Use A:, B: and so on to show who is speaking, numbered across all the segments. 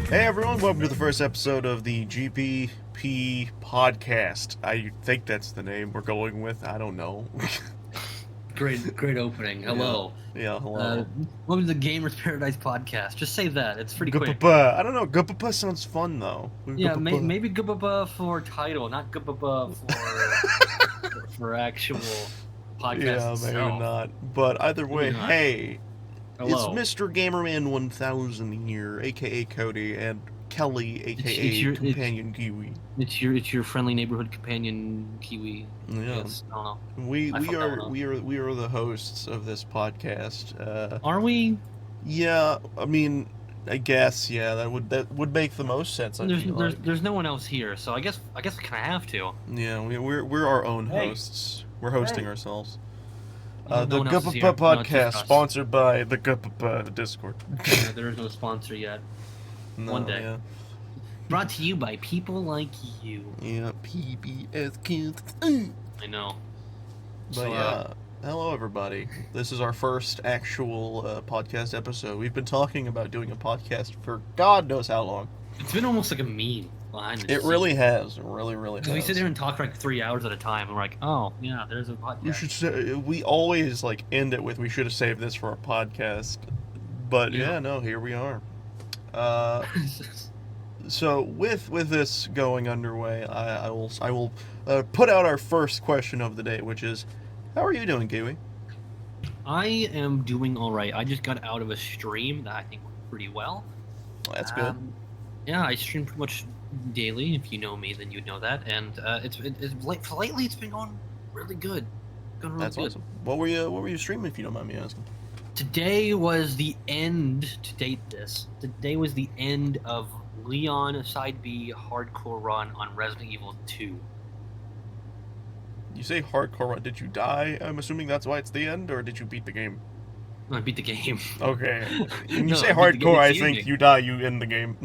A: Hey everyone, welcome to the first episode of the GPP podcast. I think that's the name we're going with. I don't know.
B: Great opening.
A: Yeah,
B: Hello.
A: yeah, hello.
B: Welcome to the GamersParadise podcast. Just say that. It's pretty quick.
A: Gupapa. I don't know. Gupapa sounds fun though.
B: Yeah,
A: Gupapa.
B: maybe Gubaba for title, not Gubaba for actual podcast
A: Yeah,
B: itself.
A: maybe not. But either way,
B: Maybe not.
A: hey,
B: Hello.
A: it's Mr. Gamerman 1000 here, aka Cody, and Kelly, aka Companion Kiwi.
B: It's your friendly neighborhood companion Kiwi.
A: Yeah.
B: Yes, I don't know.
A: We
B: I fucked that one up.
A: we are the hosts of this podcast.
B: Are we?
A: Yeah, I mean, I guess that would make the most sense. I feel like.
B: There's no one else here, so I guess we kind of have to.
A: Yeah, we're our own
B: Hey.
A: hosts. We're hosting
B: Hey.
A: ourselves.
B: No
A: The
B: one else is
A: Gupapa
B: here. No, it's just
A: podcast,
B: us.
A: sponsored by the Gupapa Discord.
B: Yeah, there is no sponsor yet.
A: No,
B: One day.
A: Yeah,
B: Brought to you by people like you.
A: yeah, PBS kids.
B: I know.
A: But
B: So,
A: yeah, hello everybody. This is our first actual podcast episode. We've been talking about doing a podcast for God knows how long.
B: It's been almost like a meme behind the
A: It really has. It really has.
B: Because we sit there and talk for like 3 hours at a time, and we're like, oh, yeah, there's a podcast.
A: We should say, we always like end it with we should have saved this for our podcast, but
B: Yeah.
A: no, here we are. So with this going underway, I will put out our first question of the day, which is, how are you doing, Kiwi?
B: I am doing all right. I just got out of a stream that I think went pretty well.
A: That's good.
B: Yeah, I stream pretty much daily. If you know me, then you'd know that. And lately it's been going really good. Going really
A: That's
B: good.
A: awesome. What were you streaming, if you don't mind me asking?
B: Today was the end, to date this, today was the end of Leon Side B hardcore run on Resident Evil 2.
A: You say hardcore run. Did you die? I'm assuming that's why it's the end, or did you beat the game?
B: I beat the game.
A: Okay. When you
B: No,
A: say
B: I beat the game.
A: hardcore, I
B: It's the
A: think
B: ending.
A: you die, you end the game.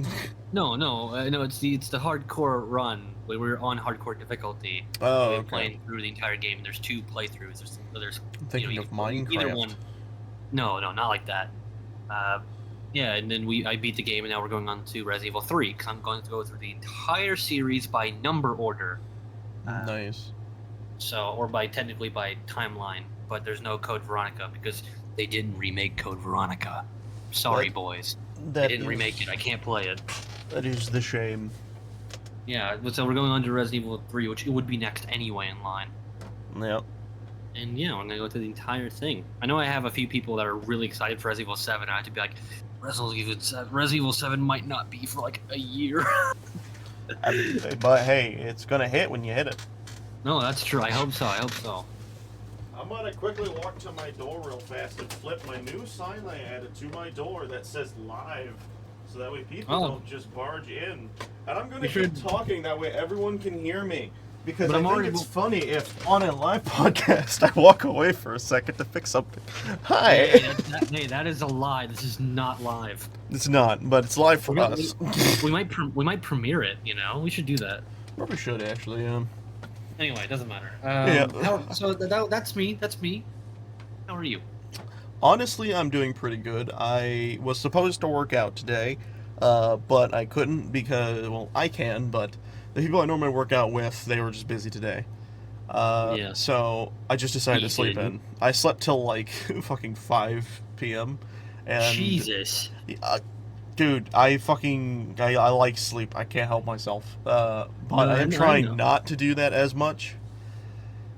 B: No, it's the hardcore run. We were on hardcore difficulty.
A: Oh,
B: We were
A: okay.
B: playing through the entire game. There's 2 playthroughs. There's
A: I'm thinking
B: you
A: of
B: can- either
A: Minecraft.
B: one. No, not like that. Yeah, and then I beat the game, and now we're going on to Resident Evil 3. Because I'm going to go through the entire series by number order.
A: Nice.
B: So, or technically by timeline, but there's no Code Veronica because they didn't remake Code Veronica. Sorry,
A: That-
B: boys.
A: That
B: They didn't remake it. I can't play it.
A: That is the shame.
B: Yeah, so we're going on to Resident Evil 3, which it would be next anyway in line.
A: Yep.
B: And yeah, I'm gonna go through the entire thing. I know I have a few people that are really excited for Resident Evil 7. I have to be like, Resident Evil 7 might not be for like a year.
A: But hey, it's gonna hit when you hit it.
B: No, that's true. I hope so.
A: I'm gonna quickly walk to my door real fast and flip my new sign I added to my door that says live, so that way people
B: Oh.
A: don't just barge in. And I'm gonna
B: You
A: keep
B: should-
A: talking, that way everyone can hear me. Because
B: But
A: I
B: I'm
A: think
B: already-
A: it's funny if on a live podcast I walk away for a second to fix something. Hi!
B: Hey, that is a lie. This is not live.
A: It's not, but it's live for
B: We're gonna-
A: us.
B: We might premiere it. You know, we should do that.
A: Probably should actually, yeah.
B: Anyway, it doesn't matter.
A: Yeah.
B: That's me. That's me. How are you?
A: Honestly, I'm doing pretty good. I was supposed to work out today, but I couldn't because, well, I can, but the people I normally work out with, they were just busy today.
B: Yeah.
A: So I just decided to sleep in. I slept till like fucking 5 p.m. And
B: Jesus.
A: dude, I like sleep. I can't help myself. But
B: No,
A: I am
B: I
A: trying
B: know.
A: not to do that as much.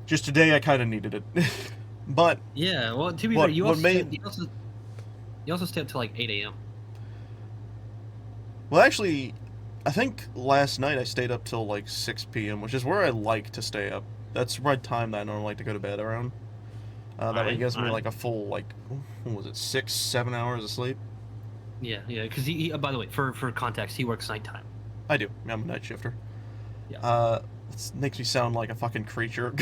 A: Just today, I kind of needed it. But
B: Yeah. Well, to be
A: What-
B: fair, you
A: what
B: also,
A: made-
B: you also stay up till like 8 a.m.
A: well, actually, I think last night I stayed up till like 6 p.m., which is where I like to stay up. That's my time that I normally like to go to bed around. That way it
B: Alright,
A: gives me
B: alright.
A: like a full, like, what was it, 6-7 hours of sleep?
B: Yeah. Because by the way, for context, he works nighttime.
A: I do. I'm a night shifter.
B: Yeah.
A: It makes me sound like a fucking creature.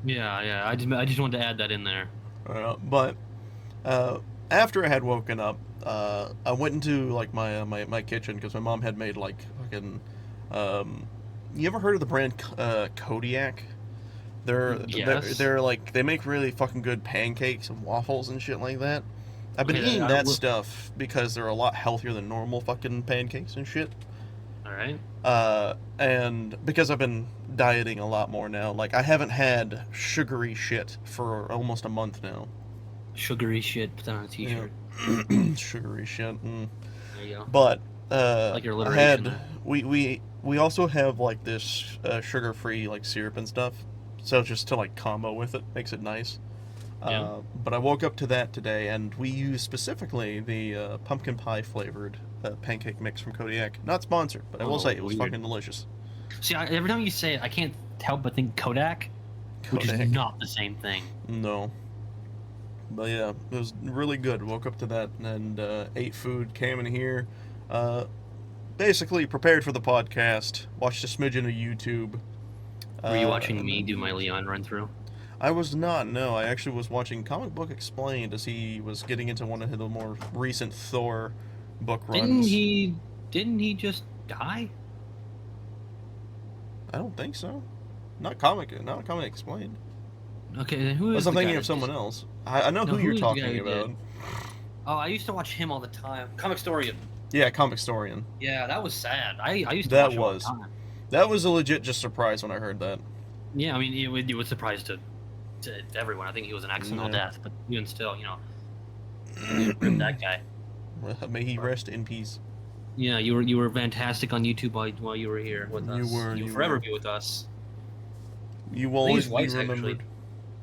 B: Yeah. I just wanted to add that in there.
A: But after I had woken up, I went into like my kitchen because my mom had made like fucking. You ever heard of the brand Kodiak?
B: Yes.
A: They're like they make really fucking good pancakes and waffles and shit like that. I've been
B: Okay,
A: eating
B: I
A: that
B: will-
A: stuff because they're a lot healthier than normal fucking pancakes and shit.
B: All right.
A: And because I've been dieting a lot more now, like I haven't had sugary shit for almost a month now.
B: Sugary shit. Put that on a t-shirt.
A: Sugary shit.
B: There you go.
A: But
B: Like your
A: I
B: alliteration
A: had
B: there.
A: we also have like this sugar-free like syrup and stuff, so just to like combo with it makes it nice.
B: Yeah.
A: But I woke up to that today, and we used specifically the pumpkin pie flavored pancake mix from Kodiak. Not sponsored, but I will say it was
B: weird.
A: fucking delicious.
B: See, every time you say it, I can't help but think Kodak, which
A: Kodak.
B: is not the same thing.
A: No. But yeah, it was really good. Woke up to that and ate food, came in here, basically prepared for the podcast, watched a smidgen of YouTube.
B: Were you watching me do my Leon run through?
A: I was not, no. I actually was watching Comic Book Explained as he was getting into one of the more recent Thor book runs.
B: Didn't he just die?
A: I don't think so. Not Comic Explained.
B: Okay, then who is
A: Unless I'm
B: the
A: thinking
B: guy
A: of
B: that
A: someone
B: just-
A: else. I know
B: No,
A: who
B: who
A: you're
B: is the guy
A: talking
B: who
A: about.
B: did? Oh, I used to watch him all the time. Comic Storian.
A: Yeah, Comic Storian.
B: Yeah, that was sad. I used to
A: That
B: watch him all the
A: was.
B: time.
A: That was a legit just surprise when I heard that.
B: Yeah, I mean, it was surprise to everyone. I think he was an accidental
A: Yeah.
B: death, but even still, rip that guy.
A: May he rest in peace.
B: Yeah, you were fantastic on YouTube while you were here with us.
A: You
B: You'll
A: were.
B: forever be with us.
A: You will always
B: his
A: be
B: wife's
A: remembered.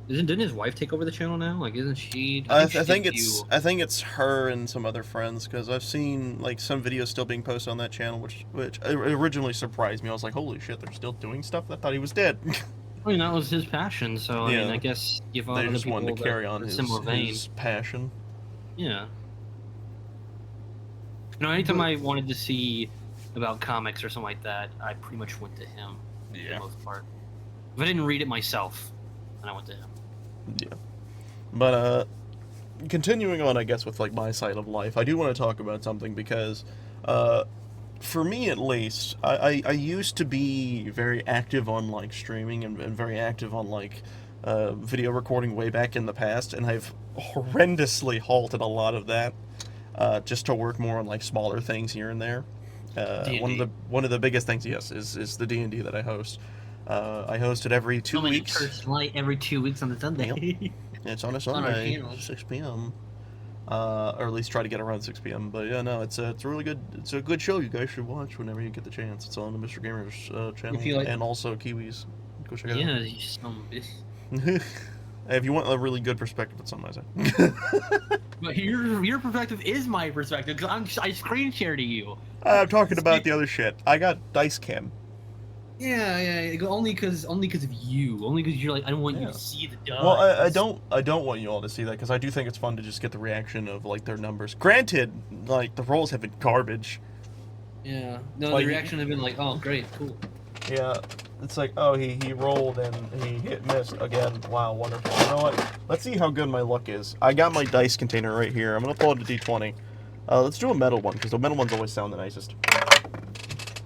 B: Didn't his wife take over the channel now? Like, isn't she?
A: I
B: she
A: think
B: did
A: it's
B: you-
A: I think it's her and some other friends because I've seen like some videos still being posted on that channel, which originally surprised me. I was like, holy shit, they're still doing stuff. I thought he was dead.
B: I mean, that was his passion. So I mean,
A: Yeah.
B: I guess give
A: They
B: other
A: just
B: people
A: wanted to carry on
B: a
A: his
B: similar vein.
A: his passion.
B: Yeah. Anytime I wanted to see about comics or something like that, I pretty much went to him for the most part. If I didn't read it myself, then I went to him.
A: Yeah. But continuing on, I guess, with like my side of life, I do want to talk about something because for me at least, I used to be very active on like streaming and very active on like video recording way back in the past, and I've horrendously halted a lot of that just to work more on like smaller things here and there.
B: D&D.
A: One of the biggest things, yes, is the D&D that I host. I host it every 2 weeks.
B: Church light every 2 weeks on a Sunday.
A: It's on a
B: our
A: Sunday,
B: channel.
A: 6 p.m. Or at least try to get around 6 p.m. But yeah, no, it's a really good. It's a good show. You guys should watch whenever you get the chance. It's on the Mr. Gamers channel
B: If you like-
A: and also Kiwi's. Go check it
B: Yeah, you son of a bitch.
A: out. If you want a really good perspective, it's on my side.
B: But your perspective is my perspective because I screen share to you.
A: I'm talking about the other shit. I got dice cam.
B: Yeah. Only because of you. Only because you're like, I don't want you to see the dice.
A: Well, I don't want you all to see that because I do think it's fun to just get the reaction of like their numbers. Granted, like the rolls have been garbage.
B: Yeah. No,
A: Like-
B: the reaction have been like, oh, great, cool.
A: Yeah, it's like, oh, he rolled and he missed again. Wow, wonderful. You know what? Let's see how good my luck is. I got my dice container right here. I'm gonna pull out a d20. Let's do a metal one because the metal ones always sound the nicest.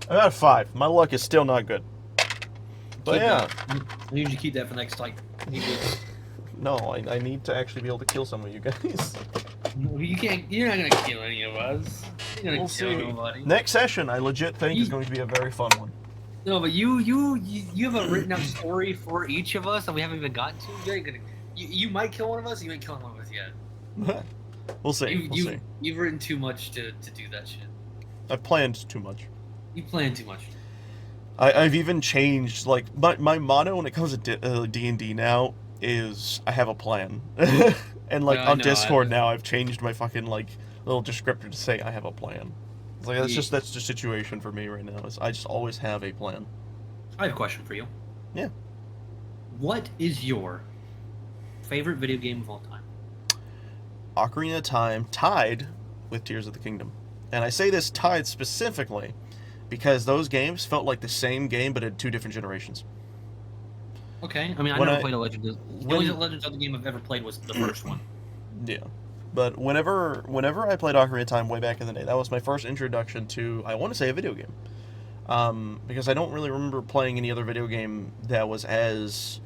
A: I got a 5. My luck is still not good. But
B: Keep
A: yeah,
B: that. I need you to keep that for next like few weeks.
A: no, I need to actually be able to kill some of you guys.
B: You can't. You're not gonna kill any of us. You're gonna
A: We'll
B: kill
A: see.
B: nobody.
A: Next session, I legit think is going to be a very fun one.
B: No, but you have a written out story for each of us that we haven't even gotten to. You ain't gonna. You might kill one of us. You ain't killing one of us yet.
A: We'll see. We'll see.
B: You've written too much to do that shit.
A: I've planned too much.
B: You plan too much.
A: I've even changed, like, my motto when it comes to D&D now is I have a plan. And, like,
B: Yeah, I
A: on
B: know,
A: Discord now, I've changed my fucking, like, little descriptor to say I have a plan. It's like, that's the situation for me right now, is I just always have a plan.
B: I have a question for you.
A: Yeah.
B: What is your favorite video game of all time?
A: Ocarina of Time tied with Tears of the Kingdom. And I say this tied specifically because those games felt like the same game but in 2 different generations.
B: Okay, I mean, I
A: When
B: never
A: I-
B: played a Legend of... The
A: when-
B: only Legend of the game I've ever played was the first one.
A: Yeah. But whenever I played Ocarina of Time way back in the day, that was my first introduction to, I want to say, a video game. Because I don't really remember playing any other video game that was as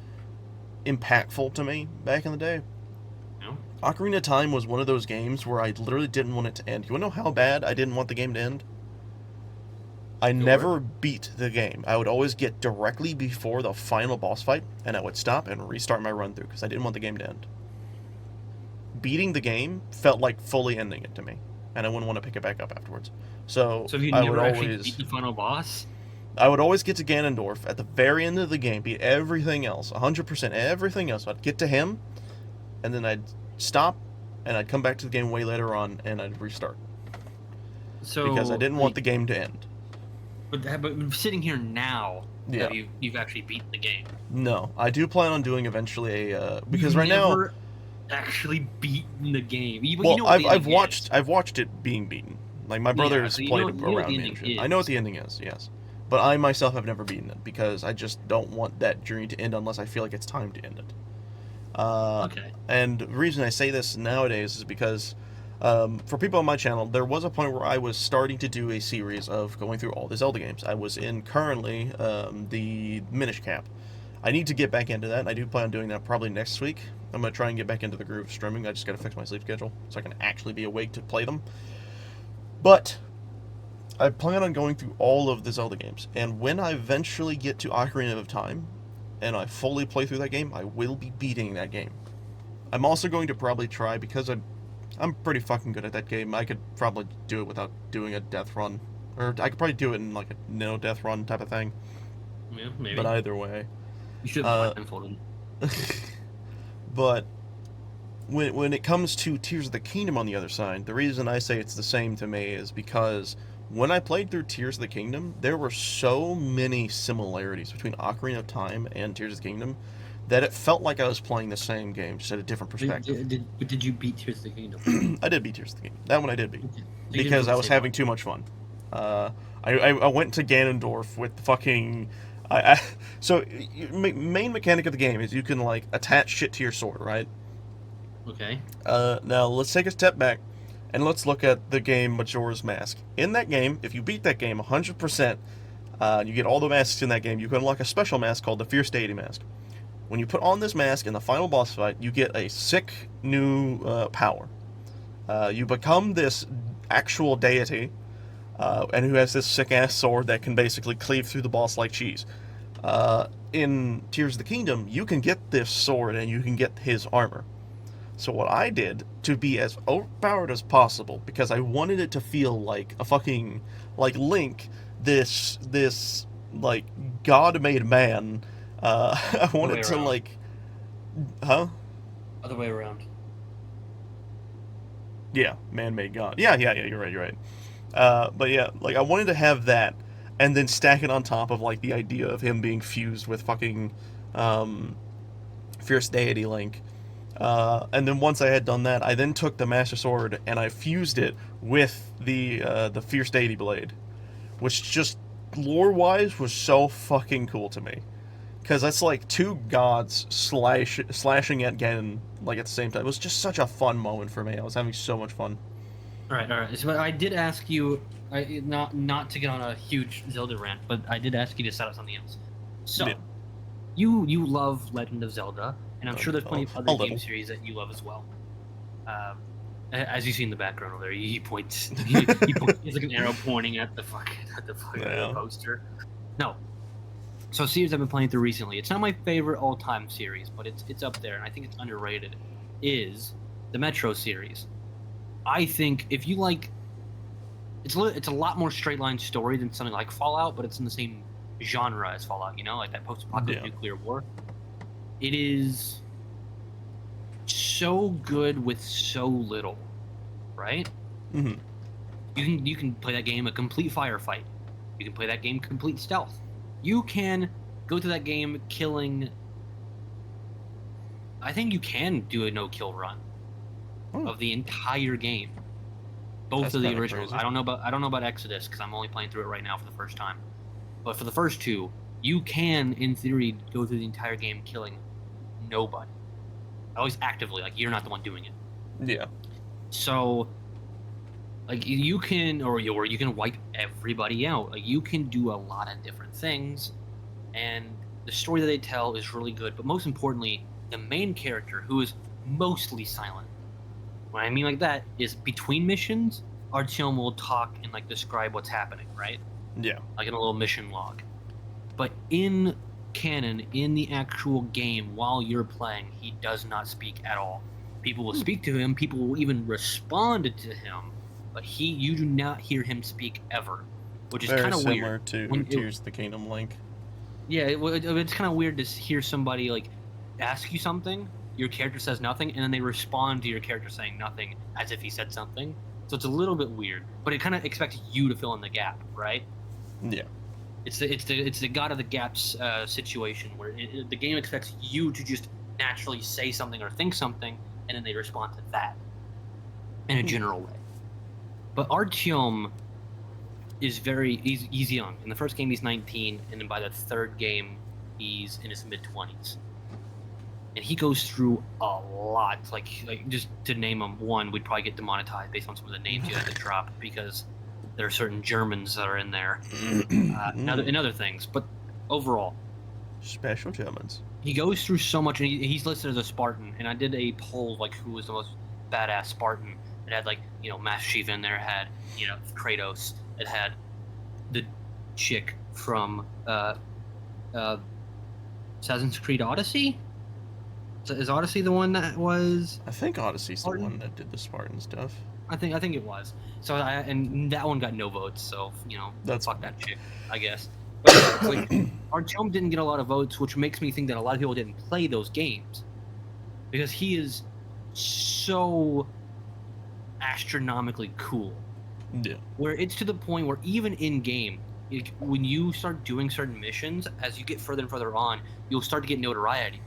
A: impactful to me back in the day.
B: No?
A: Ocarina of Time was one of those games where I literally didn't want it to end. You wanna know how bad I didn't want the game to end? I
B: Sure.
A: never beat the game. I would always get directly before the final boss fight, and I would stop and restart my run through because I didn't want the game to end. Beating the game felt like fully ending it to me, and I wouldn't want to pick it back up afterwards. So
B: So have you
A: I would
B: never actually beat
A: always,
B: the final boss?
A: I would always get to Ganondorf at the very end of the game, beat everything else, 100% everything else. I'd get to him, and then I'd stop, and I'd come back to the game way later on, and I'd restart because I
B: So,
A: didn't want the game to end.
B: but sitting here now,
A: Yeah.
B: you've actually beaten the game.
A: No, I do plan on doing eventually a because
B: You've
A: right now,
B: never actually beaten the game. You
A: well,
B: know what the
A: I've
B: ending
A: watched
B: is.
A: I've watched it being beaten. Like my
B: Yeah,
A: brothers
B: so you
A: played
B: know what
A: around
B: the
A: me and
B: ending
A: shit. I know what
B: is.
A: the ending is, yes, but I myself have never beaten it because I just don't want that journey to end unless I feel like it's time to end it.
B: Okay.
A: And the reason I say this nowadays is because for people on my channel, there was a point where I was starting to do a series of going through all the Zelda games. I was in currently the Minish Cap. I need to get back into that, and I do plan on doing that probably next week. I'm going to try and get back into the groove of streaming. I just got to fix my sleep schedule so I can actually be awake to play them. But I plan on going through all of the Zelda games, and when I eventually get to Ocarina of Time, and I fully play through that game, I will be beating that game. I'm also going to probably try, because I'm pretty fucking good at that game, I could probably do it without doing a death run. Or I could probably do it in like a no death run type of thing.
B: Yeah, maybe.
A: But either way.
B: You should have
A: Uh,
B: blindfolded.
A: but when it comes to Tears of the Kingdom on the other side, the reason I say it's the same to me is because when I played through Tears of the Kingdom, there were so many similarities between Ocarina of Time and Tears of the Kingdom that it felt like I was playing the same game, just at a different perspective.
B: Did you beat Tears of the Kingdom?
A: I did beat Tears of the Kingdom. That one I did beat.
B: Okay. So you didn't
A: Because
B: do
A: I
B: the
A: was
B: same
A: having
B: one.
A: too much fun. I went to Ganondorf with fucking... so, main mechanic of the game is you can, like, attach shit to your sword, right?
B: Okay.
A: Now, let's take a step back, and let's look at the game Majora's Mask. In that game, if you beat that game 100%, you get all the masks in that game, you can unlock a special mask called the Fierce Deity Mask. When you put on this mask in the final boss fight, you get a sick new power. You become this actual deity, and who has this sick-ass sword that can basically cleave through the boss like cheese. In Tears of the Kingdom, you can get this sword and you can get his armor. So what I did to be as overpowered as possible, because I wanted it to feel like a fucking, like Link, this like God-made man. I wanted to
B: around.
A: like, huh?
B: Other way around.
A: Yeah, man-made God. Yeah. You're right. You're right. But yeah, like I wanted to have that, and then stack it on top of like the idea of him being fused with fucking Fierce Deity Link. And then once I had done that, I then took the Master Sword and I fused it with the Fierce Deity Blade, which just lore-wise was so fucking cool to me, because that's like two gods slashing at Ganon like at the same time. It was just such a fun moment for me. I was having so much fun.
B: All right. So I did ask you, not to get on a huge Zelda rant, but I did ask you to set up something else. So,
A: Yeah.
B: you love Legend of Zelda, and I'm sure there's plenty of
A: A
B: other
A: little.
B: game series that you love as well. As you see in the background over there, he points. He points. He's like an arrow pointing at the fucking
A: Yeah.
B: poster. No. So series I've been playing through recently. It's not my favorite all-time series, but it's up there, and I think it's underrated. Is the Metro series. I think if you like, it's a lot more straight line story than something like Fallout, but it's in the same genre as Fallout. You know, like that post-apocalyptic
A: Yeah.
B: nuclear war. It is so good with so little, right?
A: Mm-hmm.
B: You can play that game a complete firefight. You can play that game complete stealth. You can go through that game killing. I think you can do a no-kill run of the entire game. Both
A: That's
B: of the
A: kinda
B: originals.
A: crazy.
B: I don't know about Exodus because I'm only playing through it right now for the first time. But for the first two, you can, in theory, go through the entire game killing nobody. Always actively, like you're not the one doing it.
A: Yeah.
B: So, like you can, or you can wipe everybody out. Like you can do a lot of different things, and the story that they tell is really good. But most importantly, the main character, who is mostly silent, What I mean like that is between missions, Artyom will talk and like describe what's happening, right?
A: Yeah.
B: Like in a little mission log. But in canon, in the actual game, while you're playing, he does not speak at all. People will speak to him. People will even respond to him, but you do not hear him speak ever, which is
A: Very
B: kind of
A: similar
B: weird.
A: to Tears of the Kingdom Link.
B: Yeah, it's kind of weird to hear somebody like ask you something, your character says nothing, and then they respond to your character saying nothing as if he said something. So it's a little bit weird, but it kind of expects you to fill in the gap, right?
A: Yeah.
B: It's the God of the Gaps situation where the game expects you to just naturally say something or think something, and then they respond to that in a general way. But Artyom is he's young. In the first game, he's 19, and then by the third game, he's in his mid-20s. And he goes through a lot. Like just to name him one, we'd probably get demonetized based on some of the names you had to drop because there are certain Germans that are in there and other things. But overall,
A: special Germans.
B: He goes through so much, and he's listed as a Spartan. And I did a poll like who was the most badass Spartan. It had like Master Chief in there. It had Kratos. It had the chick from Assassin's Creed Odyssey. Is Odyssey the one that was?
A: I think Odyssey's
B: Spartan?
A: the one that did the Spartan stuff.
B: I think it was. So and that one got no votes. So
A: That's
B: fuck that chick, I guess. But like, Artyom didn't get a lot of votes, which makes me think that a lot of people didn't play those games because he is so astronomically cool.
A: Yeah.
B: Where it's to the point where even in game, when you start doing certain missions, as you get further and further on, you'll start to get notoriety.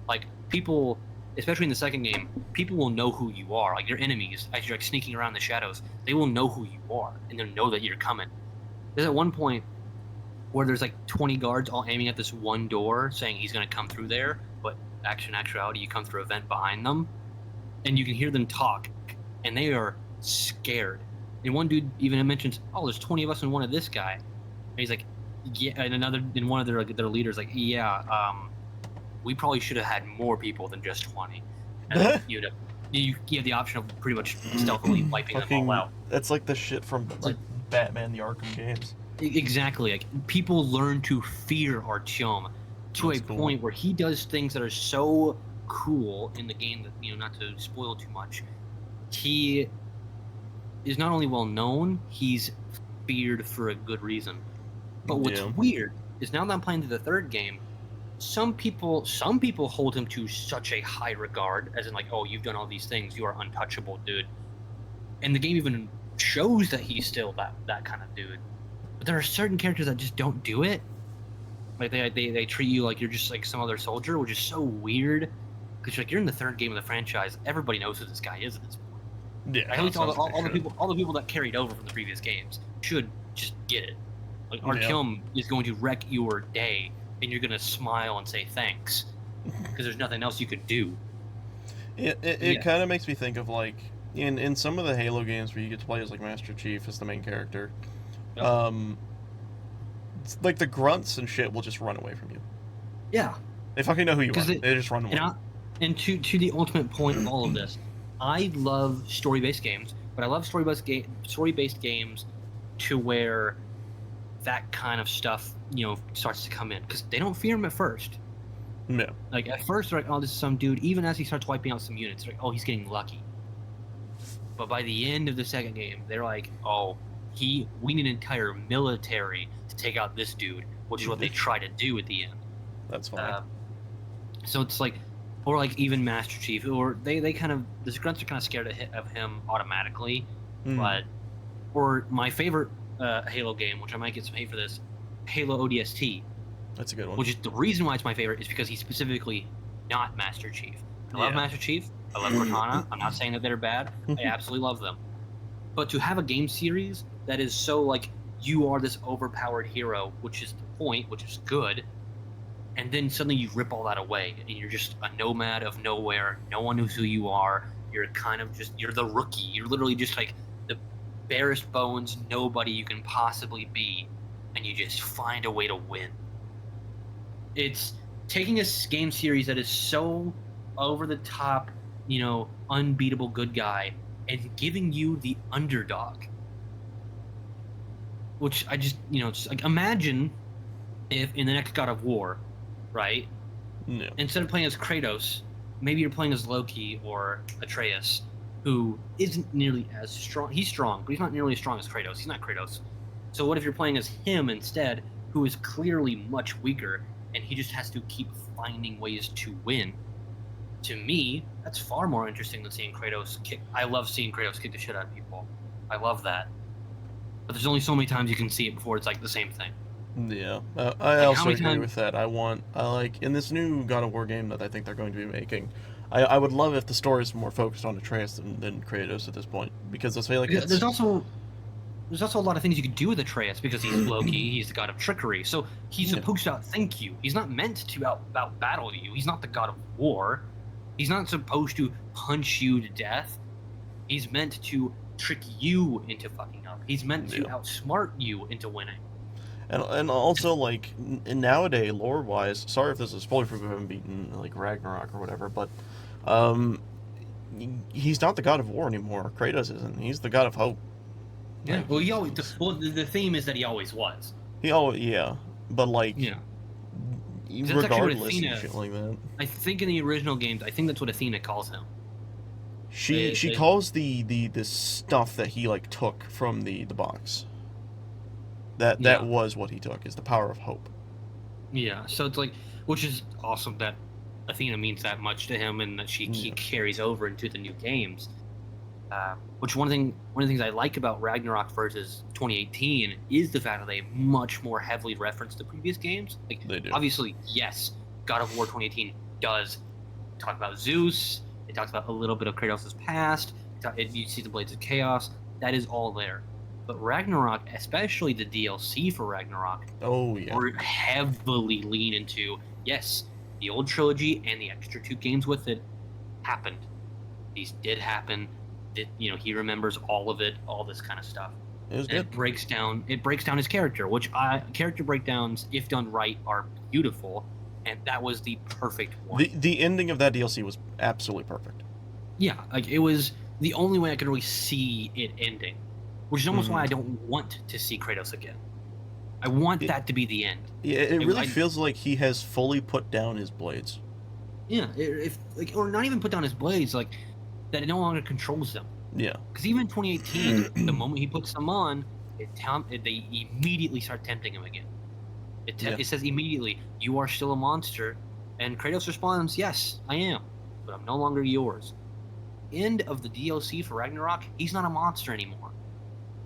B: Like people, especially in the second game, people will know who you are. Like your enemies, as you're like sneaking around the shadows, they will know who you are and they'll know that you're coming. There's at one point where there's like 20 guards all aiming at this one door, saying he's gonna come through there, but in actuality, you come through a vent behind them, and you can hear them talk, and they are scared. And one dude even mentions, "Oh, there's 20 of us and one of this guy," and he's like, "Yeah," and one of their leaders like, "Yeah, we probably should have had more people than just 20." And then, you have the option of pretty much stealthily wiping them all out.
A: That's like the shit from like Batman the Arkham games.
B: Exactly. Like people learn to fear Artyom to a point where he does things that are so cool in the game that not to spoil too much. He is not only well known, he's feared for a good reason. But what's weird is now that I'm playing through the third game, some people hold him to such a high regard, as in like, oh, you've done all these things, you are untouchable, dude. And the game even shows that he's still that kind of dude. But there are certain characters that just don't do it. Like they treat you like you're just like some other soldier, which is so weird. Because you're in the third game of the franchise, everybody knows who this guy is at this point.
A: Yeah,
B: at least all the people that carried over from the previous games should just get it. Like Artyom is going to wreck your day, and you're gonna smile and say thanks, because there's nothing else you could do.
A: It kind of makes me think of like in some of the Halo games where you get to play as like Master Chief as the main character. Yep. It's like the grunts and shit will just run away from you.
B: Yeah,
A: they fucking know who you are. They just run away.
B: And to the ultimate point of all of this, I love story-based games, but I love story-based games to where that kind of stuff starts to come in, because they don't fear him at first.
A: No.
B: Like at first they're like, oh, this is some dude. Even as he starts wiping out some units, they're like, oh, he's getting lucky. But by the end of the second game, they're like, oh, we need an entire military to take out this dude, which is what they try to do at the end.
A: That's fine.
B: So it's like, or like even Master Chief, or they kind of, the grunts are kind of scared of him automatically. But, or my favorite Halo game, which I might get some hate for this, Halo ODST.
A: That's a good one.
B: Which is the reason why it's my favorite is because he's specifically not Master Chief. I love Master Chief. I love Cortana. I'm not saying that they're bad. I absolutely love them. But to have a game series that is so like, you are this overpowered hero, which is the point, which is good, and then suddenly you rip all that away, and you're just a nomad of nowhere. No one knows who you are. You're kind of just, you're the rookie. You're literally just like the barest bones nobody you can possibly be, and you just find a way to win. It's taking a game series that is so over the top unbeatable good guy and giving you the underdog. Which I just like imagine if in the next God of War, right?
A: No.
B: Instead of playing as Kratos, maybe you're playing as Loki or Atreus, who isn't nearly as strong. He's strong, but he's not nearly as strong as Kratos. He's not Kratos. So what if you're playing as him instead, who is clearly much weaker, and he just has to keep finding ways to win? To me, that's far more interesting than seeing Kratos kick. I love seeing Kratos kick the shit out of people. I love that. But there's only so many times you can see it before it's like the same thing.
A: Yeah, I
B: Like, how
A: also
B: many
A: agree
B: times?
A: with that. I like in this new God of War game that I think they're going to be making. I would love if the story is more focused on Atreus than Kratos at this point, because I feel like
B: Because
A: it's
B: there's also a lot of things you could do with Atreus because he's Loki, he's the god of trickery. So he's
A: Yeah.
B: supposed to outthink you. He's not meant to out battle you. He's not the god of war. He's not supposed to punch you to death. He's meant to trick you into fucking up. He's meant to
A: Yeah.
B: outsmart you into winning.
A: and also like nowadays lore wise. Sorry if this is a spoiler if we haven't beaten like Ragnarok or whatever, but um, he's not the God of War anymore. Kratos isn't. He's the God of Hope.
B: Yeah.
A: Like,
B: Well, the theme is that he always was.
A: yeah, but like
B: Yeah. That's actually what
A: regardless
B: Athena.
A: and shit like that.
B: I think in the original games, I think that's what Athena calls him.
A: She
B: They-
A: calls the stuff that he like took from the box. That
B: Yeah.
A: was what he took is the power of hope.
B: Yeah, so it's like, which is awesome that Athena means that much to him, and that she
A: Yeah.
B: carries over into the new games. Which one of the things I like about Ragnarok versus 2018 is the fact that they much more heavily reference the previous games. Like,
A: They do.
B: obviously, yes, God of War 2018 does talk about Zeus. It talks about a little bit of Kratos' past. You see the Blades of Chaos. That is all there. But Ragnarok, especially the DLC for Ragnarok,
A: Oh yeah.
B: or heavily lean into, yes, the old trilogy and the extra 2 games with it happened. These did happen. He remembers all of it, all this kind of stuff.
A: It was
B: And
A: good.
B: it breaks down his character, which character breakdowns, if done right, are beautiful, and that was the perfect one.
A: The ending of that DLC was absolutely perfect.
B: Yeah, like it was the only way I could really see it ending, which is almost why I don't want to see Kratos again. I want that to be the end.
A: Yeah, it really
B: I-
A: feels like he has fully put down his blades.
B: Yeah, or not even put down his blades, like that it no longer controls them.
A: Yeah.
B: Because even in 2018, the moment he puts them on, they immediately start tempting him again. It says immediately, "You are still a monster," and Kratos responds, "Yes, I am, but I'm no longer yours." End of the DLC for Ragnarok. He's not a monster anymore.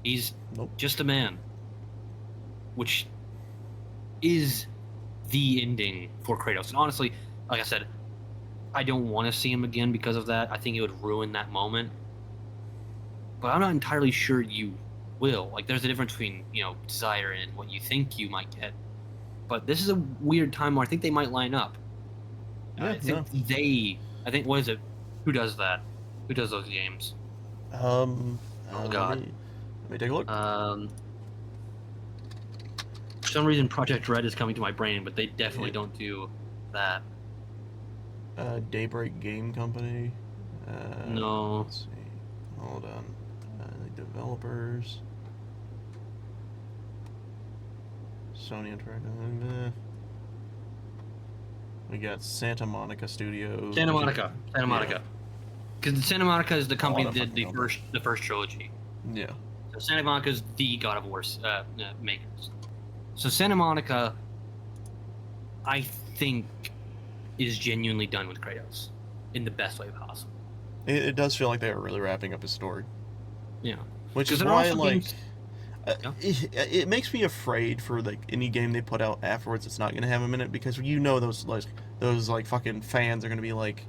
B: He's just a man, which is the ending for Kratos. And honestly, like I said, I don't want to see him again because of that. I think it would ruin that moment. But I'm not entirely sure you will. Like, there's a difference between, desire and what you think you might get. But this is a weird time where I think they might line up.
A: Yeah,
B: I think, what is it? Who does that? Who does those games?
A: Oh
B: God.
A: Let me take a look.
B: For some reason, Project Red is coming to my brain, but they definitely don't do that.
A: Daybreak Game Company.
B: No.
A: Let's see. Hold on. The developers. Sony Interactive. We got Santa Monica Studios.
B: Santa Monica. Because Santa Monica is the company
A: I
B: that did
A: fucking know
B: the first trilogy.
A: Yeah.
B: So Santa Monica is the God of War makers. So Santa Monica, I think, is genuinely done with Kratos in the best way possible.
A: It does feel like they are really wrapping up his story.
B: Yeah.
A: Which
B: 'Cause
A: is
B: there are
A: why,
B: also
A: like,
B: games-
A: it makes me afraid for like any game they put out afterwards. It's not gonna have him in it because those fucking fans are gonna be like,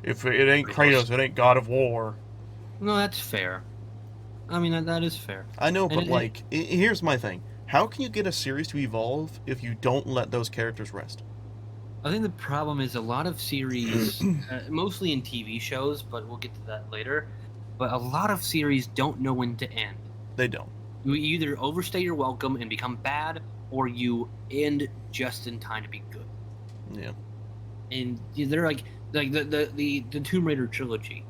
A: if it ain't Kratos, it ain't God of War.
B: No, that's fair. I mean, that is fair.
A: I know, but
B: And
A: here's my thing: how can you get a series to evolve if you don't let those characters rest?
B: I think the problem is a lot of series, mostly in TV shows, but we'll get to that later. But a lot of series don't know when to end.
A: They don't.
B: You either overstay your welcome and become bad, or you end just in time to be good.
A: Yeah.
B: And they're like, like the Tomb Raider trilogy.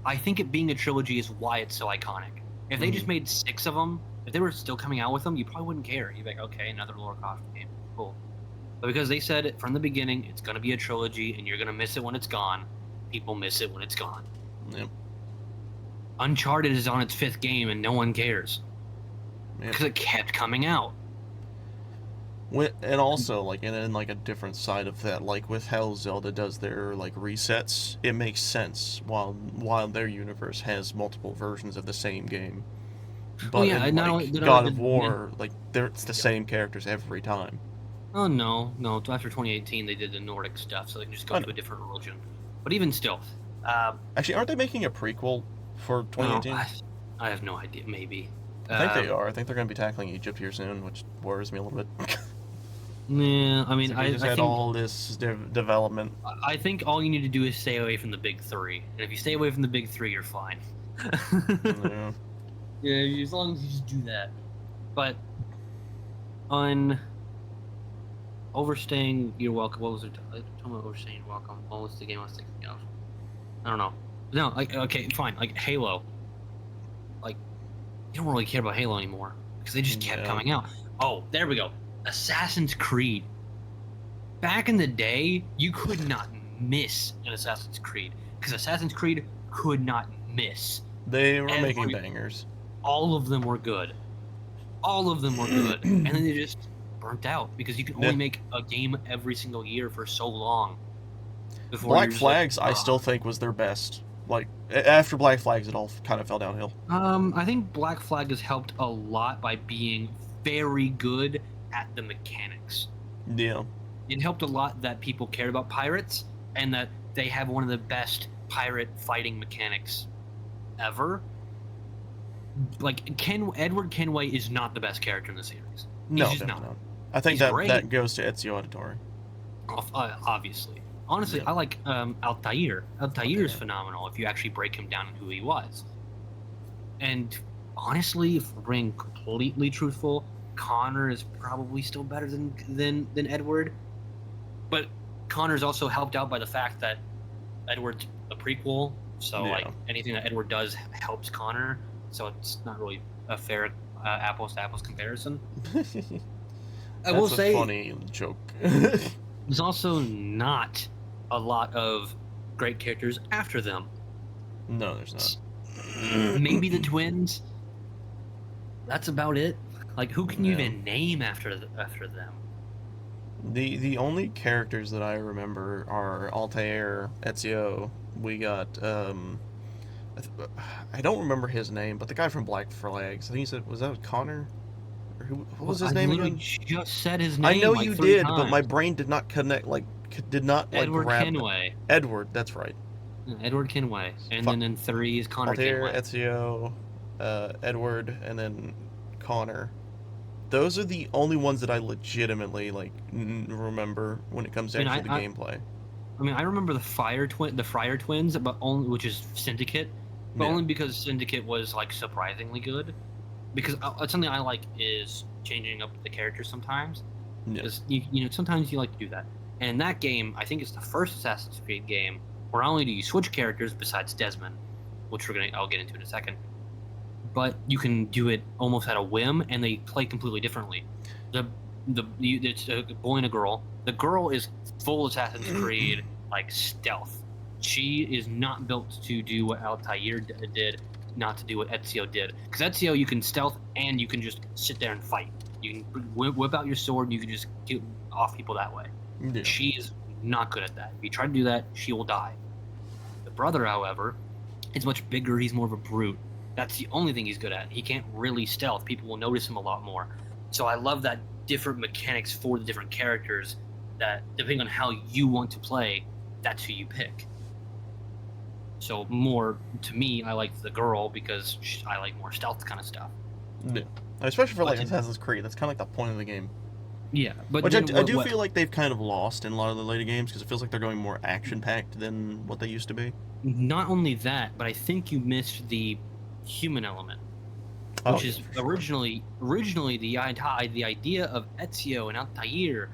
B: I think it being a trilogy is why it's so iconic. If they just made 6 of them, if they were still coming out with them, you probably wouldn't care. You'd be like, okay, another Lara Croft game, cool. But because they said it from the beginning, it's gonna be a trilogy, and you're gonna miss it when it's gone. People miss it when it's gone.
A: Yep.
B: Uncharted is on its 5th game, and no one cares because it kept coming out.
A: And also, like, in like a different side of that, like with how Zelda does their like resets, it makes sense while their universe has multiple versions of the same game. But in like God of War, like it's the same characters every time.
B: Oh no. After 2018, they did the Nordic stuff, so they can just go to a different religion. But even still,
A: actually, aren't they making a prequel for 2018?
B: I have no idea. Maybe.
A: I think they are. I think they're going to be tackling Egypt here soon, which worries me a little bit.
B: Yeah, I mean,
A: I think all this development.
B: I think all you need to do is stay away from the big 3, and if you stay away from the big 3, you're fine. Yeah, as long as you just do that. But on overstaying your welcome, what was it? Talking about overstaying your welcome. What was the game I was thinking of? I don't know. No, like okay, fine. Like Halo. Like you don't really care about Halo anymore because they just kept coming out. Oh, there we go. Assassin's Creed. Back in the day, you could not miss an Assassin's Creed because Assassin's Creed could not miss.
A: They were making bangers.
B: All of them were good. And then they just burnt out because you can only make a game every single year for so long.
A: Black Flags, I still think was their best. Like after Black Flags, it all kind of fell downhill.
B: I think Black Flag has helped a lot by being very good at the mechanics.
A: Yeah.
B: It helped a lot that people cared about pirates and that they have one of the best pirate fighting mechanics ever. Like Edward Kenway is not the best character in the series. He's not.
A: I think that goes to Ezio Auditore.
B: Obviously. Honestly, I like Altair. Altair is phenomenal if you actually break him down and who he was. And honestly, if we're being completely truthful, Connor is probably still better than Edward. But Connor's also helped out by the fact that Edward's a prequel, so like anything that Edward does helps Connor. So it's not really a fair apples to apples comparison. I will say,
A: funny joke.
B: There's also not a lot of great characters after them.
A: No, there's
B: not. Maybe the twins. That's about it. Like, who can you even name after them?
A: The only characters that I remember are Altair, Ezio. We got I don't remember his name, but the guy from Black Flags. I think he said, was that Connor? Or what was his name again?
B: Just said his name.
A: I know you did, but my brain did not connect.
B: Edward Kenway.
A: Edward, that's right.
B: Edward Kenway, and then in 3 is Connor Kenway.
A: Ezio, Edward, and then Connor. Those are the only ones that I legitimately remember when it comes down to the gameplay.
B: I mean, I remember the Friar twins, but only which is Syndicate, but only because Syndicate was like surprisingly good. Because something I like is changing up the characters sometimes. Because you know sometimes you like to do that. And in that game, I think it's the first Assassin's Creed game where not only do you switch characters besides Desmond, which I'll get into in a second, but you can do it almost at a whim, and they play completely differently. It's a boy and a girl. The girl is full Assassin's Creed like stealth. She is not built to do what Altair did, not to do what Ezio did. Because Ezio, you can stealth and you can just sit there and fight. You can whip out your sword and you can just get off people that way. Yeah. She is not good at that. If you try to do that, she will die. The brother, however, is much bigger. He's more of a brute. That's the only thing he's good at. He can't really stealth. People will notice him a lot more. So I love that different mechanics for the different characters that, depending on how you want to play, that's who you pick. So more, to me, I like the girl because I like more stealth kind of stuff.
A: Yeah. Especially for Assassin's Creed. That's kind of like the point of the game.
B: Yeah. But
A: which I do feel like they've kind of lost in a lot of the later games because it feels like they're going more action-packed than what they used to be.
B: Not only that, but I think you missed the human element, which is originally the idea of Ezio and Altair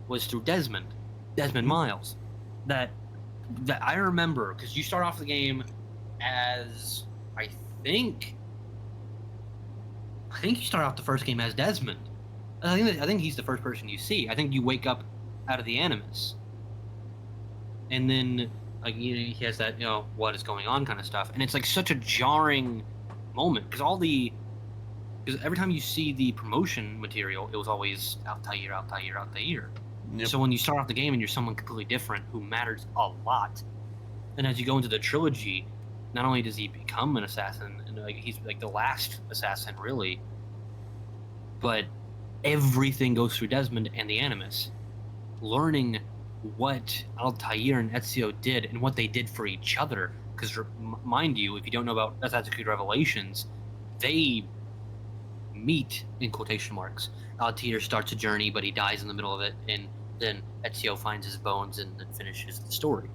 B: was through Desmond Miles, that that I remember, because you start off the game as I think you start off the first game as Desmond. I think he's the first person you see. I think you wake up out of the Animus, and then like he has that what is going on kind of stuff, and it's like such a jarring moment because every time you see the promotion material, it was always Altair, Altair, Altair.
A: Yep.
B: So when you start off the game and you're someone completely different who matters a lot, and as you go into the trilogy, not only does he become an assassin, and like he's like the last assassin really, but everything goes through Desmond and the Animus, learning what Altair and Ezio did and what they did for each other. Because mind you, if you don't know about Assassin's Creed Revelations, they meet in quotation marks. Altair starts a journey, but he dies in the middle of it, and then Ezio finds his bones and then finishes the story.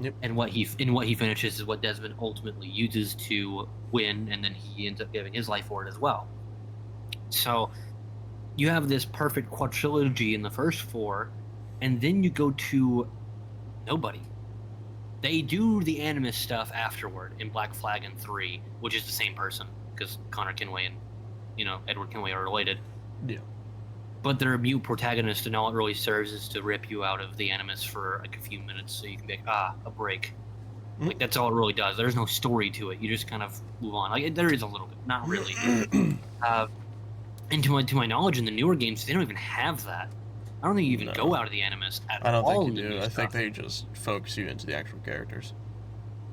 A: Yep.
B: And what he finishes is what Desmond ultimately uses to win, and then he ends up giving his life for it as well. So you have this perfect quadrilogy in the first four, and then you go to nobody. They do the Animus stuff afterward in Black Flag and 3, which is the same person, because Connor Kenway and Edward Kenway are related.
A: Yeah.
B: But they're a mute protagonist, and all it really serves is to rip you out of the Animus for like a few minutes, so you can be like, a break. Mm-hmm. Like that's all it really does. There's no story to it. You just kind of move on. Like there is a little bit, not really. And to my knowledge, in the newer games, they don't even have that. I don't think you even go out of the Animus at all.
A: I don't think you do. I think they just focus you into the actual characters.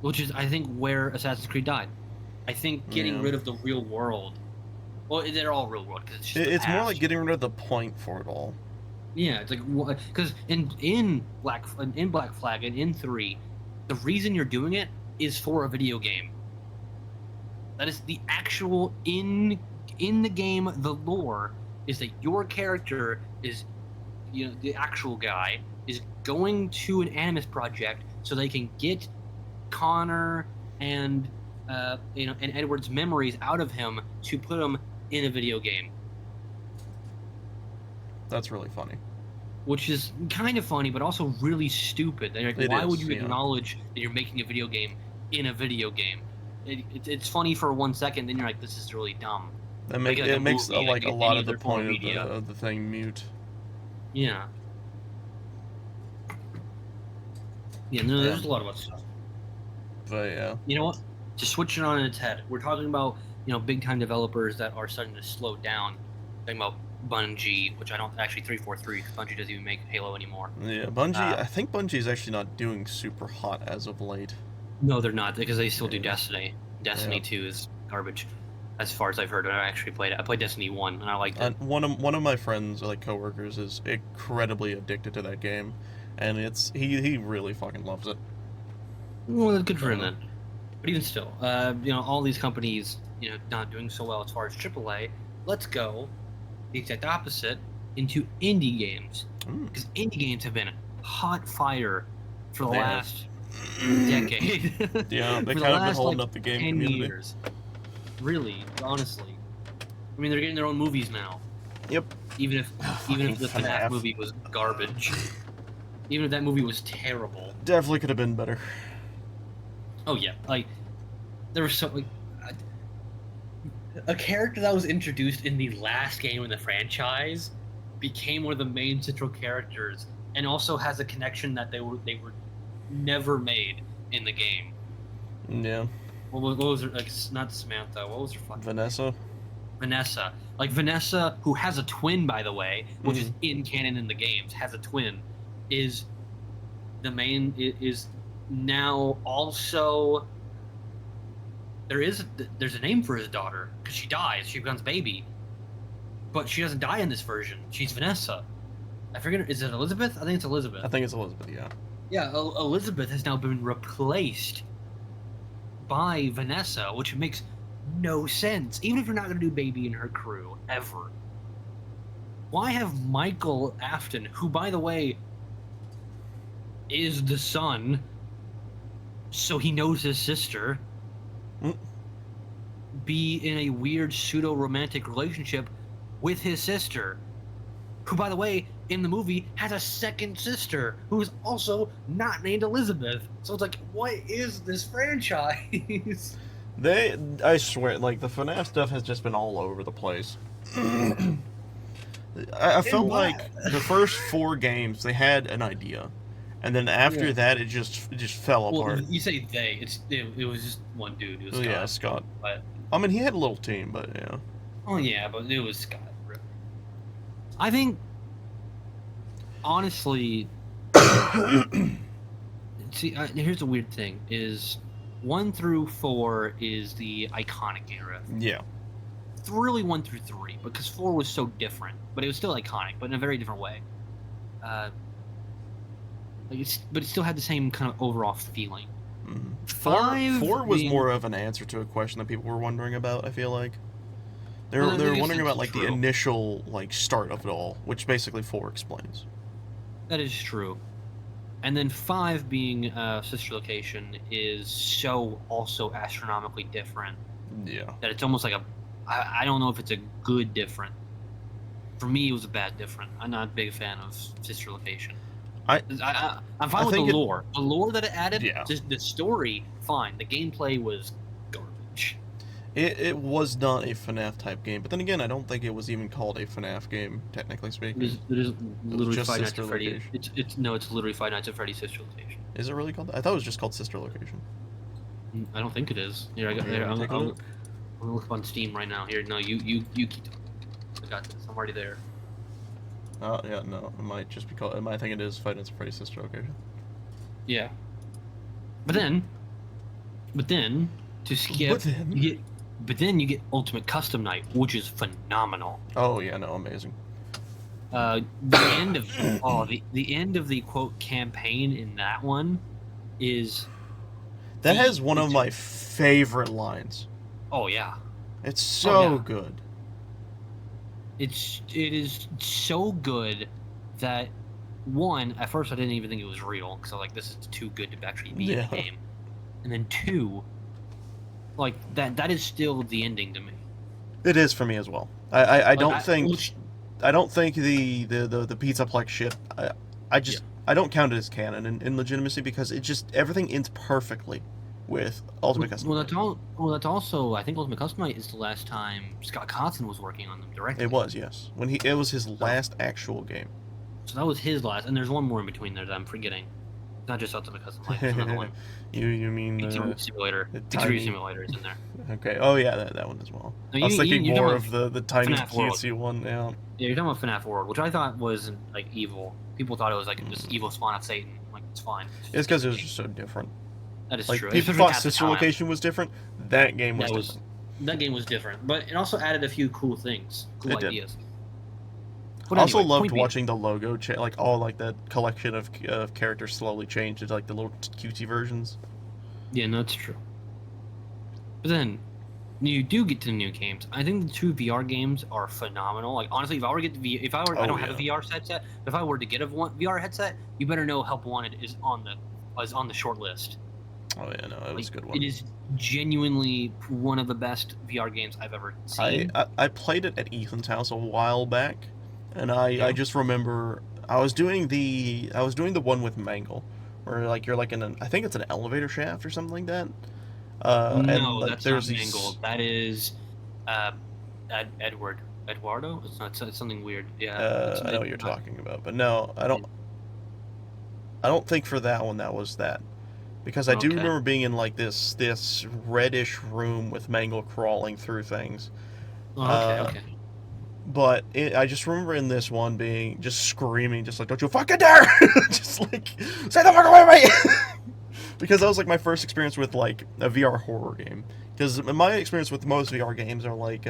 B: Which is, I think, where Assassin's Creed died. I think getting rid of the real world. Well, they're all real world because
A: it's more like getting rid of the point for it all.
B: Yeah, it's like because in Black Flag and in 3, the reason you're doing it is for a video game. That is the actual in the game. The lore is that your character is, the actual guy is going to an Animus project so they can get Connor and and Edward's memories out of him to put him in a video game.
A: That's really funny.
B: Which is kind of funny, but also really stupid. Like, why would you acknowledge that you're making a video game in a video game? It's funny for 1 second, then you're like, this is really dumb.
A: It makes a lot of the point of the thing mute.
B: Yeah. Yeah, no, there's a lot of other stuff.
A: But yeah.
B: You know what? To switch it on its head, we're talking about big time developers that are starting to slow down. Talking about Bungie, which I don't actually 343. Bungie doesn't even make Halo anymore.
A: Yeah, Bungie. I think Bungie is actually not doing super hot as of late.
B: No, they're not, because they still do Destiny. Destiny 2 is garbage, as far as I've heard. I actually played it. I played Destiny 1, and I liked it.
A: One of my friends, coworkers, is incredibly addicted to that game, and he really fucking loves it.
B: Well, that's good for him then. But even still, all these companies, not doing so well as far as AAA. Let's go the exact opposite into indie games, because indie games have been hot fire for the last decade.
A: Yeah, they kind of been holding up the game
B: 10
A: community.
B: years. Really, honestly. I mean, they're getting their own movies now.
A: Yep.
B: Even if the FNAF movie was garbage, even if that movie was terrible,
A: definitely could have been better.
B: Oh yeah, there was so a character that was introduced in the last game in the franchise became one of the main central characters, and also has a connection that they were never made in the game.
A: Yeah.
B: What was her, not Samantha? What was her fucking
A: Vanessa?
B: Vanessa. Vanessa, who has a twin, by the way, which is in canon in the games, has a twin, is now also. There's a name for his daughter, because she dies, she becomes baby, but she doesn't die in this version. She's Vanessa. I forget. Is it Elizabeth? I think it's Elizabeth.
A: I think it's Elizabeth. Yeah.
B: Yeah, Elizabeth has now been replaced by Vanessa, which makes no sense. Even if you're not going to do baby and her crew ever, why have Michael Afton, who by the way is the son, so he knows his sister, be in a weird pseudo-romantic relationship with his sister, who by the way in the movie has a second sister who is also not named Elizabeth. So it's like, what is this franchise?
A: I swear, like, the FNAF stuff has just been all over the place. I felt like the first 4 games, they had an idea. And then after that, it just fell apart.
B: You say they. It was just one dude. It was Scott.
A: Yeah, Scott.
B: But,
A: I mean, he had a little team, but yeah.
B: Oh, yeah, but it was Scott. I think, honestly, see, here's the weird thing, is 1 through 4 is the iconic era.
A: Yeah.
B: It's really 1 through 3, because 4 was so different, but it was still iconic, but in a very different way. But it still had the same kind of overall feeling.
A: Mm-hmm. 4 was more of an answer to a question that people were wondering about, I feel like. They were wondering about, like, the initial, like, start of it all, which basically 4 explains.
B: That is true. And then 5 being sister location is so also astronomically different.
A: Yeah.
B: That it's almost like I don't know if it's a good different. For me, it was a bad different. I'm not a big fan of sister location. I'm fine with the lore. The lore that it added, just the story, fine. The gameplay was garbage.
A: It was not a FNAF type game, but then again, I don't think it was even called a FNAF game, technically speaking.
B: It is literally Five Nights at Freddy's. It's literally Five Nights at Freddy's Sister Location.
A: Is it really called that? I thought it was just called Sister Location.
B: I don't think it is. Here, I'm gonna look up on Steam right now. Here, no, you keep talking. I got this. I'm already there.
A: Oh yeah, no, it might just be called. I might think it is Five Nights at Freddy's Sister Location.
B: Yeah. But then to skip, you get Ultimate Custom Night, which is phenomenal.
A: Oh yeah, no, amazing.
B: The end of the end of the quote campaign in that one is
A: that has one of my favorite lines.
B: Oh yeah,
A: it's so good.
B: It is so good that one, at first I didn't even think it was real because I'm like, this is too good to actually be in the game, and then 2, like that is still the ending to me. It
A: is for me as well. I don't think the Pizzaplex shit. I don't count it as canon in legitimacy because it just everything ends perfectly with Ultimate Custom.
B: That's also I think Ultimate Custom Night is the last time Scott Cawthon was working on them directly.
A: It was, yes. It was his last actual game.
B: So that was his last, and there's one more in between there that I'm forgetting. Not just Ultimate Custom Night, there's another one.
A: You mean
B: Pizzeria Simulator? Pizzeria Simulator is in there.
A: Okay. Oh yeah, that one as well. No, I was thinking more of the tiny cutesy one. Yeah.
B: Yeah, you're talking about FNAF World, which I thought wasn't like evil. People thought it was like this evil spawn of Satan. Like it's fine.
A: It's because it was just so different.
B: That is
A: like,
B: true.
A: People thought Sister Location was different. That game was different.
B: That game was different, but it also added a few cool things, cool ideas.
A: I also loved watching the logo, like all like that collection of characters slowly change into like the little cutesy versions.
B: Yeah, no, that's true. But then you do get to the new games. I think the 2 VR games are phenomenal. Like honestly, if I were to get the I don't have a VR headset. If I were to get a VR headset, you better know Help Wanted is on the short list.
A: Oh yeah, no, it was a good one.
B: It is genuinely one of the best VR games I've ever seen.
A: I played it at Ethan's house a while back, and I just remember I was doing the one with Mangle, where like you're like in I think it's an elevator shaft or something like that.
B: No,
A: and, like,
B: that's not Mangle. That is Eduardo. It's not. It's something weird. Yeah.
A: I know what you're talking about, but no, I don't think for that one that was that. Because I do remember being in like this reddish room with Mangle crawling through things.
B: Okay.
A: But I just remember in this one being just screaming, just like, "Don't you fucking dare!" Just like, "Stay the fuck away from me!" Because that was like my first experience with like a VR horror game. Because my experience with most VR games are like,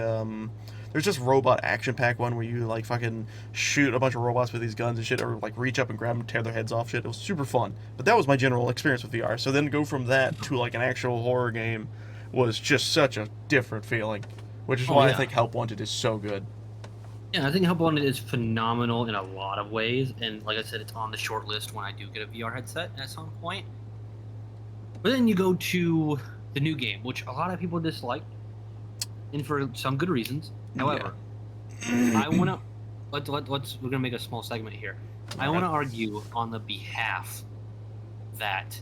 A: there's just robot action pack one where you like fucking shoot a bunch of robots with these guns and shit, or like reach up and grab them, tear their heads off. Shit, it was super fun. But that was my general experience with VR. So then to go from that to like an actual horror game was just such a different feeling, which is why I think Help Wanted is so good.
B: Yeah, I think Help Wanted is phenomenal in a lot of ways, and like I said, it's on the short list when I do get a VR headset at some point. But then you go to the new game, which a lot of people dislike, and for some good reasons. However, I we're gonna make a small segment here. I
A: All
B: want
A: right.
B: to argue on the behalf that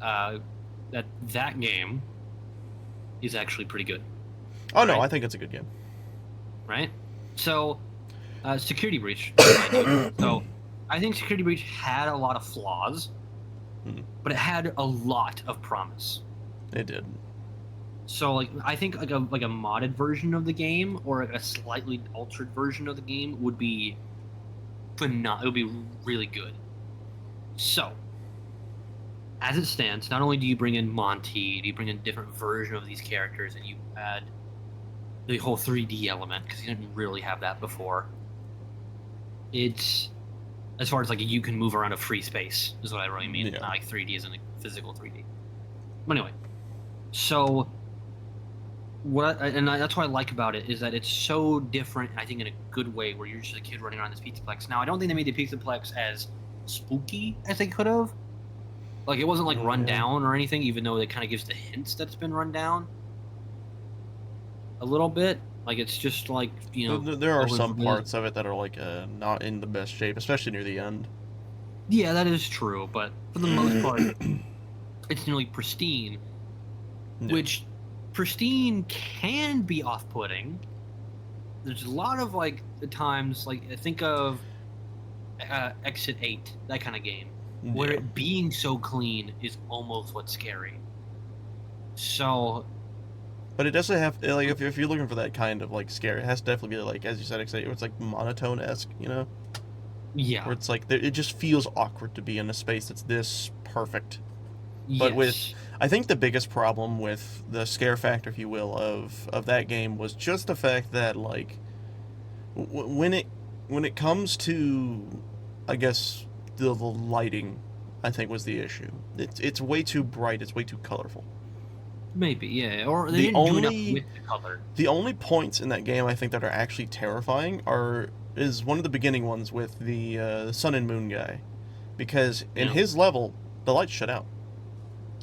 B: that game is actually pretty good.
A: Oh no,
B: Right?
A: I think it's a good game.
B: Right? So, Security Breach, mind you. So, I think Security Breach had a lot of flaws,
A: Hmm.
B: but it had a lot of promise.
A: It did.
B: So, like, I think like a modded version of the game or like a slightly altered version of the game would be phenomenal. It would be really good. So, as it stands, not only do you bring in Monty, do you bring in a different version of these characters, and you add the whole 3D element because you didn't really have that before. It's as far as like you can move around a free space is what I really mean.
A: Yeah.
B: Not like 3D isn't a physical 3D. But anyway, so that's what I like about it is that it's so different. I think in a good way, where you're just a kid running around this Pizzaplex. Now I don't think they made the Pizzaplex as spooky as they could have. Like it wasn't like run
A: Yeah.
B: down or anything, even though it kind of gives the hints that it's been run down a little bit. Like it's just like
A: There are some
B: over-
A: parts of it that are like not in the best shape, especially near the end.
B: Yeah, that is true, but for the most part, it's nearly pristine.
A: Yeah.
B: Which pristine can be off-putting. There's a lot of like the times like think of Exit 8, that kind of game, where
A: Yeah.
B: it being so clean is almost what's scary. So
A: But it doesn't have like if you're looking for that kind of like scare, it has to definitely be like as you said, it's like monotone-esque,
B: yeah,
A: where it's like it just feels awkward to be in a space that's this perfect. But
B: yes.
A: I think the biggest problem with the scare factor, if you will, of that game was just the fact that like when it comes to, I guess the lighting, I think was the issue. It's way too bright. It's way too colorful.
B: Maybe, yeah, or they
A: The
B: didn't do enough
A: only-
B: with the color.
A: The only points in that game I think that are actually terrifying is one of the beginning ones with the Sun and Moon guy, because in
B: Yeah.
A: his level the lights shut out.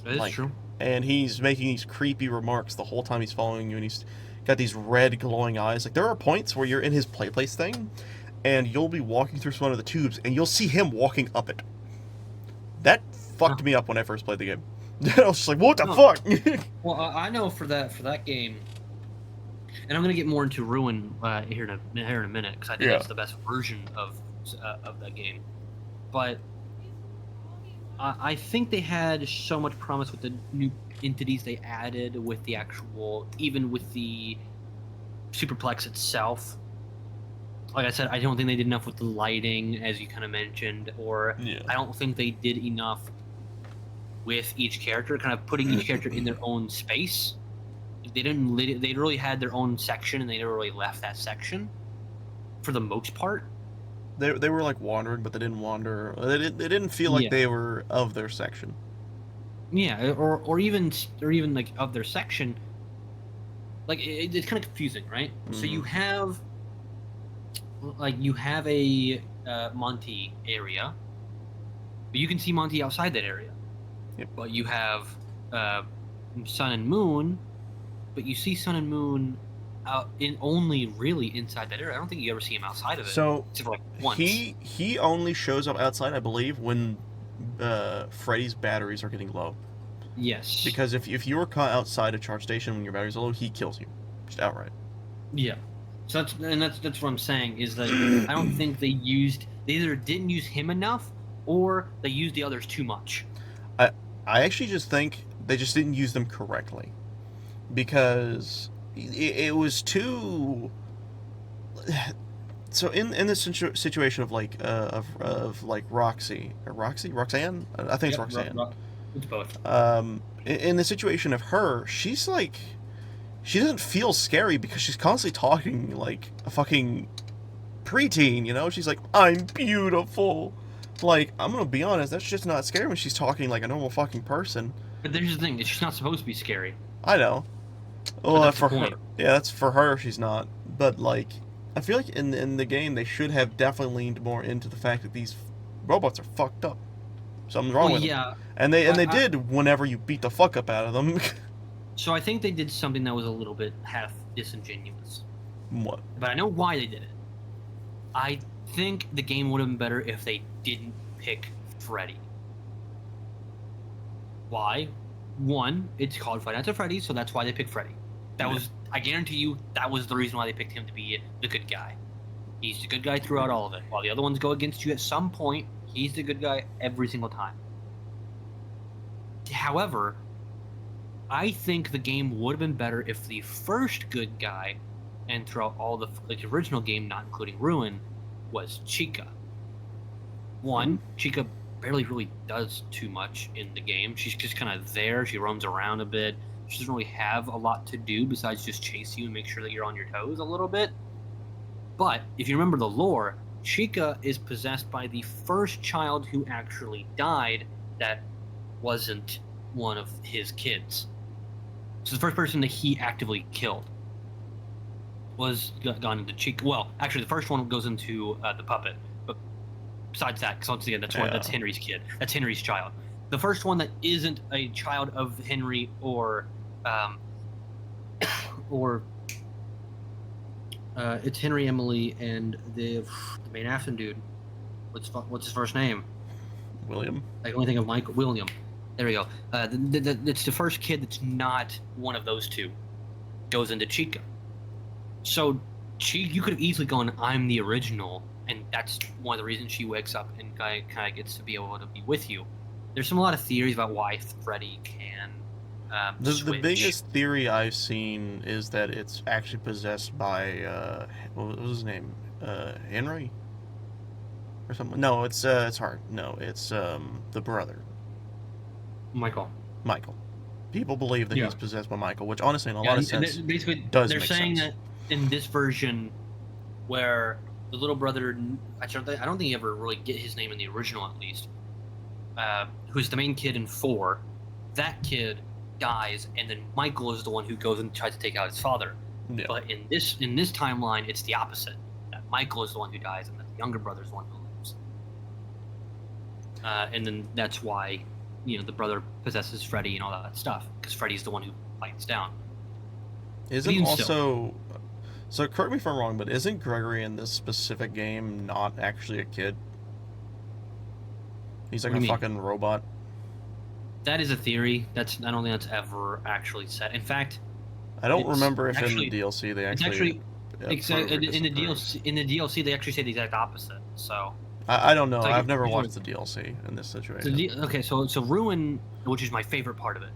B: That is
A: Like,
B: true.
A: and he's making these creepy remarks the whole time he's following you, and he's got these red glowing eyes. Like there are points where you're in his play place thing, and you'll be walking through one of the tubes, and you'll see him walking up it. That fucked
B: Huh.
A: me up when I first played the game. I was just like, what the
B: No.
A: fuck?
B: Well, I know for that game, and I'm gonna get more into Ruin here in a minute because I think
A: Yeah.
B: that's the best version of that game. But I think they had so much promise with the new entities they added, with the actual, even with the Superplex itself. Like I said, I don't think they did enough with the lighting, as you kind of mentioned, or
A: Yeah.
B: I don't think they did enough with each character, kind of putting each character in their own space. They didn't. They really had their own section, and they never really left that section, for the most part.
A: They were like wandering, but they didn't wander. They didn't feel like
B: Yeah.
A: they were of their section.
B: Yeah, or even like of their section. Like it's kind of confusing, right? So you have a Monty area, but you can see Monty outside that area.
A: Yep.
B: But you have Sun and Moon, but you see Sun and Moon out in only really inside that area. I don't think you ever see him outside of it.
A: So
B: except for like once.
A: he only shows up outside, I believe, when Freddy's batteries are getting low.
B: Yes.
A: Because if you were caught outside a charge station when your batteries are low, he kills you, just outright.
B: Yeah. So that's what I'm saying is that I don't think they either didn't use him enough or they used the others too much.
A: I actually just think they just didn't use them correctly, because it was too. So in this situation of like Roxanne, I think it's Roxanne.
B: It's both.
A: In the situation of her, she's like, she doesn't feel scary because she's constantly talking like a fucking preteen, she's like, I'm beautiful. Like, I'm gonna be honest, that's just not scary when she's talking like a normal fucking person.
B: But there's the thing, she's not supposed to be scary.
A: I know.
B: But
A: Well,
B: that's
A: for
B: the
A: her,
B: point.
A: yeah, that's for her. She's not. But like, I feel like in the game they should have definitely leaned more into the fact that these robots are fucked up. Something's wrong with them.
B: Yeah.
A: And they
B: I-
A: did whenever you beat the fuck up out of them.
B: So I think they did something that was a little bit half disingenuous.
A: What?
B: But I know why they did it. I think the game would have been better if they didn't pick Freddy. Why? One, it's called Five Nights at Freddy's, so that's why they picked Freddy. That was, I guarantee you, that was the reason why they picked him to be the good guy. He's the good guy throughout all of it. While the other ones go against you at some point, he's the good guy every single time. However, I think the game would have been better if the first good guy, and throughout all the original game, not including Ruin, was Chica. One, Chica barely really does too much in the game. She's just kind of there. She roams around a bit. She doesn't really have a lot to do besides just chase you and make sure that you're on your toes a little bit. But if you remember the lore, Chica is possessed by the first child who actually died that wasn't one of his kids. So the first person that he actively killed was gone into Chica. Well, actually, the first one goes into the puppet. But besides that, because once again, that's Henry's kid. That's Henry's child. The first one that isn't a child of Henry or it's Henry, Emily, and the main Afton dude. What's his first name?
A: William.
B: I can only think of Michael. William. There we go. It's the first kid that's not one of those two. Goes into Chica. So you could have easily gone, I'm the original, and that's one of the reasons she wakes up and kind of gets to be able to be with you. There's a lot of theories about why Freddy can
A: the biggest theory I've seen is that it's actually possessed by what was his name? Henry? Or something. No, it's hard. No, it's the brother.
B: Michael.
A: People believe that he's possessed by Michael, which honestly, in a lot of sense,
B: basically
A: does
B: they're
A: make
B: saying
A: sense.
B: that in this version, where the little brother, actually, I don't think you ever really get his name in the original, at least. Who's the main kid in 4? That kid dies, and then Michael is the one who goes and tries to take out his father.
A: Yeah.
B: But in this timeline, it's the opposite. That Michael is the one who dies, and that the younger brother is the one who lives. And then that's why, the brother possesses Freddy and all that stuff, because Freddy's the one who fights down.
A: Isn't also... So correct me if I'm wrong, but isn't Gregory in this specific game not actually a kid? He's like a fucking robot.
B: That is a theory. I don't think that's ever actually said. In fact,
A: I don't remember if in the DLC they actually.
B: In the DLC they actually say the exact opposite. So
A: I don't know. I've never watched the DLC in this situation.
B: Okay, so Ruin, which is my favorite part of it,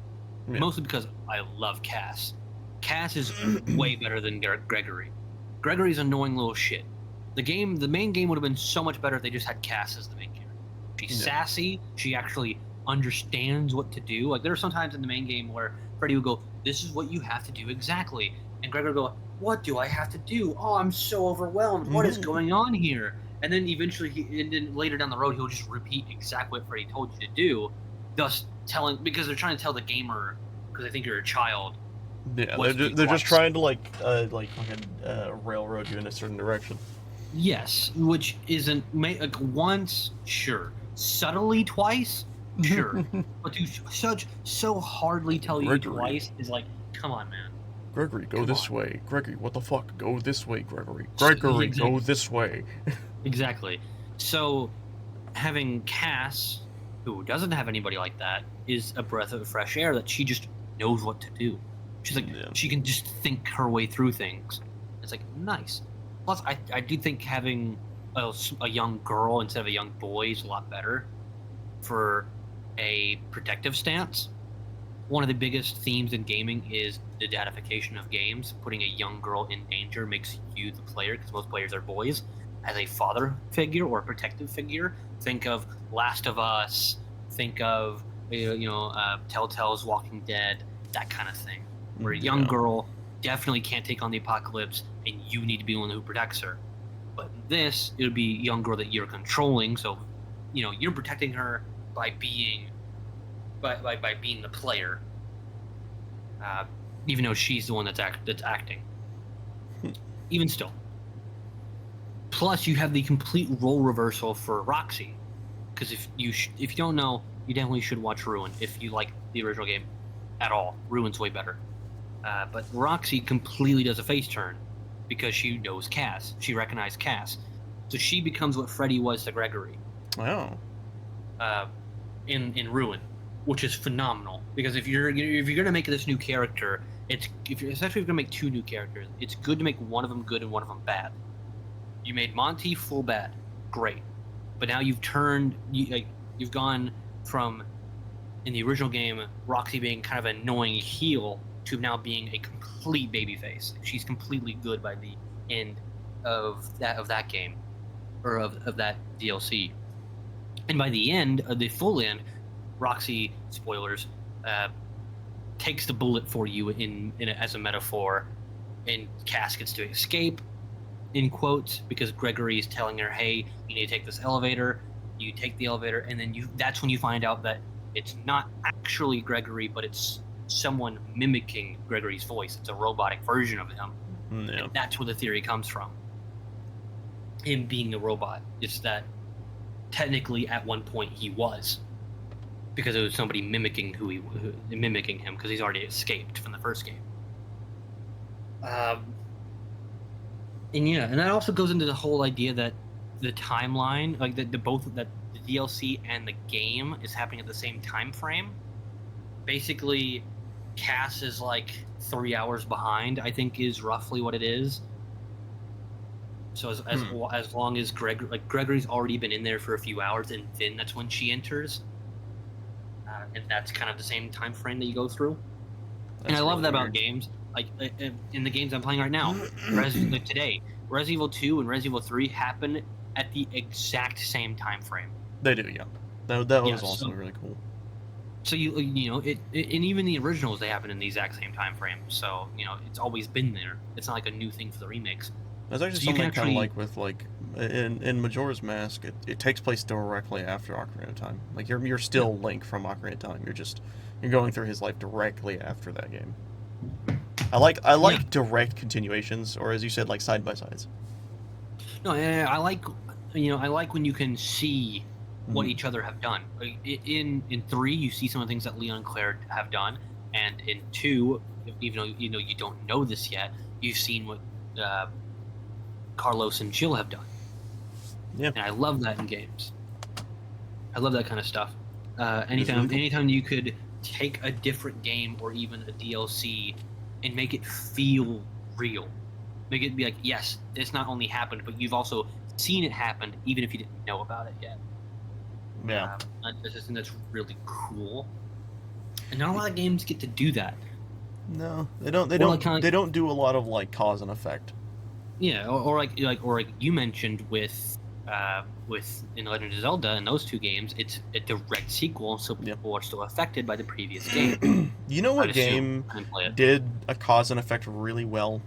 B: mostly because I love Cass. Cass is way better than Gregory. Gregory's annoying little shit. The main game would have been so much better if they just had Cass as the main character. She's sassy. She actually understands what to do. Like, there are sometimes in the main game where Freddy would go, "This is what you have to do exactly," and Gregory would go, "What do I have to do? Oh, I'm so overwhelmed. What is going on here?" And then eventually, then later down the road, he'll just repeat exactly what Freddy told you to do, thus because they're trying to tell the gamer, because they think you're a child.
A: Yeah, they're just trying to railroad you in a certain direction.
B: Yes, which isn't once, sure, subtly twice, sure, but to so hardly tell you twice is like, come on, man.
A: Gregory, go this way. Gregory, what the fuck? Go this way, Gregory. Gregory, go this way.
B: Exactly. So, having Cass, who doesn't have anybody like that, is a breath of fresh air that she just knows what to do. She's like, she can just think her way through things. It's like, nice. Plus, I do think having a young girl instead of a young boy is a lot better for a protective stance. One of the biggest themes in gaming is the dadification of games. Putting a young girl in danger makes you, the player, because most players are boys, as a father figure or a protective figure. Think of Last of Us. Think of Telltale's Walking Dead. That kind of thing. Where a young girl definitely can't take on the apocalypse, and you need to be the one who protects her. But in this, it would be a young girl that you're controlling, so you're protecting her by being the player, even though she's the one that's acting. Even still. Plus, you have the complete role reversal for Roxy, because if you don't know, you definitely should watch Ruin if you like the original game at all. Ruin's way better. But Roxy completely does a face turn because she knows Cass. She recognized Cass. So she becomes what Freddy was to Gregory.
A: Oh.
B: In Ruin, which is phenomenal because if you're gonna make this new character, especially if you're gonna make two new characters, it's good to make one of them good and one of them bad. You made Monty full bad, great, but now you've gone from in the original game Roxy being kind of an annoying heel to now being a complete babyface. She's completely good by the end of that game or of that DLC. And by the end, the full end, Roxy, spoilers, takes the bullet for you as a metaphor, and Cass gets to escape, in quotes, because Gregory is telling her, hey, you need to take this elevator. You take the elevator, and then that's when you find out that it's not actually Gregory, but it's someone mimicking Gregory's voice. It's a robotic version of him.
A: Yeah.
B: And that's where the theory comes from. Him being a robot. It's that technically at one point he was, because it was somebody mimicking mimicking him because he's already escaped from the first game. And that also goes into the whole idea that the timeline, like the DLC and the game is happening at the same time frame. Basically, Cass is like 3 hours behind, I think is roughly what it is. So as long as Gregory's already been in there for a few hours, and then that's when she enters, and that's kind of the same time frame that you go through. And I love that about games. Like in the games I'm playing right now, today, Resident Evil 2 and Resident Evil 3 happen at the exact same time frame.
A: They do, yeah. That was also really cool.
B: So and even the originals, they happen in the exact same time frame. So it's always been there. It's not like a new thing for the remakes.
A: That's actually something kind of like with in Majora's Mask, it takes place directly after Ocarina of Time. Like you're still Link from Ocarina of Time. You're going through his life directly after that game. I like direct continuations, or as you said, like side by sides.
B: No, I like when you can see what each other have done. In 3, you see some of the things that Leon and Claire have done, and in 2, even though you don't know this yet, you've seen what Carlos and Jill have done. Yeah, and I love that in games. I love that kind of stuff. Anytime you could take a different game or even a DLC and make it feel real, make it be like, yes, it's not only happened, but you've also seen it happen, even if you didn't know about it yet.
A: Yeah,
B: I just think that's really cool. And not a lot of games get to do that.
A: No, they don't. They don't do a lot of like cause and effect.
B: Yeah, or like you mentioned with in Legend of Zelda and those two games, it's a direct sequel, so people are still affected by the previous game.
A: You know what game did a cause and effect really well?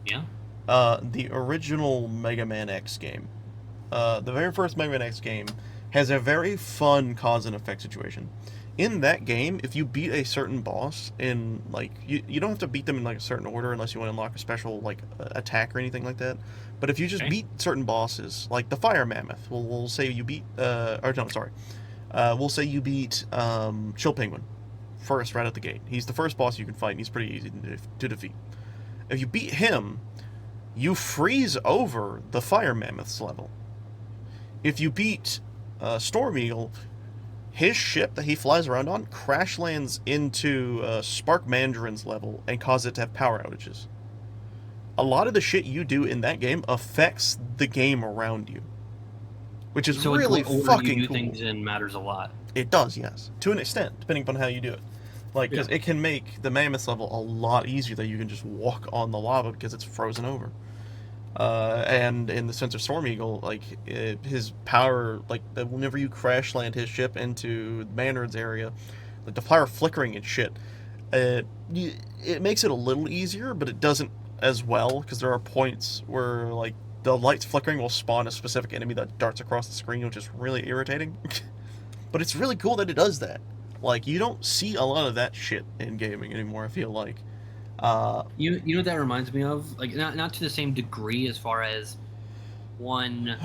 B: Yeah.
A: The original Mega Man X game. The very first Mega Man X game has a very fun cause and effect situation. In that game, if you beat a certain boss in, like, you don't have to beat them in, like, a certain order unless you want to unlock a special, like, attack or anything like that. But if you just beat certain bosses, like the Fire Mammoth, we'll say you beat, we'll say you beat Chill Penguin first, right out the gate. He's the first boss you can fight, and he's pretty easy to defeat. If you beat him, you freeze over the Fire Mammoth's level. If you beat Storm Eagle, his ship that he flies around on crash lands into Spark Mandarin's level and causes it to have power outages. A lot of the shit you do in that game affects the game around you, which is really fucking
B: you do
A: cool.
B: Things in matters a lot.
A: It does, yes, to an extent, depending upon how you do it. Like, because it can make the Mammoth level a lot easier that you can just walk on the lava because it's frozen over. And in the sense of Storm Eagle, like, his power, like, whenever you crash land his ship into Mandarin's area, like, the fire flickering and shit, it makes it a little easier, but it doesn't as well, because there are points where, like, the lights flickering will spawn a specific enemy that darts across the screen, which is really irritating. But it's really cool that it does that. Like, you don't see a lot of that shit in gaming anymore, I feel like.
B: You know what that reminds me of? Like, not to the same degree as far as one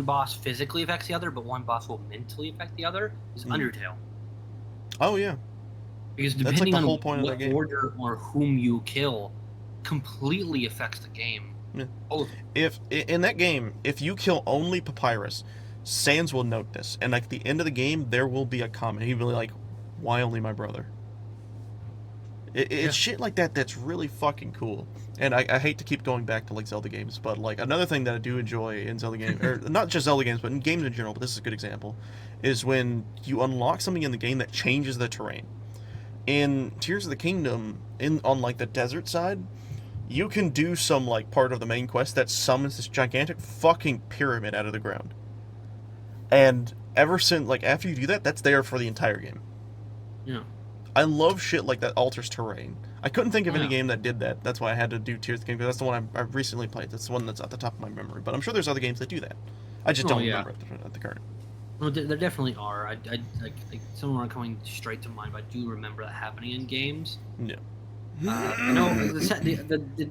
B: boss physically affects the other, but one boss will mentally affect the other, is Undertale.
A: Oh, yeah.
B: Because depending on what order or whom you kill completely affects the game.
A: Yeah.
B: All of them.
A: If in that game, if you kill only Papyrus, Sans will note this, and at the end of the game, there will be a comment. He'll be like, "Why only my brother?" It's
B: Yeah.
A: shit like that that's really fucking cool. And I hate to keep going back to like Zelda games, but like another thing that I do enjoy in Zelda games, or not just Zelda games, but in games in general, but this is a good example, is when you unlock something in the game that changes the terrain. In Tears of the Kingdom, in on like the desert side, you can do some like part of the main quest that summons this gigantic fucking pyramid out of the ground. And ever since like after you do that, that's there for the entire game.
B: Yeah.
A: I love shit like that alters terrain. I couldn't think of
B: Oh,
A: any
B: yeah.
A: game that did that. That's why I had to do Tears of the Kingdom. That's the one I've recently played. That's the one that's at the top of my memory. But I'm sure there's other games that do that. I just
B: Oh,
A: don't
B: yeah.
A: remember at the current.
B: Well, there definitely are. Like some aren't coming straight to mind, but I do remember that happening in games.
A: Yeah.
B: The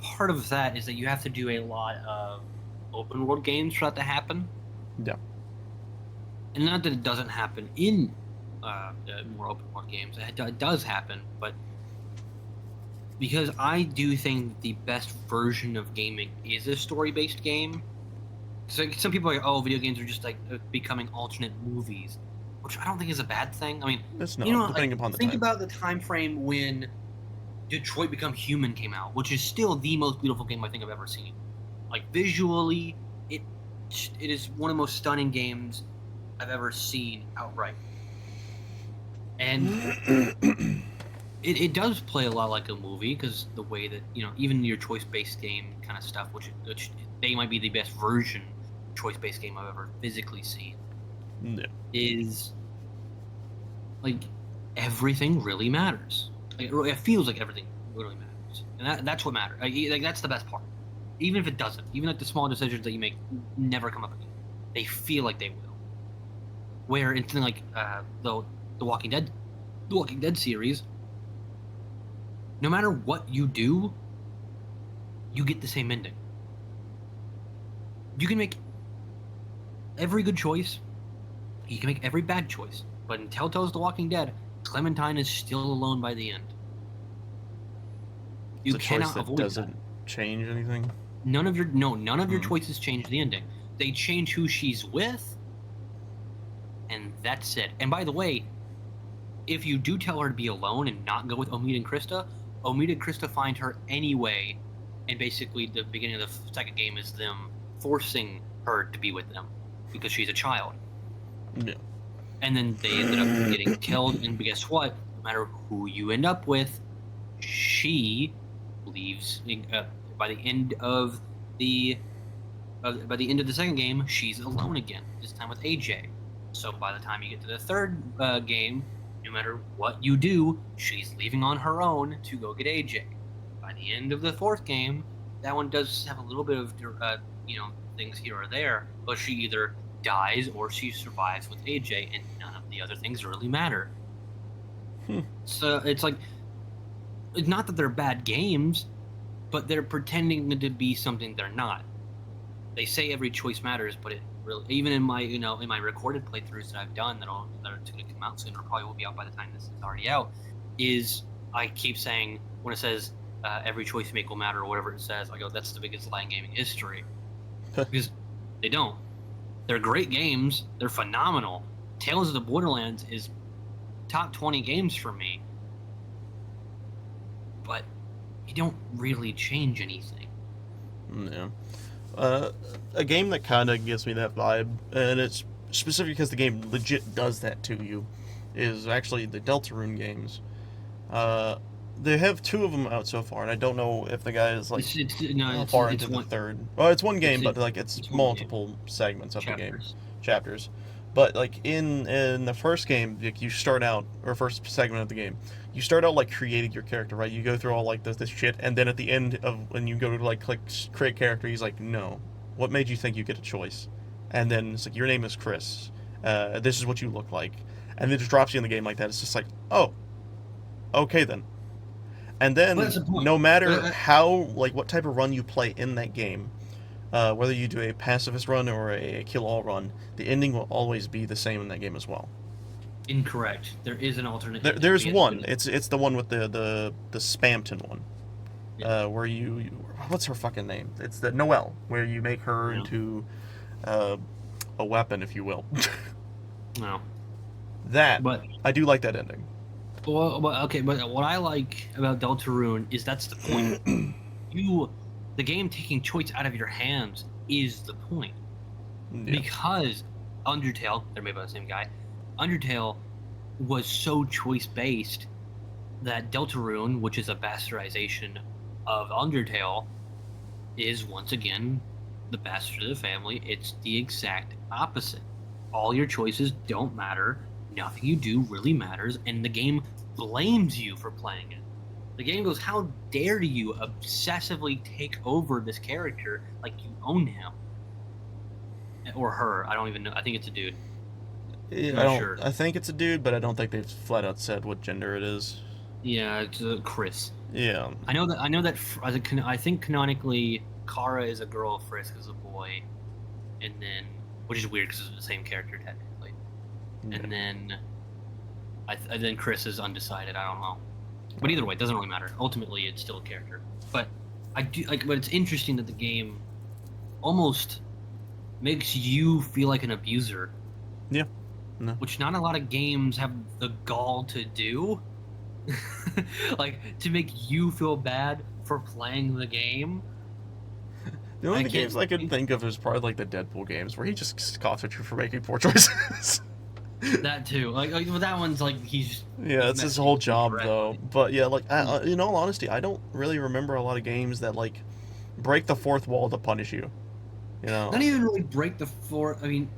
B: part of that is that you have to do a lot of open world games for that to happen.
A: Yeah.
B: And not that it doesn't happen in the more open world games. It does happen, but because I do think the best version of gaming is a story-based game. So like, some people are like, oh, video games are just like becoming alternate movies, which I don't think is a bad thing. I mean,
A: It's not,
B: you know,
A: depending
B: like,
A: upon the
B: think
A: time.
B: about the time frame when Detroit Become Human came out, which is still the most beautiful game I think I've ever seen. Like visually, it is one of the most stunning games I've ever seen outright. And it does play a lot like a movie because the way that, you know, even your choice-based game kind of stuff, which they might be the best version choice-based game I've ever physically seen,
A: Yeah.
B: is like everything really matters. Like, it feels like everything really matters, and that's what matters. Like that's the best part. Even if it doesn't, even like the small decisions that you make never come up again, they feel like they will. Where in something like the Walking Dead series, no matter what you do, you get the same ending. You can make every good choice, you can make every bad choice, but in Telltale's The Walking Dead, Clementine is still alone by the end. You
A: It's a
B: cannot
A: choice that
B: avoid
A: doesn't
B: that.
A: change anything.
B: None of your choices change the ending. They change who she's with, and that's it. And by the way, if you do tell her to be alone and not go with Omid and Krista find her anyway, and basically the beginning of the second game is them forcing her to be with them because she's a child.
A: Yeah.
B: And then they ended up getting killed, and guess what? No matter who you end up with, she leaves by the end of the second game. She's alone again. This time with AJ. So by the time you get to the third game, no matter what you do, she's leaving on her own to go get AJ. By the end of the fourth game, that one does have a little bit of things here or there, but she either dies or she survives with AJ, and none of the other things really matter. So it's like, it's not that they're bad games, but they're pretending to be something they're not. They say every choice matters, but it really, even in my in my recorded playthroughs that I've done that are going to come out soon, or probably will be out by the time this is already out, is I keep saying when it says every choice you make will matter, or whatever it says, I go, that's the biggest lie in gaming history. Because they don't. They're great games. They're phenomenal. Tales of the Borderlands is top 20 games for me. But you don't really change anything.
A: Yeah. A game that kind of gives me that vibe, and it's specifically because the game legit does that to you, is actually the Deltarune games. They have two of them out so far, and I don't know if the guy is like how far into the third. Well, it's one game, but like it's multiple segments of the game, chapters. But like in the first game, like you start out, or first segment of the game, you start out like creating your character, right? You go through all like this shit, and then at the end of when you go to like click create character, he's like, no, what made you think you get a choice? And then it's like, your name is Chris. This is what you look like, and then it just drops you in the game like that. It's just like, oh, okay then. And then no matter how like what type of run you play in that game, whether you do a pacifist run or a kill-all run, the ending will always be the same in that game as well.
B: Incorrect. There is an alternate.
A: There's one. It's the one with the Spamton one. where what's her fucking name? It's the Noelle, where you make her
B: Yeah.
A: into a weapon, if you will.
B: No.
A: That
B: But
A: I do like that ending.
B: okay, but what I like about Deltarune is that's the point. The game taking choice out of your hands is the point.
A: Yeah.
B: Because Undertale, they're made by the same guy, Undertale was so choice based that Deltarune, which is a bastardization of Undertale, is once again the bastard of the family. It's the exact opposite. All your choices don't matter. Nothing you do really matters, and the game blames you for playing it. The game goes, "How dare you obsessively take over this character like you own him or her?" I don't even know. I think it's a dude.
A: Yeah,
B: I'm not sure.
A: I think it's a dude, but I don't think they've flat out said what gender it is.
B: Yeah, it's Chris.
A: Yeah.
B: I know that. I think canonically, Kara is a girl, Frisk is a boy, and then, which is weird because it's the same character technically. And then, then Chris is undecided. I don't know, but either way, it doesn't really matter. Ultimately, it's still a character. But I do like. But it's interesting that the game almost makes you feel like an abuser.
A: Yeah. No.
B: Which not a lot of games have the gall to do. Like, to make you feel bad for playing the game.
A: The only games I could think of is probably like the Deadpool games, where he just scoffs at you for making poor choices.
B: That too, like well, that one's like he's
A: it's his whole job though. But yeah, like in all honesty, I don't really remember a lot of games that like break the fourth wall to punish you. You know,
B: not even really break the fourth. I mean,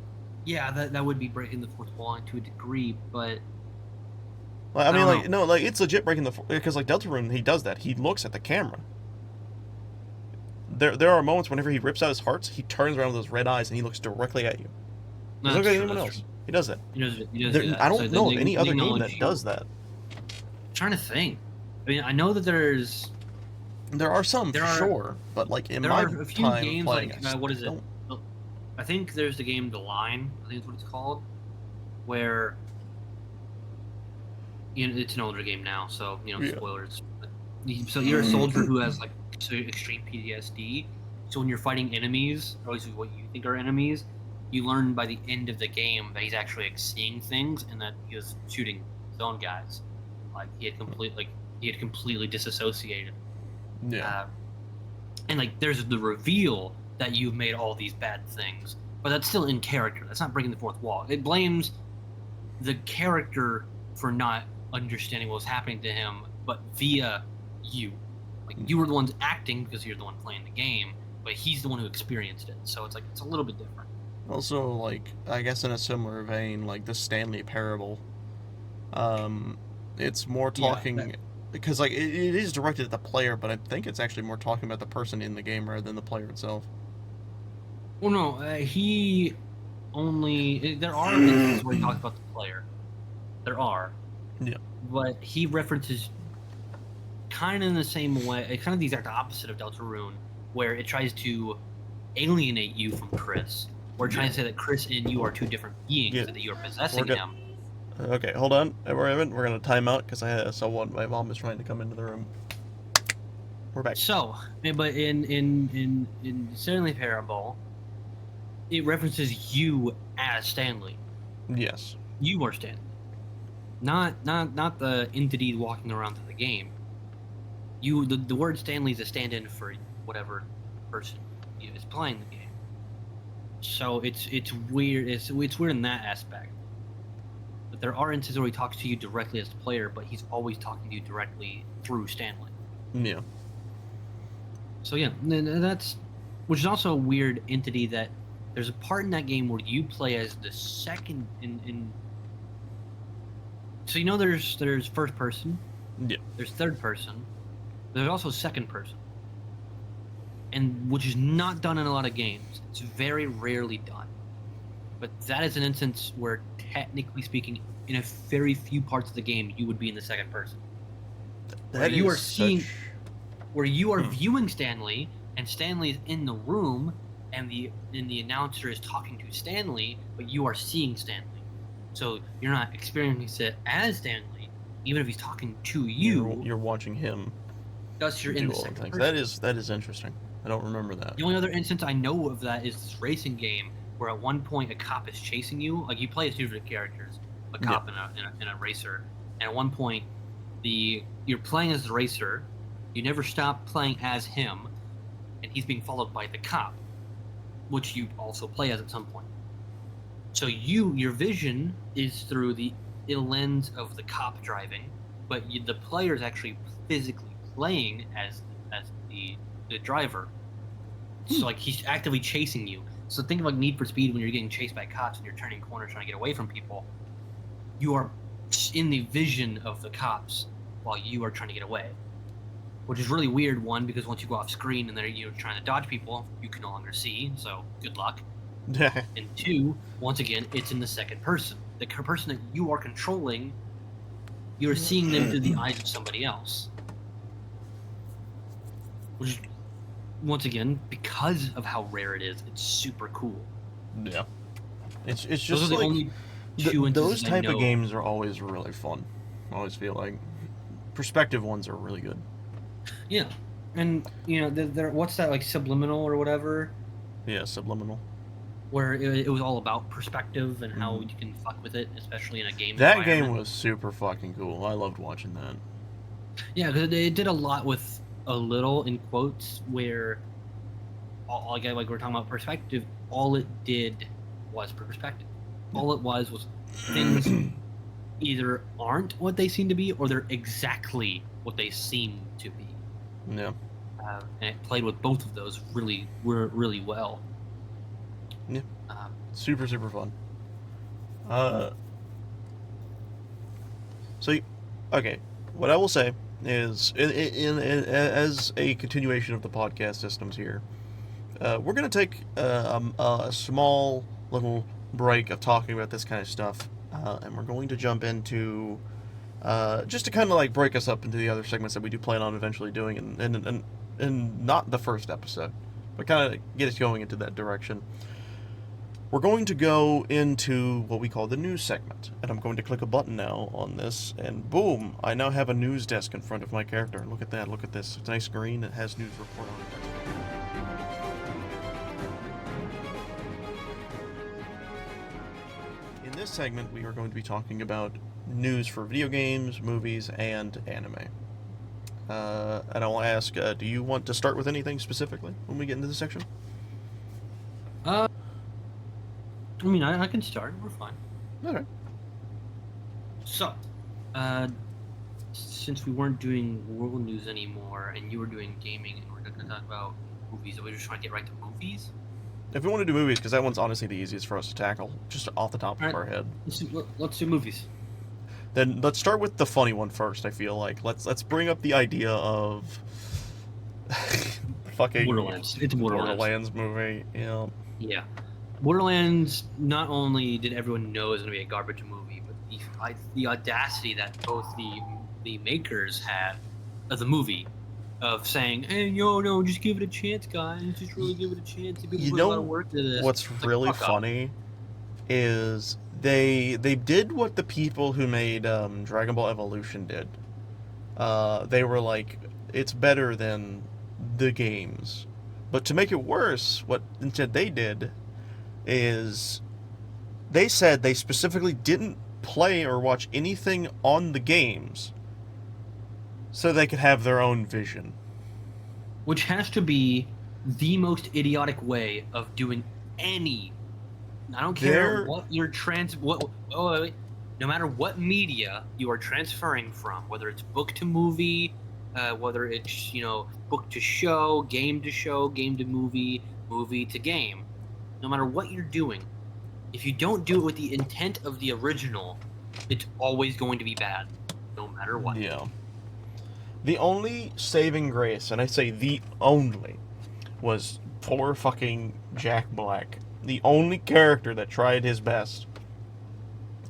B: yeah, that would be breaking the fourth wall to a degree, but
A: like, I mean, like no, like it's legit breaking the because like Deltarune, he does that. He looks at the camera. There are moments whenever he rips out his hearts, he turns around with those red eyes and he looks directly at you. He doesn't look at anyone else. He does that.
B: He does that.
A: I don't know of any other game that does that.
B: I'm trying to think. I mean, I know that
A: there are some for sure, but like in my
B: a few
A: time
B: games
A: playing,
B: like what is it? I think there's the game The Line. I think that's what it's called, where it's an older game now, so spoilers. So you're a soldier who has like extreme PTSD. So when you're fighting enemies, or at least what you think are enemies, you learn by the end of the game that he's actually like seeing things and that he was shooting his own guys. Like he had completely disassociated.
A: Yeah.
B: And like there's the reveal that you've made all these bad things, but that's still in character. That's not breaking the fourth wall. It blames the character for not understanding what was happening to him, but via you. Like you were the ones acting because you're the one playing the game, but he's the one who experienced it. So it's like it's a little bit different.
A: Also, like I guess in a similar vein, like the Stanley Parable, it's more talking because like it is directed at the player, but I think it's actually more talking about the person in the game rather than the player itself.
B: Well, no, there are instances where he talks about the player. There are.
A: Yeah.
B: But he references kind of in the same way, kind of the exact opposite of Deltarune, where it tries to alienate you from Chris. Or trying to say that Chris and you are two different beings, and that you are possessing him.
A: Okay, hold on. We're going to time out because my mom is trying to come into the room. We're back.
B: So, but in Stanley Parable, it references you as Stanley.
A: Yes.
B: You are Stanley. Not the entity walking around through the game. The word Stanley is a stand-in for whatever person is playing the game. So it's weird. It's weird in that aspect. But there are instances where he talks to you directly as the player, but he's always talking to you directly through Stanley.
A: Yeah.
B: So yeah, that's which is also a weird entity that there's a part in that game where you play as the second in. So there's first person.
A: Yeah.
B: There's third person. There's also second person. And which is not done in a lot of games. It's very rarely done. But that is an instance where, technically speaking, in a very few parts of the game, you would be in the second person. Where you are viewing Stanley, and Stanley is in the room, and the announcer is talking to Stanley, but you are seeing Stanley. So you're not experiencing it as Stanley, even if he's talking to you.
A: You're watching him.
B: Thus, you're in
A: Do
B: the
A: all the
B: second
A: things.
B: person.
A: That is interesting. I don't remember that.
B: The only other instance I know of that is this racing game where at one point a cop is chasing you. Like you play as two different characters, a cop and a racer. And at one point, you're playing as the racer. You never stop playing as him, and he's being followed by the cop, which you also play as at some point. So your vision is through the lens of the cop driving, but the player is actually physically playing as the driver. So like he's actively chasing you. So think of like Need for Speed when you're getting chased by cops and you're turning corners trying to get away from people. You are in the vision of the cops while you are trying to get away, which is really weird. One, because once you go off screen and you're trying to dodge people, you can no longer see. So good luck. And two, once again, it's in the second person. The person that you are controlling, you're seeing them through the eyes of somebody else. Which, once again, because of how rare it is, it's super cool.
A: Yeah. It's just
B: those are the
A: like
B: only two
A: those type
B: I know.
A: of games are always really fun. I always feel like perspective ones are really good.
B: Yeah, and you know, what's that, like Subliminal or whatever?
A: Yeah, Subliminal.
B: Where it was all about perspective and how you can fuck with it, especially in a game.
A: That game was super fucking cool. I loved watching that.
B: Yeah, because it did a lot with a little in quotes where, like we're talking about perspective. All it did was perspective. All it was things either aren't what they seem to be, or they're exactly what they seem to be.
A: Yeah.
B: And it played with both of those really well.
A: Yeah. Super fun. Okay. What I will say is, as a continuation of the podcast systems here, we're gonna take a small little break of talking about this kind of stuff, and we're going to jump into just to kind of like break us up into the other segments that we do plan on eventually doing, and not the first episode, but kind of get us going into that direction. We're going to go into what we call the news segment, and I'm going to click a button now on this, and boom, I now have a news desk in front of my character. Look at that, look at this. It's a nice screen, it has news report on it. In this segment, we are going to be talking about news for video games, movies, and anime. And I will ask, do you want to start with anything specifically when we get into this section?
B: I mean, I can start. We're fine.
A: Okay.
B: So, since we weren't doing world news anymore, and you were doing gaming, and we're going to talk about movies, are we just trying to get right to movies?
A: If we want to do movies, because that one's honestly the easiest for us to tackle, just off the top of our head.
B: Let's do movies.
A: Then let's start with the funny one first. I feel like let's bring up the idea of fucking
B: Borderlands. It's
A: Borderlands movie. Yeah.
B: Yeah. Borderlands, not only did everyone know it was going to be a garbage movie, but the audacity that both the makers had of the movie, of saying, "Hey, no, just give it a chance, guys. Just really give it a chance." People put a lot of work into this.
A: What's really funny is they did what the people who made Dragon Ball Evolution did. They were like, it's better than the games, but to make it worse, what instead they did is they said they specifically didn't play or watch anything on the games so they could have their own vision.
B: Which has to be the most idiotic way of doing any. I don't care what you're no matter what media you are transferring from, whether it's book to movie, whether it's book to show, game to movie, movie to game. No matter what you're doing, if you don't do it with the intent of the original, it's always going to be bad, no matter what.
A: Yeah. The only saving grace, and I say the only, was poor fucking Jack Black. The only character that tried his best.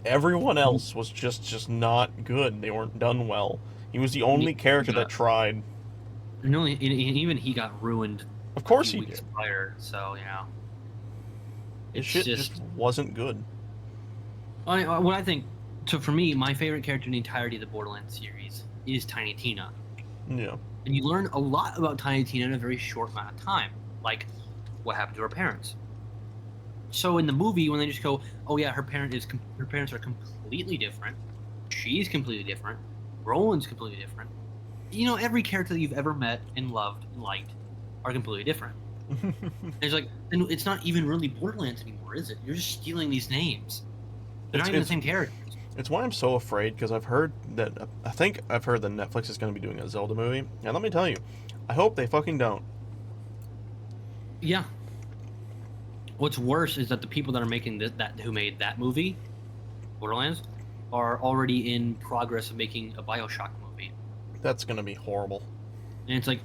A: Everyone else was just not good. They weren't done well. He was the only character that tried.
B: No, even he got ruined.
A: Of course he did.
B: Prior, so
A: His shit just wasn't good.
B: What I think, so for me, my favorite character in the entirety of the Borderlands series is Tiny Tina.
A: Yeah.
B: and you learn a lot about Tiny Tina in a very short amount of time, like what happened to her parents. So in the movie, when they just go, "Oh yeah, her parents are completely different. She's completely different. Roland's completely different." You know, every character that you've ever met and loved and liked are completely different. And it's like, then it's not even really Borderlands anymore, is it? You're just stealing these names. They're not even the same characters.
A: It's why I'm so afraid, because I've heard that Netflix is going to be doing a Zelda movie, and let me tell you, I hope they fucking don't.
B: Yeah. What's worse is that the people that are making who made that movie, Borderlands, are already in progress of making a BioShock movie.
A: That's going to be horrible.
B: And it's like,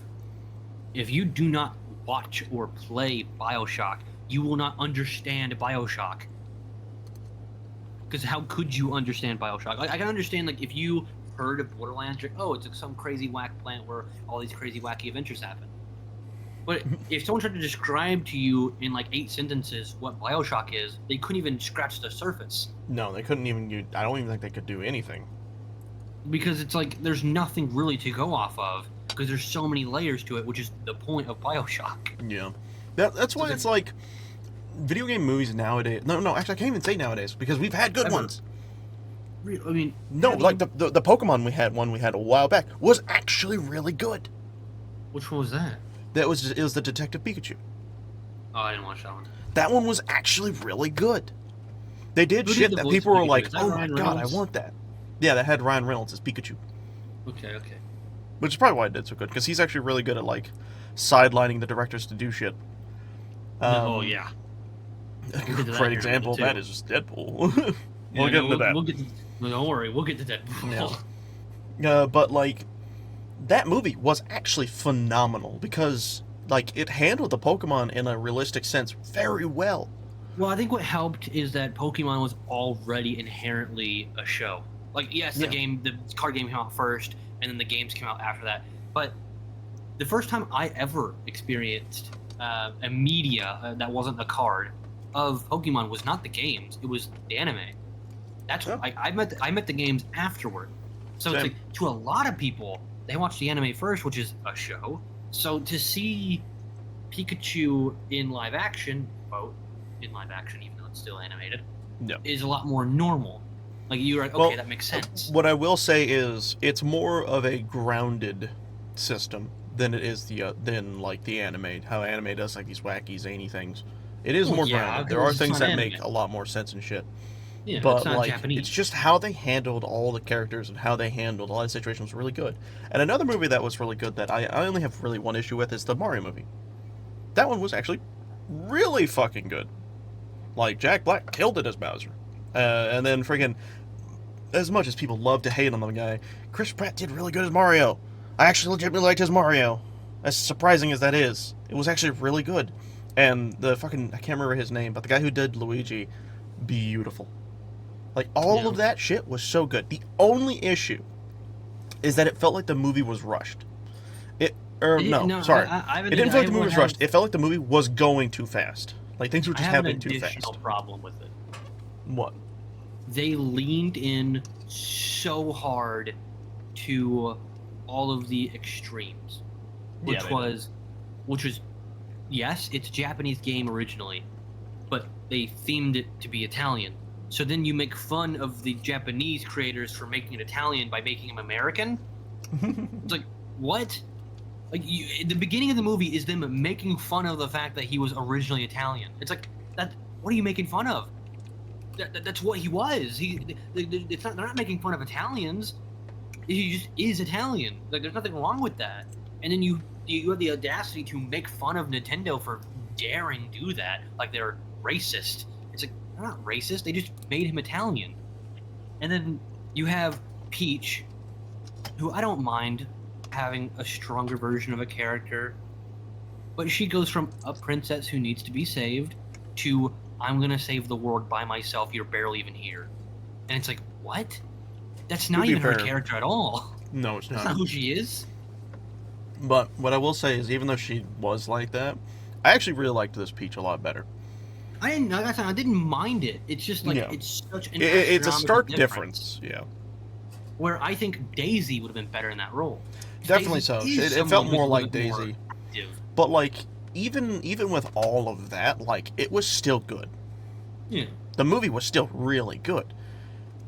B: if you do not watch or play BioShock, you will not understand BioShock. Because how could you understand BioShock? I can understand, like, if you heard of Borderlands, you're like, oh, it's like some crazy whack planet where all these crazy wacky adventures happen. But if someone tried to describe to you in like 8 sentences what BioShock is, they couldn't even scratch the surface.
A: No, they couldn't even. I don't even think they could do anything.
B: Because it's like there's nothing really to go off of, because there's so many layers to it, which is the point of BioShock.
A: Yeah, that's why it's like video game movies nowadays. No, actually, I can't even say nowadays, because we've had good ones.
B: I mean,
A: no, like the Pokemon we had a while back was actually really good.
B: Which one was that?
A: It was the Detective Pikachu.
B: Oh, I didn't watch that one.
A: That one was actually really good. They did shit that people were like, "Oh my god, I want that." Yeah, that had Ryan Reynolds as Pikachu.
B: Okay.
A: Which is probably why it did so good, because he's actually really good at like sidelining the directors to do shit.
B: Oh yeah.
A: Great example of that is just Deadpool. We'll get into that.
B: Don't worry, we'll get to Deadpool.
A: Yeah. But like, that movie was actually phenomenal, because like it handled the Pokemon in a realistic sense very well.
B: Well, I think what helped is that Pokemon was already inherently a show. Like, yes, the card game came out first, and then the games came out after that. But the first time I ever experienced a media that wasn't a card of Pokemon was not the games; it was the anime. That's what I met the games afterward. So It's like, to a lot of people, they watch the anime first, which is a show. So to see Pikachu in live action, even though it's still animated, is a lot more normal. Like, you're like, okay, that makes sense.
A: What I will say is, it's more of a grounded system than it is than like the anime. How anime does like these wacky zany things. It is more grounded. There are things that make a lot more sense and shit.
B: Yeah,
A: but
B: it's not
A: like,
B: Japanese.
A: It's just how they handled all the characters and how they handled a lot of situations was really good. And another movie that was really good that I only have really one issue with is the Mario movie. That one was actually really fucking good. Like, Jack Black killed it as Bowser. And then friggin', as much as people love to hate on the guy, Chris Pratt did really good as Mario. I actually legitimately liked his Mario. As surprising as that is, it was actually really good. And I can't remember his name, but the guy who did Luigi, beautiful. Like, all of that shit was so good. The only issue is that it felt like the movie was rushed. It didn't feel like the movie was rushed. It felt like the movie was going too fast. Like, things were just happening too fast.
B: I have an additional problem with it.
A: What?
B: They leaned in so hard to all of the extremes, which was, yes, it's a Japanese game originally, but they themed it to be Italian. So then you make fun of the Japanese creators for making it Italian by making him American? It's like, what? Like, the beginning of the movie is them making fun of the fact that he was originally Italian. It's like, what are you making fun of? That's what he was. They're not making fun of Italians. He just is Italian. Like, there's nothing wrong with that. And then you have the audacity to make fun of Nintendo for daring do that, like they're racist. It's like, they're not racist. They just made him Italian. And then you have Peach, who I don't mind having a stronger version of a character, but she goes from a princess who needs to be saved to, I'm gonna save the world by myself, you're barely even here. And it's like, what? That's not even her character at all.
A: No, it's not.
B: That's not who she is.
A: But what I will say is, even though she was like that, I actually really liked this Peach a lot better.
B: I didn't mind it. It's just like, it's such an
A: it's a stark difference. Yeah.
B: Where I think Daisy would have been better in that role.
A: Definitely so.
B: is
A: It felt
B: someone
A: more
B: who's a
A: like
B: little bit more
A: Daisy.
B: active.
A: But like even with all of that, like it was still good.
B: Yeah.
A: The movie was still really good.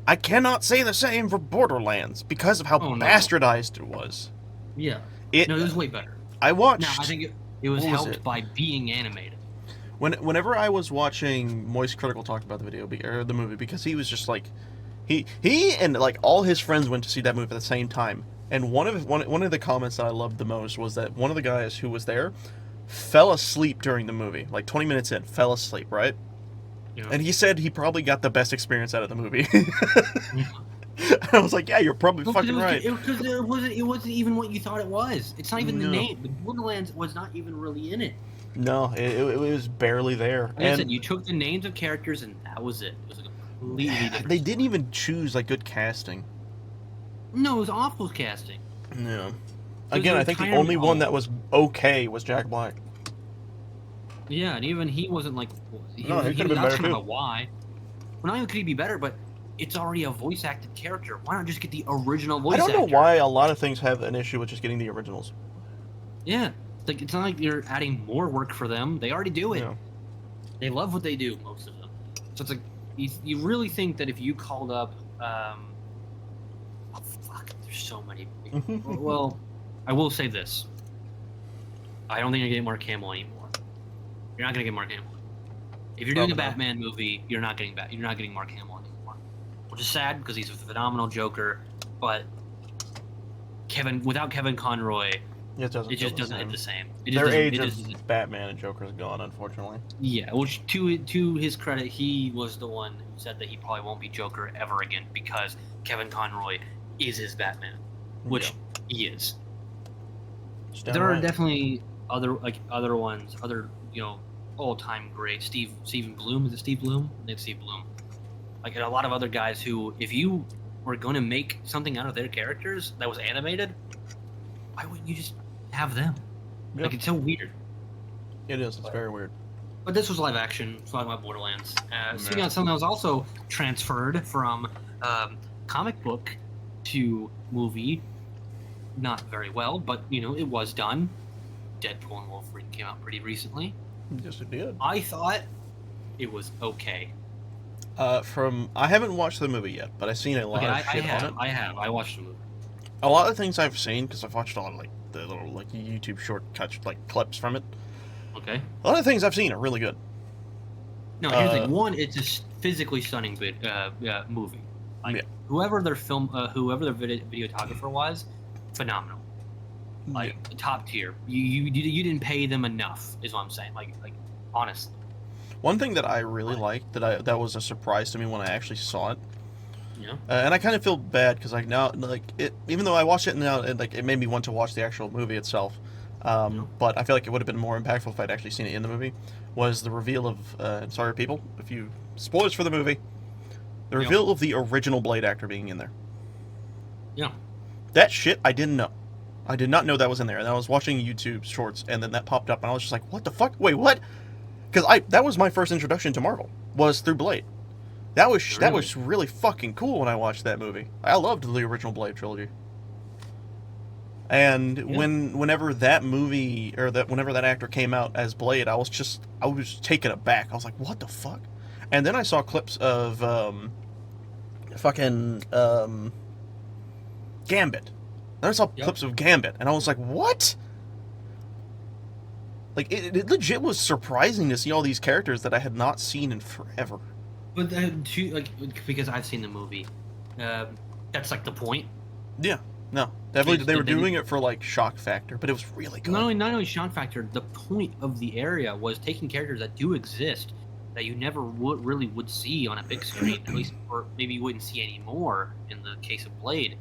A: I cannot say the same for Borderlands because of how
B: Oh no.
A: bastardized it was.
B: Yeah.
A: It
B: No, it was way better.
A: I
B: Now I
A: watched
B: think it was
A: what was
B: helped
A: it?
B: by being animated.
A: Whenever I was watching Moist Critical talk about the or the movie, because he was just like he and like all his friends went to see that movie at the same time. And one of the comments that I loved the most was that one of the guys who was there fell asleep during the movie, like 20 minutes in, fell asleep, right?
B: Yeah.
A: And he said he probably got the best experience out of the movie. I was like, yeah, you're probably fucking right.
B: Because it wasn't even what you thought it was. It's not even the
A: No.
B: name. The Borderlands was not even really in it.
A: No, it was barely there.
B: Like I said, you took the names of characters and that was it. It was a completely different
A: they
B: story.
A: didn't even choose like good casting.
B: No, it was awful casting.
A: No.
B: Because
A: Again,
B: they
A: I think the
B: entirely
A: only one
B: old.
A: that was okay was Jack Black.
B: Yeah, and even he wasn't like.
A: No, he could've been
B: I
A: better,
B: don't know
A: too.
B: why. Well, not even could he be better, but it's already a voice acted character. Why not just get the original voice
A: I don't know
B: actor?
A: why a lot of things have an issue with just getting the originals.
B: Yeah, like it's not like you're adding more work for them. They already do it.
A: Yeah.
B: They love what they do, most of them. So it's like you really think that if you called up, oh fuck, there's so many. Well, I will say this. I don't think you're getting Mark Hamill anymore. You're not gonna get Mark Hamill. If you're doing a
A: Probably not.
B: Batman movie, you're not getting Mark Hamill anymore, which is sad because he's a phenomenal Joker. But without Kevin Conroy,
A: It just
B: doesn't hit the same.
A: Their age
B: it
A: of
B: just,
A: Batman and Joker is gone, unfortunately.
B: yeah, which to his credit, he was the one who said that he probably won't be Joker ever again because Kevin Conroy is his Batman, which he is. There are definitely other ones, all-time great. Stephen Bloom, is it Steve Bloom? I think Steve Bloom. Like a lot of other guys who, if you were going to make something out of their characters that was animated, why wouldn't you just have them?
A: Yep.
B: Like it's so weird.
A: It is. It's very weird.
B: But this was live action. It's talking about Borderlands. Speaking of something that was also transferred from comic book to movie, not very well, but it was done. Deadpool and Wolverine came out pretty recently.
A: Yes, it did.
B: I thought it was okay.
A: I haven't watched the movie yet, but I've seen a lot of shit on it.
B: I watched the movie.
A: A lot of things I've seen, because I've watched a lot of like the little like YouTube shortcuts, like clips from it.
B: Okay.
A: A lot of things I've seen are really good.
B: No, here's the thing. One, it's a physically stunning movie. Like,
A: Yeah.
B: whoever their videographer was, phenomenal. Like top tier. You didn't pay them enough, is what I'm saying. Like honestly.
A: One thing that I really liked that was a surprise to me when I actually saw it.
B: Yeah.
A: And I kind of feel bad because like now like it, even though I watched it now, it made me want to watch the actual movie itself. But I feel like it would have been more impactful if I'd actually seen it in the movie. Was the reveal of sorry people, if you spoilers for the movie, the reveal of the original Blade actor being in there.
B: Yeah.
A: That shit I didn't know. I did not know that was in there, and I was watching YouTube shorts, and then that popped up, and I was just like, "What the fuck? Wait, what?" Because that was my first introduction to Marvel, was through Blade. That was really fucking cool when I watched that movie. I loved the original Blade trilogy. And whenever that movie whenever that actor came out as Blade, I was taken aback. I was like, "What the fuck?" And then I saw clips of Gambit. Then I saw clips of Gambit, and I was like, "What?" Like it legit was surprising to see all these characters that I had not seen in forever.
B: But because I've seen the movie, that's like the point.
A: Yeah, no, definitely they were doing it for like shock factor, but it was really good.
B: Not only shock factor, the point of the area was taking characters that do exist that you never would see on a big screen, at least, or maybe you wouldn't see anymore in the case of Blade,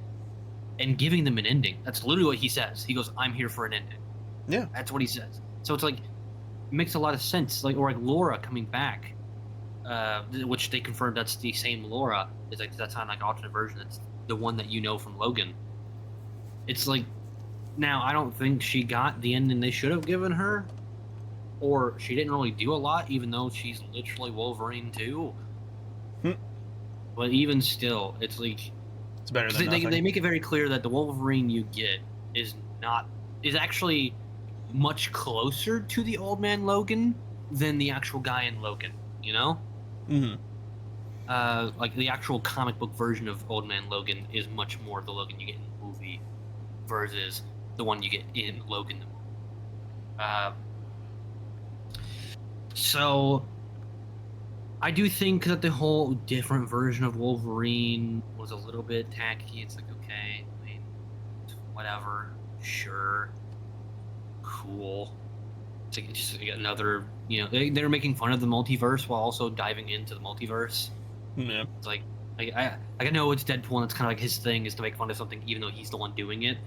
B: and giving them an ending. That's literally what he says. He goes, "I'm here for an ending."
A: Yeah,
B: that's what he says. So it's like it makes a lot of sense. Like Laura coming back. Which they confirmed that's the same Laura. It's like that's not like an alternate version. It's the one that you know from Logan. It's like now I don't think she got the ending they should have given her, or she didn't really do a lot, even though she's literally Wolverine too. But even still, it's like
A: it's better than nothing.
B: They make it very clear that the Wolverine you get is is actually much closer to the Old Man Logan than the actual guy in Logan. You know?
A: Mm-hmm.
B: Like the actual comic book version of Old Man Logan is much more the Logan you get in the movie versus the one you get in Logan the movie. So I do think that the whole different version of Wolverine was a little bit tacky. It's like, okay, I mean, whatever, sure, cool. It's like just another, they're making fun of the multiverse while also diving into the multiverse.
A: Yeah.
B: It's like I know it's Deadpool and it's kind of like his thing is to make fun of something even though he's the one doing it,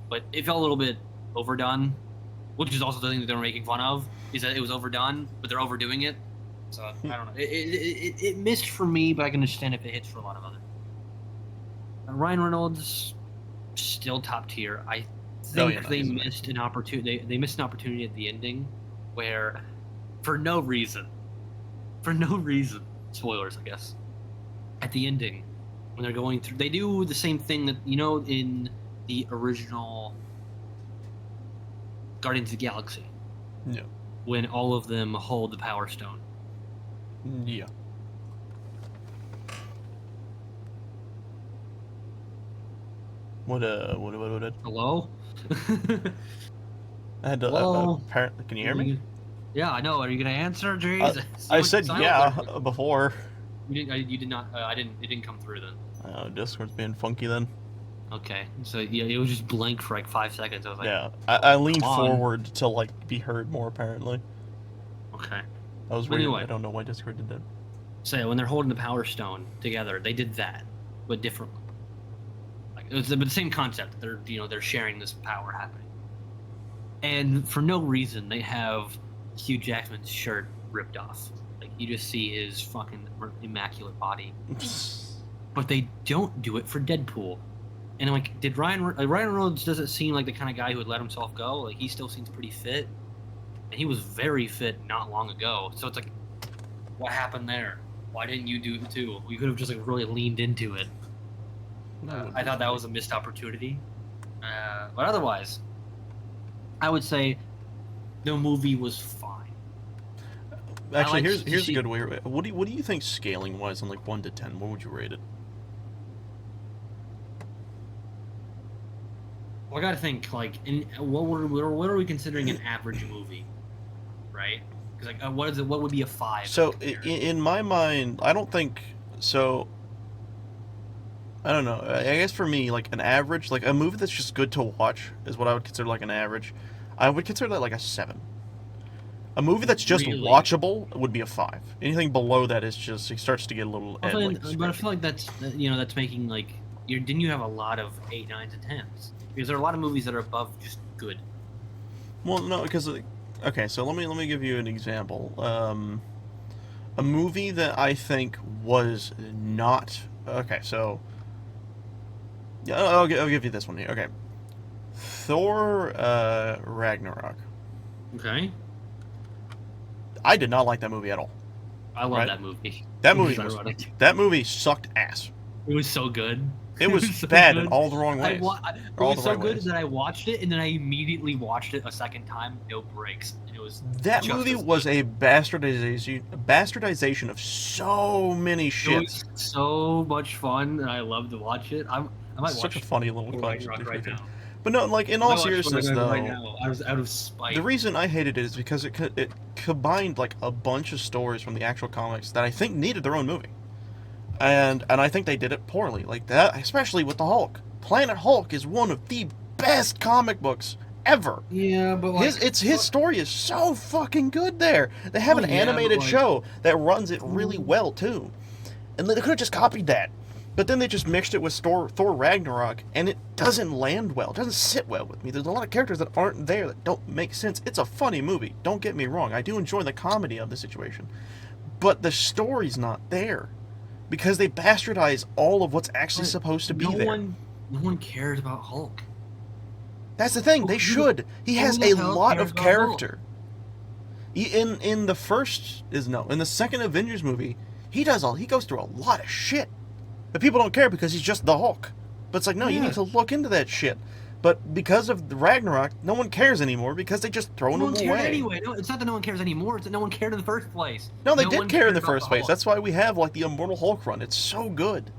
B: but it felt a little bit overdone, which is also the thing that they're making fun of, is that it was overdone, but they're overdoing it. So I don't know. It missed for me, but I can understand if it hits for a lot of others. Ryan Reynolds still top tier. I think they missed an opportunity. They missed an opportunity at the ending, where, for no reason, spoilers, I guess. At the ending, when they're going through, they do the same thing that in the original Guardians of the Galaxy.
A: Yeah.
B: When all of them hold the Power Stone.
A: Yeah. What?
B: Hello?
A: I had to.
B: Hello?
A: Apparently, can you hear me?
B: Yeah, I know. Are you gonna answer, Jesus?
A: I said yeah before.
B: You did not. It didn't come through then.
A: Discord's being funky then.
B: Okay, so yeah, it was just blank for like 5 seconds. I was like,
A: yeah, I leaned forward to like be heard more. Apparently.
B: Okay.
A: I was reading. Anyway, I don't know why Discord did that.
B: So when they're holding the Power Stone together, they did that, but differently. Like it was the same concept. They're sharing this power happening, and for no reason they have Hugh Jackman's shirt ripped off. Like you just see his fucking immaculate body. But they don't do it for Deadpool. And I'm like, did Ryan Reynolds doesn't seem like the kind of guy who would let himself go. Like he still seems pretty fit, and he was very fit not long ago. So it's like, what happened there? Why didn't you do it too? We could have just like really leaned into it. I thought that was a missed opportunity. But otherwise, I would say the movie was fine.
A: Actually, here's a good way. What do you think scaling wise on like 1 to 10? What would you rate it?
B: Well, I gotta think like, what are we considering an average movie, right? Because like, what would be a 5?
A: So in my mind, I don't think so. I don't know. I guess for me, like an average, like a movie that's just good to watch is what I would consider like an average. I would consider that like a 7. A movie that's just watchable would be a 5. Anything below that is just, it starts to get a little.
B: But I feel like that's making like didn't you have a lot of 8, 9s, and 10s? Because there are a lot of movies that are above just good.
A: Well, no, because okay, so let me give you an example. A movie that I think was not okay. So yeah, I'll give you this one here. Okay, Thor Ragnarok.
B: Okay.
A: I did not like that movie at all.
B: I love that movie.
A: That movie sucked ass.
B: It was so good.
A: It was so bad good. In all the wrong ways.
B: It was so good that I watched it, and then I immediately watched it a second time, no breaks. And it was
A: that movie was a bastardization of so many shits. It was
B: so much fun, and I love to watch it. I might watch
A: such a funny little
B: concept right now.
A: But no, like in all seriousness, though,
B: right now, I was out of spite.
A: The reason I hated it is because it combined like a bunch of stories from the actual comics that I think needed their own movie. And I think they did it poorly, like that, especially with the Hulk. Planet Hulk is one of the best comic books ever.
B: Yeah, but like,
A: his story is so fucking good. There, they have an animated show that runs it really well too, and they could have just copied that. But then they just mixed it with Thor Ragnarok, and it doesn't land well. It doesn't sit well with me. There's a lot of characters that aren't there that don't make sense. It's a funny movie. Don't get me wrong. I do enjoy the comedy of the situation, but the story's not there. Because they bastardize all of what's actually supposed to be there.
B: No one cares about Hulk.
A: That's the thing. They should. He has a lot of character. In the second Avengers movie, he goes through a lot of shit. But people don't care because he's just the Hulk. But it's like, no, you need to look into that shit. But because of the Ragnarok, no one cares anymore because they just thrown
B: No
A: them
B: one cared
A: away.
B: anyway. No, it's not that no one cares anymore. It's that no one cared in the first place.
A: No, they
B: No
A: did
B: one
A: care in
B: cared
A: the
B: about
A: first place.
B: Hulk.
A: That's why we have like the Immortal Hulk run. It's so good.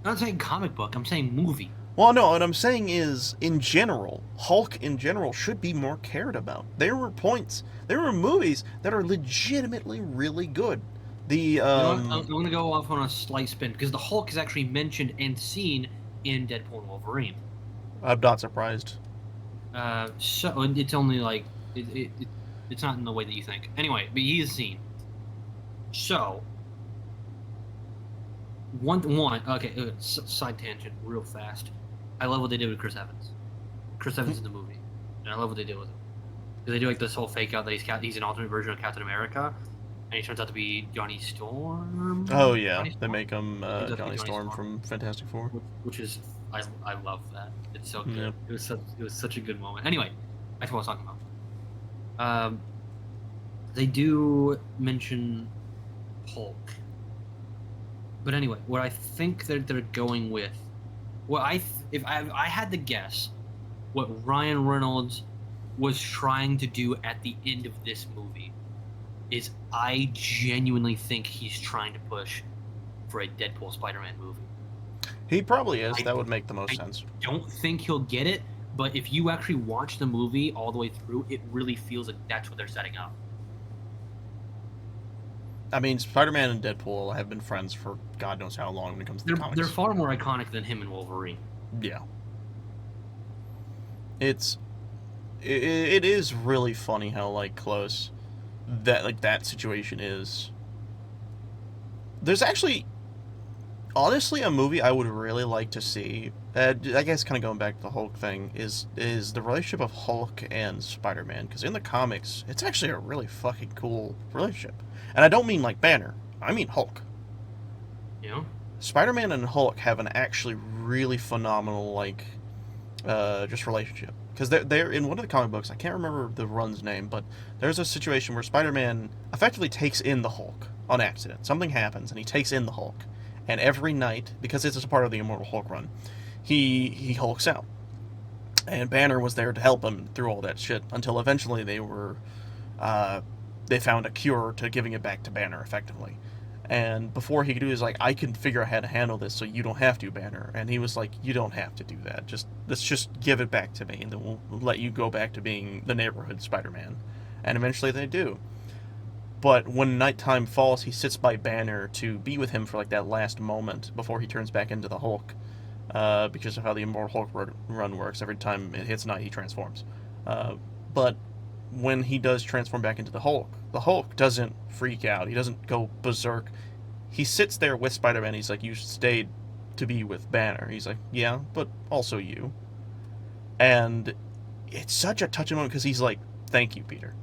B: I'm not saying comic book. I'm saying movie.
A: Well, no, what I'm saying is, in general, Hulk in general should be more cared about. There were movies that are legitimately really good. The
B: You know what? I'm going to go off on a slight spin because the Hulk is actually mentioned and seen in Deadpool and Wolverine.
A: I'm not surprised.
B: So it's only like it's not in the way that you think. Anyway, but he is seen. So one okay. Side tangent, real fast. I love what they did with Chris Evans. Chris Evans in the movie, and I love what they did with him. Because they do like this whole fake out that he's an alternate version of Captain America, and he turns out to be Johnny Storm.
A: Oh yeah,
B: Johnny
A: they
B: Storm?
A: make him
B: He turns out to be
A: Johnny Storm from Fantastic Four.
B: which is I love that. It's so good.
A: Yeah.
B: It was such a good moment. Anyway, that's what I was talking about. They do mention Hulk, but anyway, what I think that they're going with, if I had to guess, what Ryan Reynolds was trying to do at the end of this movie is I genuinely think he's trying to push for a Deadpool Spider-Man movie.
A: He probably is. That would make the most sense.
B: Don't think he'll get it, but if you actually watch the movie all the way through, it really feels like that's what they're setting up.
A: I mean, Spider-Man and Deadpool have been friends for God knows how long when it comes to the comics.
B: They're far more iconic than him and Wolverine.
A: Yeah. It is really funny how like close that situation is. There's actually honestly a movie I would really like to see. I guess kind of going back to the Hulk thing is the relationship of Hulk and Spider-Man, because in the comics it's actually a really fucking cool relationship. And I don't mean like Banner. I mean Hulk.
B: You know?
A: Spider-Man and Hulk have an actually really phenomenal like just relationship, because they're in one of the comic books. I can't remember the run's name, but there's a situation where Spider-Man effectively takes in the Hulk on accident. Something happens and he takes in the Hulk, and every night, because it's a part of the Immortal Hulk run, he hulks out. And Banner was there to help him through all that shit until eventually they found a cure to giving it back to Banner effectively. And before he could do it, he was like, I can figure out how to handle this so you don't have to, Banner. And he was like, you don't have to do that. Let's just give it back to me, and then we'll let you go back to being the neighborhood Spider-Man. And eventually they do. But when nighttime falls, he sits by Banner to be with him for like that last moment before he turns back into the Hulk. Because of how the Immortal Hulk run works. Every time it hits night, he transforms. But when he does transform back into the Hulk doesn't freak out. He doesn't go berserk. He sits there with Spider-Man. He's like, you stayed to be with Banner. He's like, yeah, but also you. And it's such a touching moment because he's like, thank you, Peter.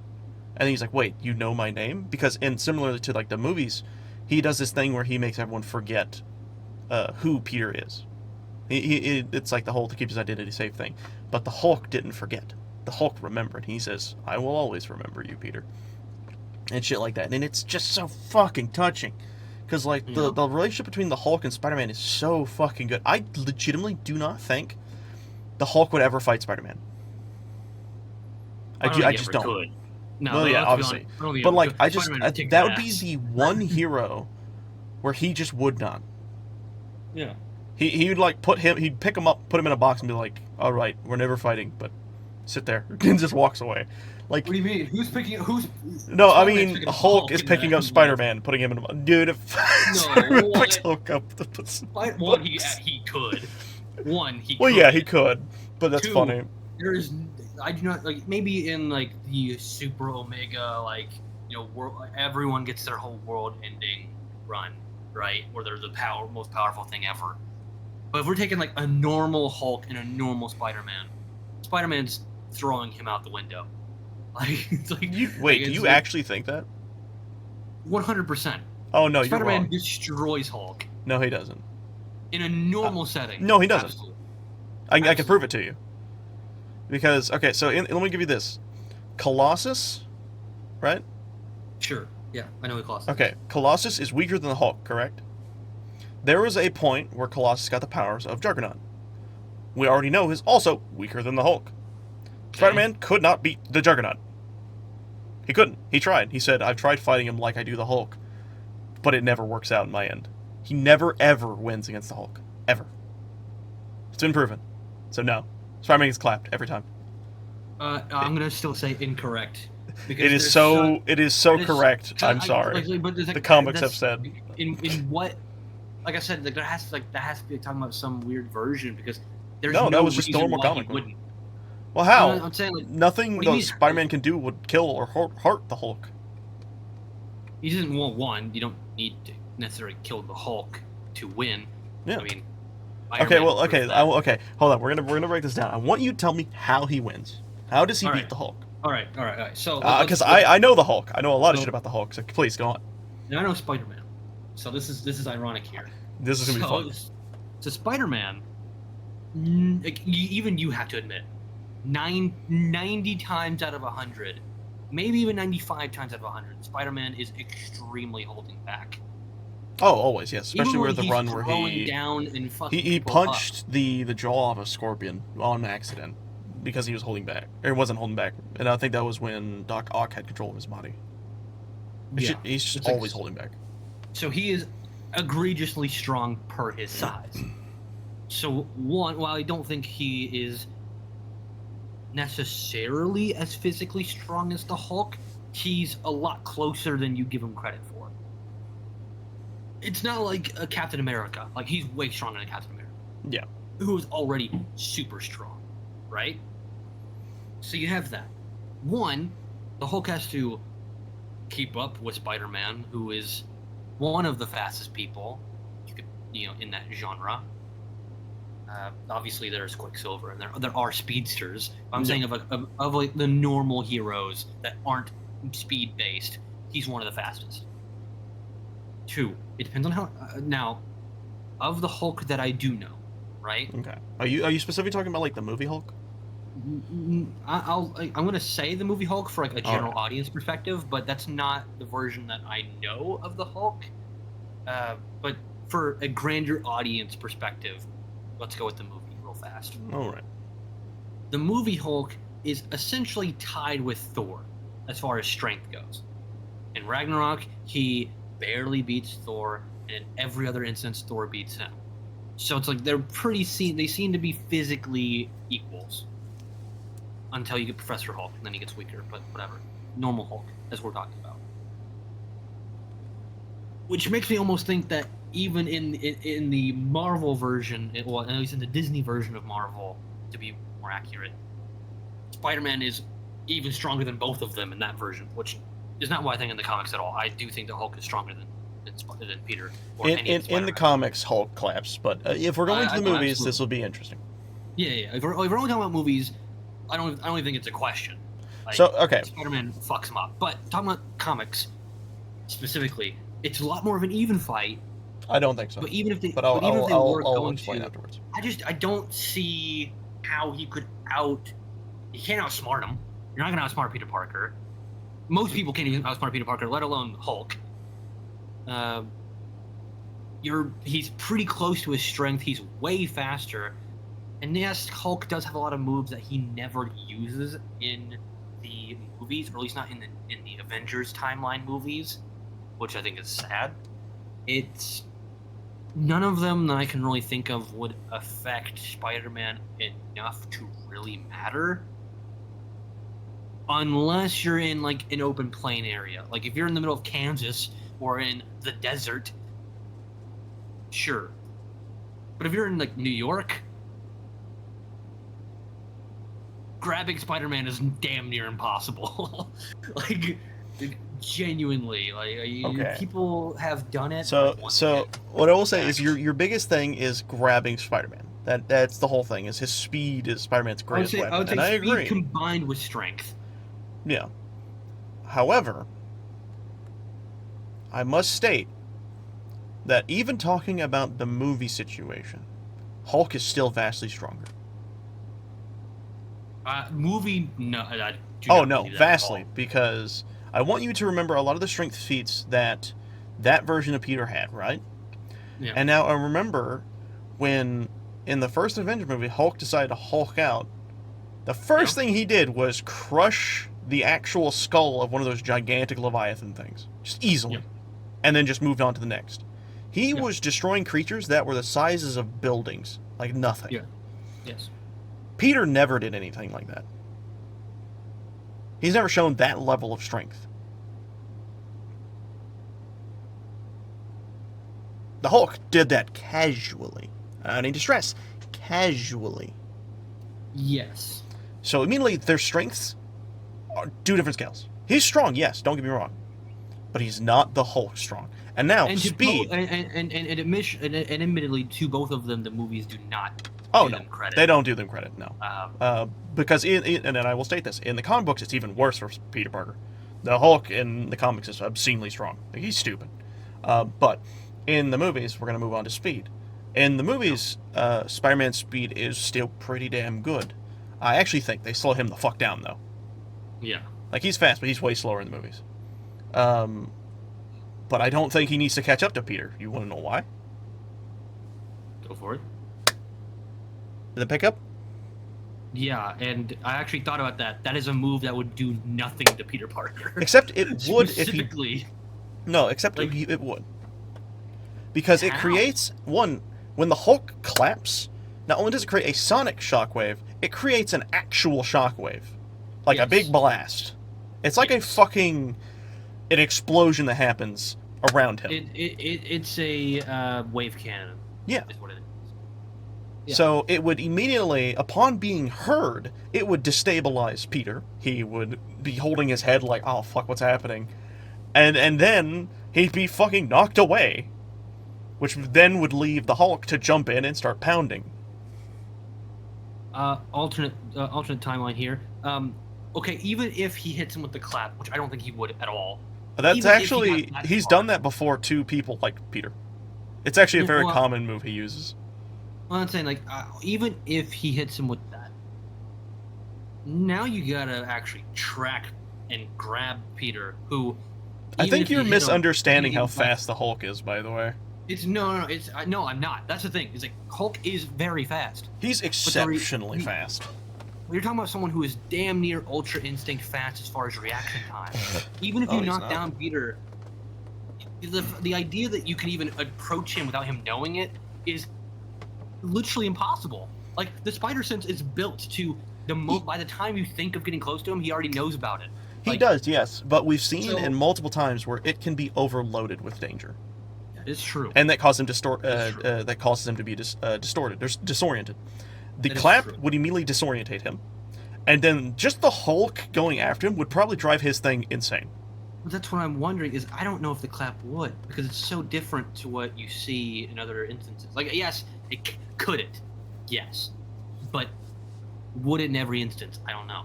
A: And he's like, wait, you know my name? Because, and similar to like the movies, he does this thing where he makes everyone forget who Peter is. It's like the whole to keep his identity safe thing. But the Hulk didn't forget. The Hulk remembered. He says, I will always remember you, Peter. And shit like that. And it's just so fucking touching. Because, like, the relationship between the Hulk and Spider-Man is so fucking good. I legitimately do not think the Hulk would ever fight Spider-Man. I just don't.
B: Could. No,
A: well, yeah, obviously. But, like, that would be the one hero where he just would not.
B: Yeah.
A: He'd, like, he'd pick him up, put him in a box, and be like, all right, we're never fighting, but sit there. And just walks away. Like,
B: what do you mean?
A: No, I mean, Hulk is picking up Spider-Man, putting him in a... Dude, if Spider-Man picks Hulk up...
B: One, he could. One, he
A: well,
B: could.
A: yeah, he could, but that's
B: Two,
A: funny.
B: I do not, like, maybe in, like, the Super Omega, like, you know, everyone gets their whole world-ending run, right? Where they're the most powerful thing ever. But if we're taking, like, a normal Hulk and a normal Spider-Man, Spider-Man's throwing him out the window. Like, it's like,
A: do you actually think that?
B: 100%.
A: Oh, no, you're wrong.
B: Spider-Man destroys Hulk.
A: No, he doesn't.
B: In a normal setting.
A: No, he doesn't.
B: Absolutely.
A: I can prove it to you. Because, okay, so let me give you this. Colossus, right?
B: Sure. Yeah, I know who Colossus is.
A: Okay, Colossus is weaker than the Hulk, correct? There was a point where Colossus got the powers of Juggernaut. we already know is also weaker than the Hulk. Spider-Man could not beat the Juggernaut. He couldn't. He tried. He said, I've tried fighting him like I do the Hulk, but it never works out in my end. He never, ever wins against the Hulk. Ever. It's been proven. So no. Spider-Man gets clapped every time.
B: I'm going to still say incorrect.
A: It is so correct. I'm sorry. The comics have said.
B: In what... Like I said, like, that has to be talking about some weird version, because there's no
A: that was just
B: reason
A: normal
B: why
A: comic
B: he wouldn't.
A: Well, how?
B: I'm saying, like,
A: nothing Spider-Man can do would kill or hurt the Hulk.
B: He doesn't want one. You don't need to necessarily kill the Hulk to win.
A: Yeah.
B: I mean.
A: Okay. Hold on. We're gonna break this down. I want you to tell me how he wins. How does he beat the Hulk?
B: All right. So.
A: Because I know the Hulk. I know a lot of shit about the Hulk. So please go on.
B: And I know Spider-Man. So this is ironic here.
A: This is gonna be fun.
B: So Spider-Man, even you have to admit, 90 times out of 100, maybe even 95 times out of 100, Spider-Man is extremely holding back.
A: Oh, always, yes. Especially where the run where he
B: down and
A: he punched the jaw of a scorpion on accident because he was holding back. Or he wasn't holding back. And I think that was when Doc Ock had control of his body. He's just always holding back.
B: So he is egregiously strong per his size. So while I don't think he is necessarily as physically strong as the Hulk, he's a lot closer than you give him credit for. It's not like a Captain America. Like, he's way stronger than Captain America.
A: Yeah.
B: Who is already super strong, right? So you have that. One, the Hulk has to keep up with Spider-Man, who is one of the fastest people, in that genre. Obviously, there's Quicksilver, and there are speedsters. I'm saying of like the normal heroes that aren't speed based, he's one of the fastest. Two, it depends on how. Now, of the Hulk that I do know, right?
A: Okay. Are you specifically talking about like the movie Hulk?
B: I'm gonna say the movie Hulk for like a general audience perspective, but that's not the version that I know of the Hulk. But for a grander audience perspective, let's go with the movie real fast.
A: All right.
B: The movie Hulk is essentially tied with Thor as far as strength goes. In Ragnarok, he barely beats Thor, and in every other instance, Thor beats him. So it's like they seem to be physically equals. Until you get Professor Hulk, and then he gets weaker, but whatever. Normal Hulk, as we're talking about. Which makes me almost think that even in the Marvel version, well, at least in the Disney version of Marvel, to be more accurate, Spider-Man is even stronger than both of them in that version, which is not what I think in the comics at all. I do think the Hulk is stronger than Peter. Or
A: in the comics, Hulk claps, but if we're going to the movies, absolutely. This will be interesting.
B: Yeah. If we're only talking about movies, I don't even think it's a question. Like,
A: so, okay.
B: Spider-Man fucks him up. But talking about comics specifically, it's a lot more of an even fight.
A: I don't think so.
B: But even if they,
A: I'll explain afterwards.
B: I don't see how he could you can't outsmart him. You're not going to outsmart Peter Parker. Most people can't even outsmart Peter Parker, let alone Hulk. He's pretty close to his strength. He's way faster. And yes, Hulk does have a lot of moves that he never uses in the movies, or at least not in the Avengers timeline movies, which I think is sad. It's none of them that I can really think of would affect Spider-Man enough to really matter, unless you're in like an open plain area. Like if you're in the middle of Kansas or in the desert, sure. But if you're in like New York, grabbing Spider-Man is damn near impossible. like genuinely, people have done it.
A: So what I will say is your biggest thing is grabbing Spider-Man. That's the whole thing. Is his speed is Spider-Man's greatest weapon,
B: I would say
A: and I
B: speed
A: agree.
B: Combined with strength.
A: Yeah. However, I must state that even talking about the movie situation, Hulk is still vastly stronger. Vastly, because I want you to remember a lot of the strength feats that version of Peter had, right?
B: Yeah.
A: And now I remember when in the first Avengers movie, Hulk decided to Hulk out. The first thing he did was crush the actual skull of one of those gigantic Leviathan things. Just easily.
B: Yeah.
A: And then just moved on to the next. He
B: Yeah.
A: was destroying creatures that were the sizes of buildings. Like nothing.
B: Yeah. Yes.
A: Peter never did anything like that. He's never shown that level of strength. The Hulk did that casually. I need to stress, casually.
B: Yes.
A: So immediately their strengths are two different scales. He's strong, yes, don't get me wrong. But he's not the Hulk strong. And now,
B: And
A: speed.
B: admittedly, to both of them, the movies do not
A: Oh,
B: do
A: no.
B: them credit.
A: They don't do them credit, no. Because, and I will state this, in the comic books, it's even worse for Peter Parker. The Hulk in the comics is obscenely strong. Like, he's stupid. But in the movies, we're going to move on to speed. In the movies, Spider-Man's speed is still pretty damn good. I actually think they slow him the fuck down, though.
B: Yeah.
A: Like, he's fast, but he's way slower in the movies. But I don't think he needs to catch up to Peter. You want to know why?
B: Go for it.
A: The pickup?
B: Yeah, and I actually thought about that. That is a move that would do nothing to Peter Parker.
A: Except it would if he...
B: Specifically.
A: No, except
B: Like-
A: it would. Because it
B: How?
A: creates, one, when the Hulk claps, not only does it create a sonic shockwave, it creates an actual shockwave. Like a
B: Yes.
A: big blast. It's like
B: Yes.
A: an explosion that happens around him.
B: It's a wave cannon.
A: Yeah.
B: Is what it is. Yeah.
A: So it would immediately, upon being heard, it would destabilize Peter. He would be holding his head like, oh fuck, what's happening? And then he'd be fucking knocked away. Which then would leave the Hulk to jump in and start pounding.
B: Alternate timeline here. Okay, even if he hits him with the clap, which I don't think he would at all.
A: That's
B: Even if he
A: actually,
B: got that
A: he's
B: far.
A: done that before to people like Peter. It's actually a very
B: Well-
A: common move he uses.
B: Well, I'm saying, like, even if he hits him with that, now you gotta actually track and grab Peter, who.
A: I
B: even
A: think
B: if you
A: you're
B: hit him,
A: misunderstanding
B: he
A: how
B: can-
A: fast the Hulk is, by the way.
B: It's no, it's no, I'm not. That's the thing. It's like Hulk is very fast.
A: He's exceptionally fast.
B: You're talking about someone who is damn near Ultra Instinct fast as far as reaction time. Even if
A: Oh,
B: you
A: he's
B: knock
A: not.
B: down Peter, the idea that you can even approach him without him knowing it is literally impossible. Like, the spider sense is built to by the time you think of getting close to him, he already knows about it.
A: He
B: Like,
A: does, yes, but we've seen
B: So-
A: in multiple times where it can be overloaded with danger,
B: That is true.
A: and that causes him
B: That's true.
A: that causes him to be distorted, disoriented. The
B: That is
A: clap
B: true.
A: would immediately disorientate him, and then just the Hulk going after him would probably drive his thing insane.
B: But that's what I'm wondering is I don't know if the clap would, because it's so different to what you see in other instances. Like, yes, could it? Yes. But would it in every instance? I don't know.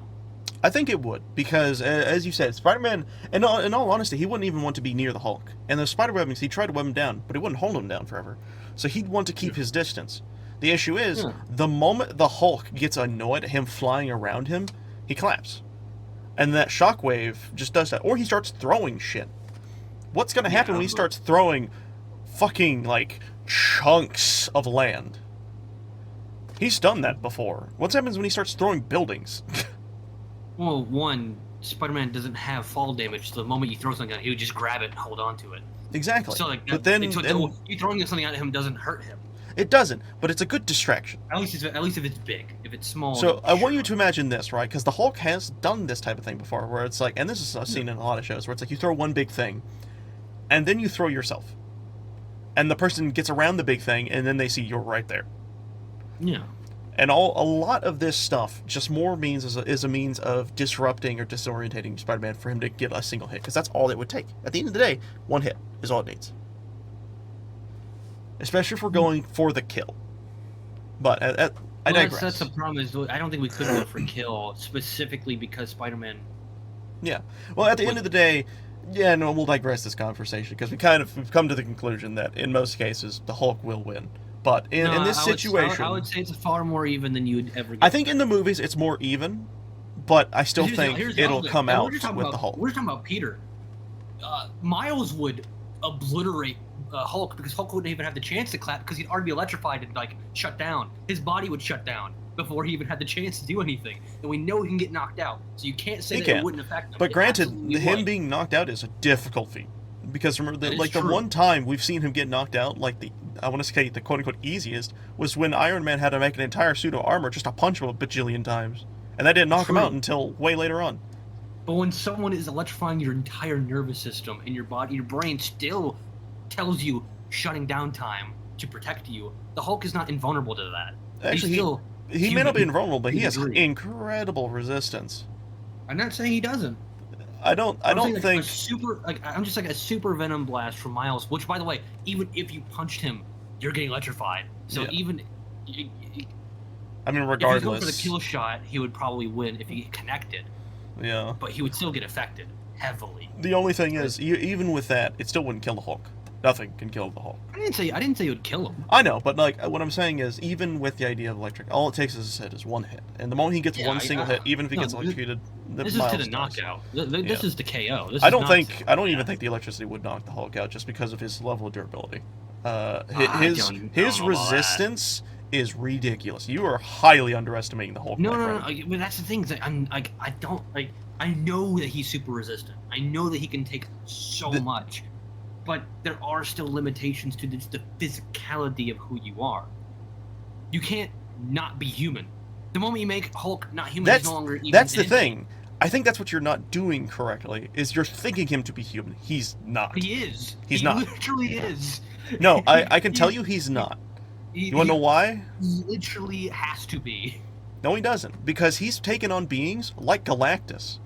A: I think it would, because as you said, Spider-Man, in all honesty, he wouldn't even want to be near the Hulk. And the spider webbings, he tried to web him down, but he wouldn't hold him down forever. So he'd want to keep his distance. The issue is,
B: Yeah.
A: the moment the Hulk gets annoyed at him flying around him, he claps. And that shockwave just does that. Or he starts throwing shit. What's going to happen when he starts throwing fucking, like, chunks of land? He's done that before. What happens when he starts throwing buildings?
B: Well, one, Spider-Man doesn't have fall damage, so the moment you throw something at him, he would just grab it and hold on to it.
A: Exactly.
B: So, like,
A: But then
B: you throwing something at him doesn't hurt him.
A: it doesn't, but it's a good distraction.
B: At least if it's big. If it's small.
A: So I want you
B: sure.
A: to imagine this, right? Because the Hulk has done this type of thing before, where it's like, and this is I've seen in a lot of shows, where it's like you throw one big thing, and then you throw yourself, and the person gets around the big thing, and then they see you're right there.
B: Yeah.
A: And a lot of this stuff just more means is a means of disrupting or disorientating Spider-Man for him to get a single hit, because that's all it would take. At the end of the day, one hit is all it needs. Especially if we're going for the kill. But I digress.
B: That's the problem. Is I don't think we could go for kill specifically because Spider-Man.
A: Yeah. Well, at the end of the day, yeah, no, we'll digress this conversation because we've come to the conclusion that in most cases the Hulk will win. But in this situation,
B: I would say it's far more even than you'd ever get.
A: I think in the movies it's more even, but I still think
B: the
A: it'll
B: other
A: come
B: thing.
A: out
B: We're just talking
A: with
B: about-
A: the Hulk.
B: We're just talking about Peter. Miles would obliterate Hulk, because Hulk wouldn't even have the chance to clap because he'd already be electrified and like shut down. His body would shut down before he even had the chance to do anything. And we know he can get knocked out, so you can't say that it wouldn't affect him.
A: But granted, him
B: would.
A: being knocked out is a difficult feat. Because remember, the
B: true.
A: one time we've seen him get knocked out, like I want to say the quote-unquote easiest, was when Iron Man had to make an entire suit of armor just to punch him a bajillion times. And that didn't knock him out until way later on.
B: But when someone is electrifying your entire nervous system and your brain still tells you shutting down time to protect you, the Hulk is not invulnerable to that.
A: Actually, he may not be invulnerable, but he has incredible resistance.
B: I'm not saying he doesn't.
A: I don't think
B: I'm just like a super venom blast from Miles, which by the way, even if you punched him, you're getting electrified. So even
A: I mean, regardless,
B: if he's going for the kill shot, he would probably win if he connected.
A: Yeah.
B: But he would still get affected heavily.
A: The only thing is, even with that, it still wouldn't kill the Hulk. Nothing can kill the Hulk.
B: I didn't say it would kill him.
A: I know, but like what I'm saying is, even with the idea of electric, all it takes, as I said, is one hit, and the moment he gets one single hit, even if he gets electrocuted,
B: this is to the knockout. This is the KO.
A: I don't even think the electricity would knock the Hulk out, just because of his level of durability. His resistance is ridiculous. You are highly underestimating the Hulk.
B: No. But that's the thing. I know that he's super resistant. I know that he can take so much. But there are still limitations to the physicality of who you are. You can't not be human. The moment you make Hulk not human, he's no longer even.
A: That's the thing. I think that's what you're not doing correctly. Is you're thinking him to be human. He's not.
B: He is.
A: He's not.
B: He literally is.
A: No, I can tell you he's not. You want to know why?
B: He literally has to be.
A: No, he doesn't. Because he's taken on beings like Galactus.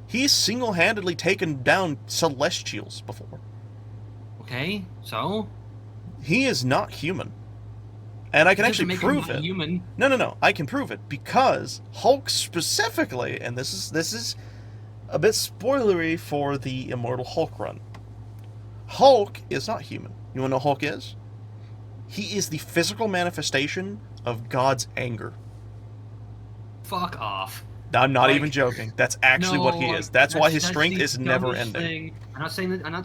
A: He's single-handedly taken down Celestials before.
B: Okay, so?
A: He is not human. And I can actually prove it.
B: Human.
A: No. I can prove it because Hulk specifically, and this is a bit spoilery for the Immortal Hulk run. Hulk is not human. You want to know Hulk is? He is the physical manifestation of God's anger.
B: Fuck off.
A: I'm not even joking. That's actually what he is. That's why his strength is never ending.
B: I'm not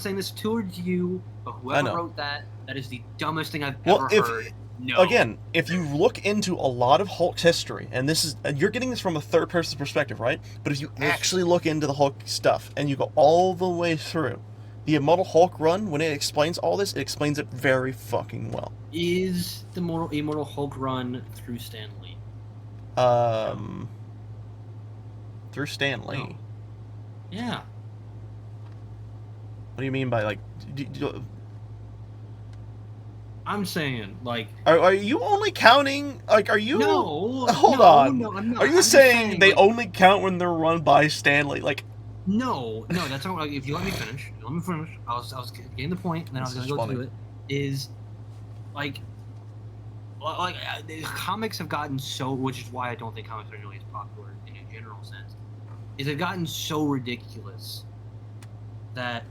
B: saying this towards you, but whoever wrote that is the dumbest thing I've ever heard. No.
A: Again, if you look into a lot of Hulk's history, and you're getting this from a third-person perspective, right? But if you actually look into the Hulk stuff and you go all the way through, the Immortal Hulk run, when it explains all this, it explains it very fucking well.
B: Is the Immortal Hulk run through Stan Lee?
A: Through Stan Lee?
B: No. Yeah.
A: What do you mean by, like...
B: I'm saying, like...
A: Are you only counting... Like, are you...
B: No!
A: Hold on.
B: No, I'm not.
A: Are you saying they only count when they're run by Stan Lee? Like...
B: No, that's not... Like, if you let me finish... I was getting the point, and then I was going to go through it. Is, like... comics have gotten so... Which is why I don't think comics are nearly as popular in a general sense. Is they've gotten so ridiculous that...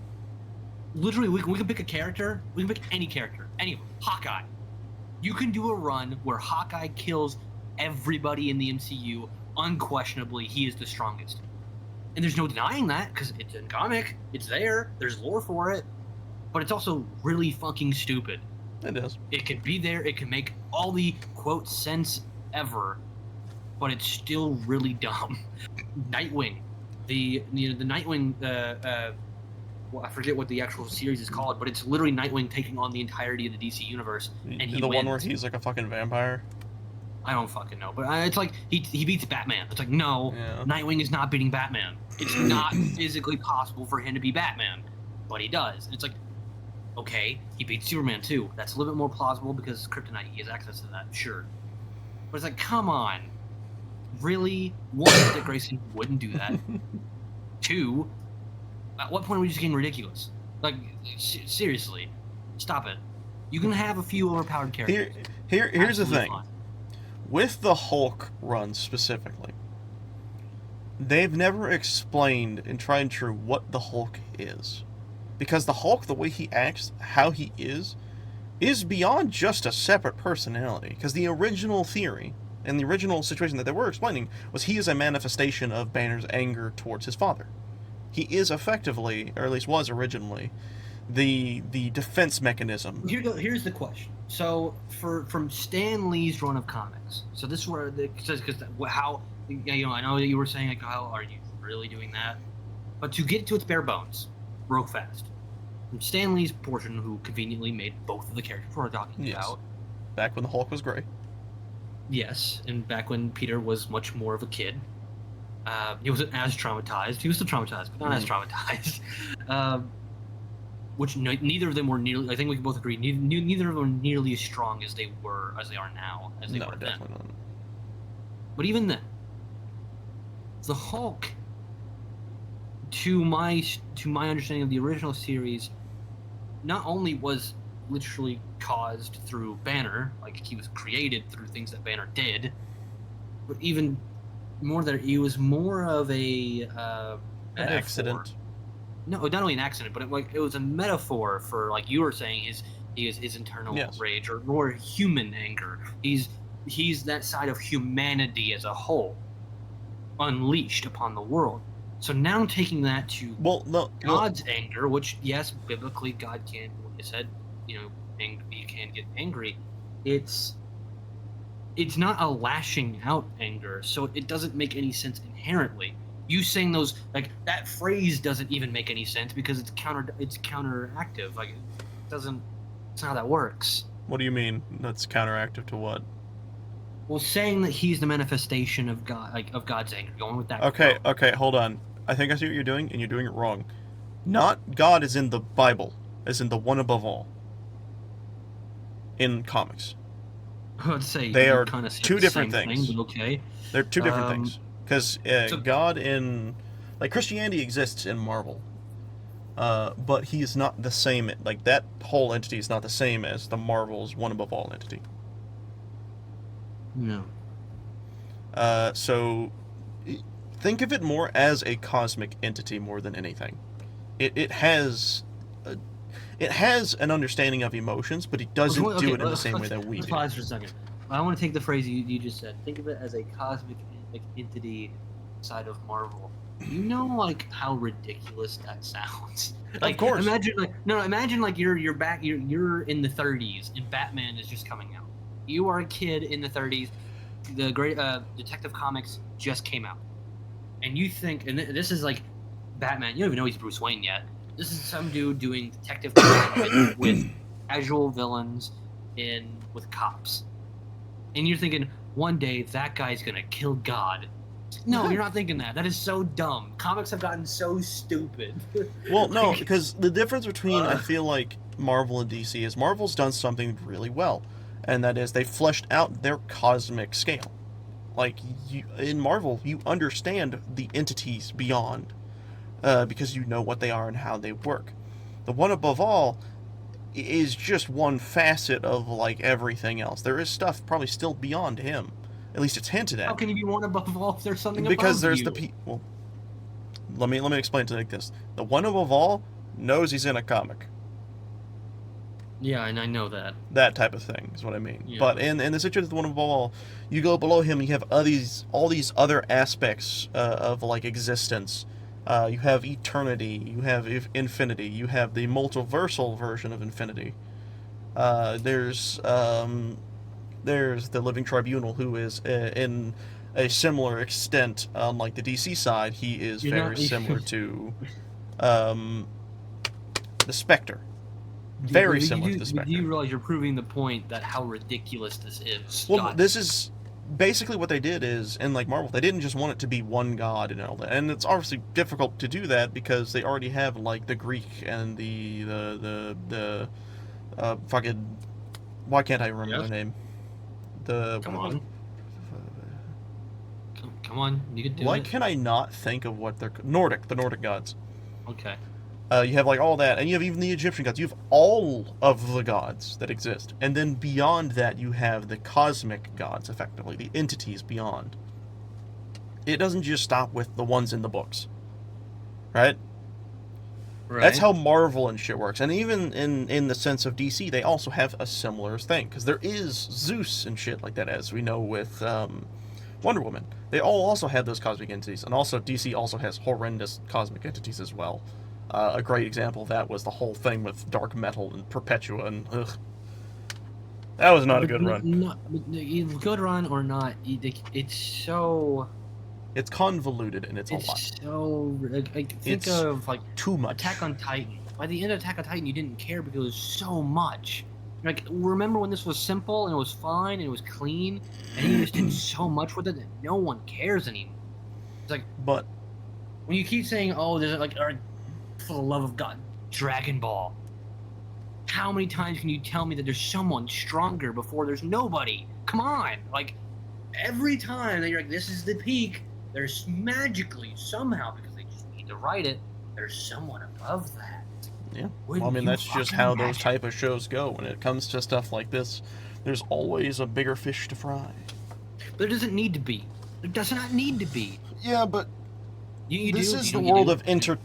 B: Literally, we can pick a character. We can pick any character. Any of them. Hawkeye. You can do a run where Hawkeye kills everybody in the MCU. Unquestionably, he is the strongest. And there's no denying that, because it's in comic. It's there. There's lore for it. But it's also really fucking stupid.
A: It is.
B: It can be there. It can make all the, quote, sense ever. But it's still really dumb. Nightwing. The Nightwing... well, I forget what the actual series is called, but it's literally Nightwing taking on the entirety of the DC universe, and he wins.
A: One where he's like a fucking vampire?
B: I don't fucking know, but it's like he beats Batman. It's like, no, Nightwing is not beating Batman. It's not physically possible for him to be Batman, but he does. And it's like, okay, he beats Superman too. That's a little bit more plausible because Kryptonite, he has access to that, sure. But it's like, come on. Really? One, Dick Grayson wouldn't do that. Two, at what point are we just getting ridiculous? Like, seriously, stop it. You can have a few overpowered characters.
A: Here's the thing. Fine. With the Hulk run specifically, they've never explained and tried and true what the Hulk is. Because the Hulk, the way he acts, how he is beyond just a separate personality. Because the original theory, and the original situation that they were explaining, was he is a manifestation of Banner's anger towards his father. He is effectively, or at least was originally, the defense mechanism.
B: Here's the question. So from Stan Lee's run of comics, so this is where because how I know that you were saying like how are you really doing that, but to get to its bare bones, real fast, from Stan Lee's portion, who conveniently made both of the characters we're talking about.
A: Back when the Hulk was gray.
B: Yes, and back when Peter was much more of a kid. He wasn't as traumatized. He was still traumatized, but not as traumatized. Which neither of them were nearly. I think we can both agree. Neither of them were nearly as strong as they are now, as they were then. Not. But even then, the Hulk, to my understanding of the original series, not only was literally caused through Banner, like he was created through things that Banner did, but even more that he was more of an
A: accident.
B: No, not only an accident, but it was a metaphor for, like you were saying, his internal rage or more human anger. He's that side of humanity as a whole, unleashed upon the world. So now taking that to God's anger, which yes, biblically God can, like I said, you can get angry. It's not a lashing out anger, so it doesn't make any sense inherently. You saying those, like, that phrase doesn't even make any sense because it's counteractive. Like, it's not how that works.
A: What do you mean? That's counteractive to what?
B: Well, saying that he's the manifestation of God, like of God's anger, going with that.
A: Okay, hold on. I think I see what you're doing, and you're doing it wrong. Not God is in the Bible, as in the one above all. In comics.
B: I'd say
A: they are two different things.
B: Thing, but okay.
A: They're two different things. Because God in... Like, Christianity exists in Marvel. But he is not the same... Like, that whole entity is not the same as the Marvel's one above all entity.
B: No.
A: So, think of it more as a cosmic entity more than anything. It has an understanding of emotions, but it doesn't do it in the same way that we do.
B: Pause for a second. I want to take the phrase you just said. Think of it as a cosmic entity side of Marvel. You know, like, how ridiculous that sounds. Like,
A: of course.
B: Imagine like you're in the 30s and Batman is just coming out. You are a kid in the 30s. The great Detective Comics just came out, and you think, and this is like Batman. You don't even know he's Bruce Wayne yet. This is some dude doing Detective Comics with casual villains with cops, and you're thinking one day that guy's gonna kill God. No, you're not thinking that. That is so dumb. Comics have gotten so stupid.
A: Well, no, because the difference between I feel like Marvel and DC is Marvel's done something really well. And that is, they fleshed out their cosmic scale. Like, in Marvel, you understand the entities beyond, because you know what they are and how they work. The one above all is just one facet of, like, everything else. There is stuff probably still beyond him. At least it's hinted at.
B: How can you be one above all if there's something
A: because
B: above
A: there's
B: you?
A: well, let me explain it like this. The one above all knows he's in a comic.
B: Yeah, and I know that. That
A: type of thing is what I mean.
B: Yeah.
A: But in the situation of the one above all, you go below him, you have all these other aspects of, like, existence. You have eternity, you have infinity, you have the multiversal version of infinity. There's the Living Tribunal, who is in a similar extent, like the DC side, he is very similar to the Spectre. Very similar to the Spectre.
B: Do you realize you're proving the point that how ridiculous this is?
A: Well, this is basically what they did is, in like Marvel, they didn't just want it to be one god and all that. And it's obviously difficult to do that because they already have, like, the Greek and the fucking... Why can't I remember their name?
B: Come on, you can do it.
A: Why can I not think of what they're... the Nordic gods.
B: Okay.
A: You have, like, all that, and you have even the Egyptian gods. You have all of the gods that exist. And then beyond that, you have the cosmic gods, effectively, the entities beyond. It doesn't just stop with the ones in the books. Right? That's how Marvel and shit works. And even in the sense of DC, they also have a similar thing. Because there is Zeus and shit like that, as we know with Wonder Woman. They all also have those cosmic entities. And also, DC also has horrendous cosmic entities as well. A great example of that was the whole thing with Dark Metal and Perpetua, and ugh, that was not a good run.
B: Good run or not, it's so...
A: It's convoluted and it's a lot.
B: It's so... think
A: It's
B: of, like,
A: too much.
B: Attack on Titan. By the end of Attack on Titan, you didn't care because it was so much. Like, remember when this was simple and it was fine and it was clean, and you just did so much with it that no one cares anymore. It's like...
A: But...
B: when you keep saying, oh, there's, like, for the love of God, Dragon Ball. How many times can you tell me that there's someone stronger before there's nobody? Come on! Like, every time that you're like, this is the peak, there's magically, somehow, because they just need to write it, there's someone above that.
A: Yeah. Well, I mean, that's just how those type of shows go. When it comes to stuff like this, there's always a bigger fish to fry.
B: But it doesn't need to be. It does not need to be.
A: Yeah, but this is the world of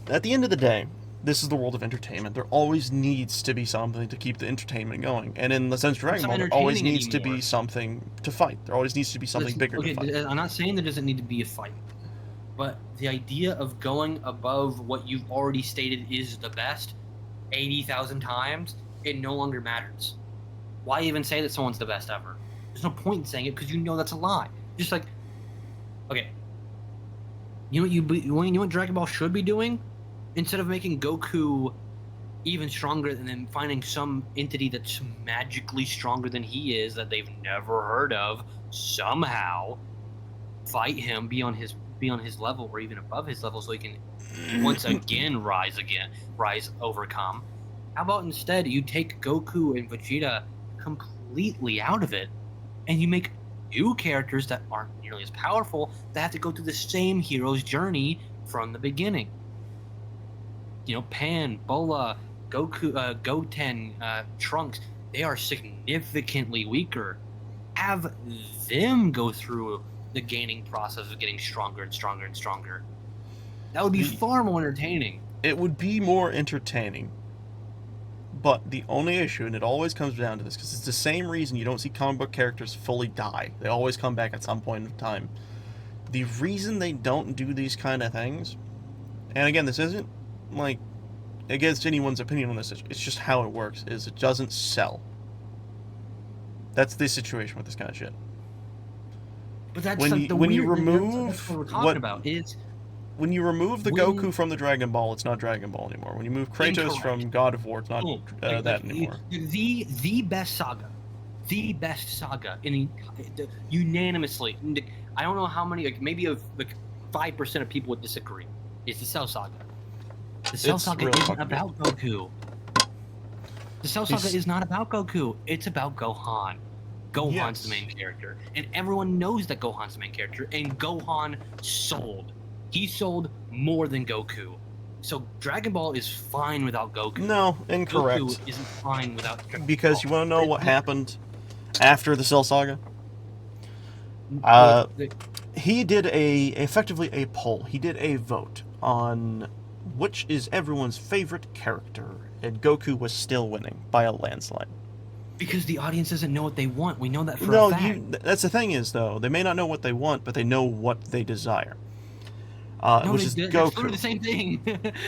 A: at the end of the day, this is the world of entertainment. There always needs to be something to keep the entertainment going. And in the sense of Dragon Ball, there always needs to be something to fight. There always needs to be something bigger to fight.
B: I'm not saying there doesn't need to be a fight. But the idea of going above what you've already stated is the best 80,000 times, it no longer matters. Why even say that someone's the best ever? There's no point in saying it because you know that's a lie. Just like, okay, you know what Dragon Ball should be doing? Instead of making Goku even stronger and then finding some entity that's magically stronger than he is that they've never heard of, somehow fight him, be on his level or even above his level so he can once again overcome. How about instead you take Goku and Vegeta completely out of it and you make new characters that aren't nearly as powerful that have to go through the same hero's journey from the beginning. You know, Pan, Bola, Goku, Goten, Trunks, they are significantly weaker. Have them go through the gaining process of getting stronger and stronger and stronger. That would be far more entertaining.
A: It would be more entertaining. But the only issue, and it always comes down to this, because it's the same reason you don't see comic book characters fully die. They always come back at some point in time. The reason they don't do these kind of things, and again, this isn't, like, against anyone's opinion on this, it's just how it works, is it doesn't sell. That's the situation with this kind of shit.
B: But that's
A: when
B: like
A: you remove
B: that's what we're talking about is
A: when you remove the Goku from the Dragon Ball, it's not Dragon Ball anymore. When you move Kratos from God of War, it's not that anymore.
B: The best saga in unanimously. I don't know how many, like maybe 5% of people would disagree. Is the Cell Saga. The Cell Saga
A: really
B: isn't about Goku. The Cell Saga is not about Goku. It's about Gohan. Gohan's the main character. And everyone knows that Gohan's the main character. And Gohan sold. He sold more than Goku. So Dragon Ball is fine without Goku.
A: No, incorrect.
B: Goku isn't fine without Dragon
A: Because
B: Ball.
A: You want to know what happened after the Cell Saga? He did effectively a poll. He did a vote on which is everyone's favorite character. And Goku was still winning by a landslide.
B: Because the audience doesn't know what they want. We know that for a fact.
A: That's the thing is, though. They may not know what they want, but they know what they desire. Which is Goku.
B: It's literally the same thing.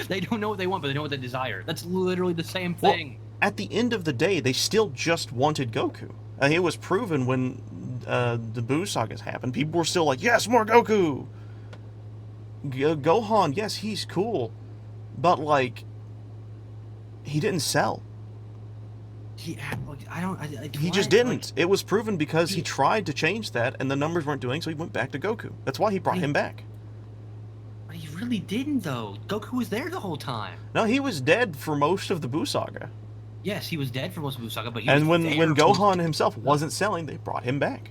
B: They don't know what they want, but they know what they desire. That's literally the same thing.
A: Well, at the end of the day, they still just wanted Goku. It was proven when the Buu sagas happened. People were still like, yes, more Goku! Gohan, yes, he's cool. But, like, he didn't sell. He just didn't. It was proven because he tried to change that, and the numbers weren't doing, so he went back to Goku. That's why he brought him back.
B: But he really didn't, though. Goku was there the whole time.
A: No, he was dead for most of the Buu saga.
B: Yes, he was dead for most of the Buu saga, but
A: he was there. And when Gohan himself wasn't selling, they brought him back.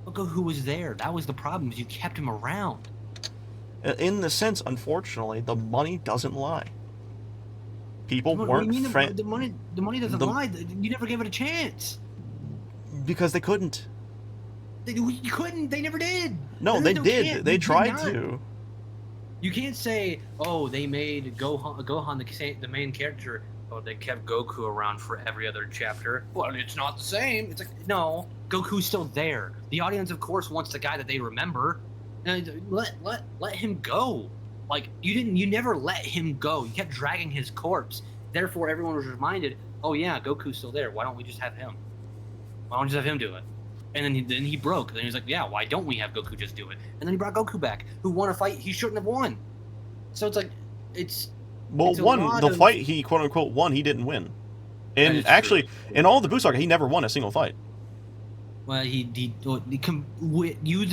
B: But Goku was there. That was the problem, is you kept him around.
A: In the sense, unfortunately, the money doesn't lie. People weren't...
B: The money doesn't lie. You never gave it a chance.
A: Because they couldn't.
B: You couldn't. They never did.
A: No, they did. They tried to.
B: You can't say, oh, they made Gohan the main character. Oh, they kept Goku around for every other chapter. Well, it's not the same. It's like, no, Goku's still there. The audience, of course, wants the guy that they remember. And let him go. Like, you never let him go. You kept dragging his corpse. Therefore, everyone was reminded, oh yeah, Goku's still there. Why don't we just have him? Why don't we just have him do it? And then he broke. Then he was like, yeah, why don't we have Goku just do it? And then he brought Goku back, who won a fight he shouldn't have won. So it's like,
A: Well, the fight he quote unquote won, he didn't win. And actually, in all the Buu saga, he never won a single fight.
B: Well, using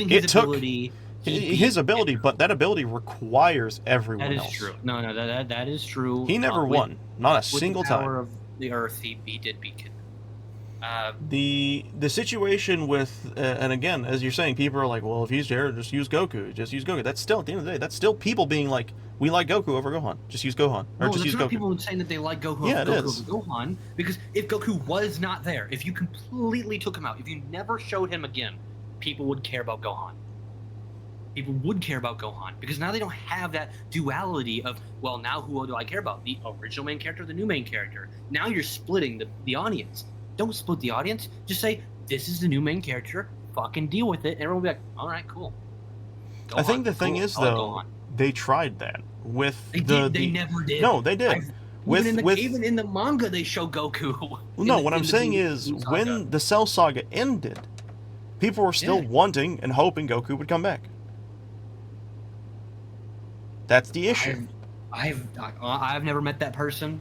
B: his ability.
A: His ability, but that ability requires everyone else.
B: That is true. No, that is true.
A: He never won, not a single time.
B: With the power of the Earth, he did beat Kid.
A: The situation with, and again, as you're saying, people are like, well, if he's there, just use Goku. Just use Goku. That's still, at the end of the day, that's still people being like, we like Goku over Gohan. Just use Gohan. Or just use Goku.
B: People saying that they like Goku over Gohan. Because if Goku was not there, if you completely took him out, if you never showed him again, people would care about Gohan. People would care about Gohan because now they don't have that duality of, well, now who do I care about? The original main character, the new main character. Now you're splitting the audience. Don't split the audience. Just say, this is the new main character. Fucking deal with it. And everyone will be like, all right, cool.
A: I think the thing is, though, they tried that with
B: They never did.
A: No, they did.
B: Even in the manga, they show Goku.
A: No, what I'm saying is, when the Cell Saga ended, people were still wanting and hoping Goku would come back. That's the issue.
B: I've never met that person.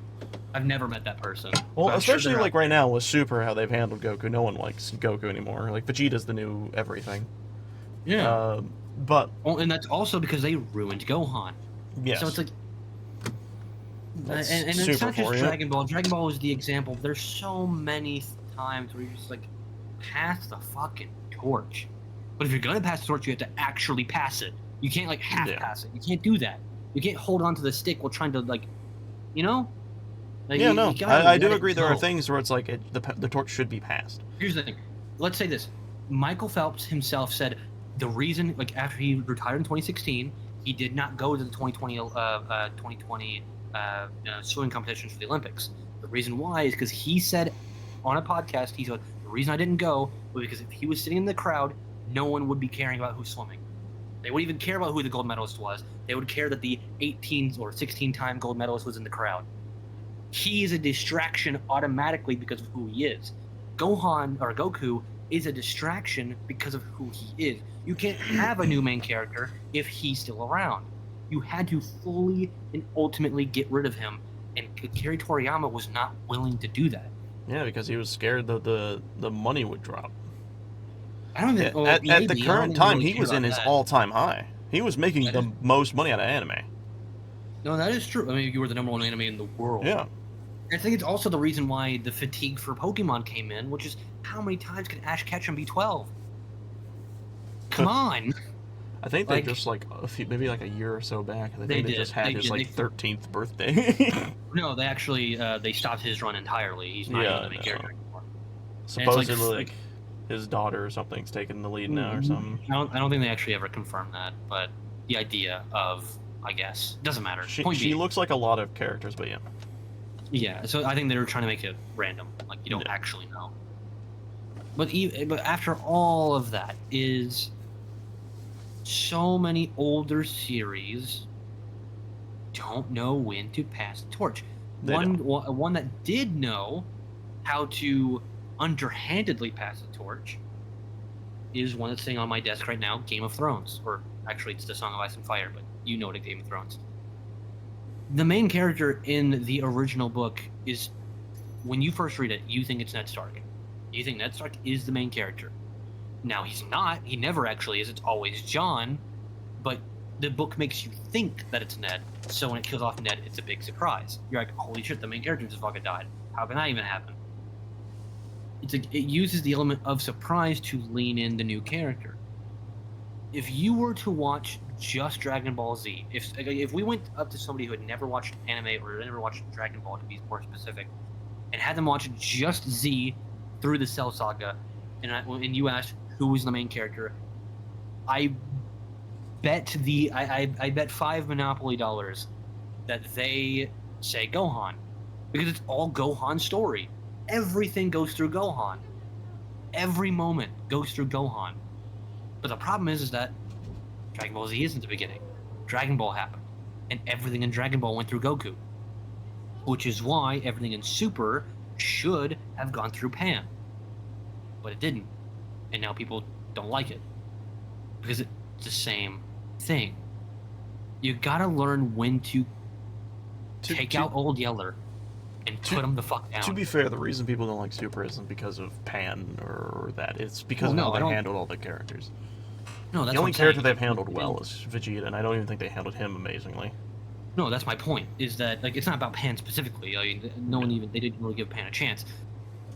B: I've never met that person.
A: Well, especially like right now with Super, how they've handled Goku. No one likes Goku anymore. Like Vegeta's the new everything.
B: Yeah. And that's also because they ruined Gohan.
A: Yes.
B: So it's like, and it's not just Dragon Ball. Dragon Ball is the example. There's so many times where you're just like, pass the fucking torch. But if you're gonna pass the torch, you have to actually pass it. You can't like pass it. You can't do that. You can't hold on to the stick while trying to like, you know. Like,
A: I do agree. There are things where it's like the torch should be passed. Here's
B: the thing. Let's say this. Michael Phelps himself said the reason, like after he retired in 2016, he did not go to the 2020 swimming competitions for the Olympics. The reason why is because he said on a podcast, he said the reason I didn't go was because if he was sitting in the crowd, no one would be caring about who's swimming. They wouldn't even care about who the gold medalist was. They would care that the 18 or 16-time gold medalist was in the crowd. He is a distraction automatically because of who he is. Goku is a distraction because of who he is. You can't have a new main character if he's still around. You had to fully and ultimately get rid of him, and Akira Toriyama was not willing to do that.
A: Yeah, because he was scared that the money would drop.
B: I don't think
A: at the current time he was in his all-time high. He was making the most money out of anime.
B: No, that is true. I mean, you were the #1 anime in the world.
A: Yeah.
B: I think it's also the reason why the fatigue for Pokemon came in, which is how many times can Ash Ketchum be 12? Come on.
A: I think they just maybe like a year or so back. I think they just had his 13th birthday.
B: No, they actually they stopped his run entirely. He's not even the main character anymore.
A: Supposedly, his daughter or something's taking the lead now or something.
B: I don't think they actually ever confirmed that, but the idea of, I guess, doesn't matter.
A: She looks like a lot of characters, but yeah.
B: Yeah, so I think they were trying to make it random, like you don't actually know. But after all of that is so many older series don't know when to pass the torch. One that did know how to underhandedly pass the torch is one that's sitting on my desk right now, Game of Thrones. Or actually, it's the Song of Ice and Fire, but you know it, Game of Thrones. The main character in the original book is, when you first read it, you think it's Ned Stark. You think Ned Stark is the main character. Now, he's not. He never actually is. It's always Jon. But the book makes you think that it's Ned. So when it kills off Ned, it's a big surprise. You're like, holy shit, the main character just fucking died. How can that even happen? It uses the element of surprise to lean in the new character. If you were to watch just Dragon Ball Z, if we went up to somebody who had never watched anime or never watched Dragon Ball, to be more specific, and had them watch just Z through the Cell Saga, and you asked who was the main character, I bet I bet $5 Monopoly dollars that they say Gohan, because it's all Gohan's story. Everything goes through Gohan. Every moment goes through Gohan. But the problem is that Dragon Ball Z isn't the beginning. Dragon Ball happened. and everything in Dragon Ball went through Goku. Which is why everything in Super should have gone through Pan. But it didn't. And now people don't like it. Because it's the same thing. You gotta learn when to take out Old Yeller and put him the fuck down.
A: To be fair, the reason people don't like Super isn't because of Pan or that. It's because of how they handled all the characters.
B: No, that's
A: the only character they've handled well is Vegeta, and I don't even think they handled him amazingly.
B: No, that's my point. Is that like it's not about Pan specifically. I mean, they didn't really give Pan a chance.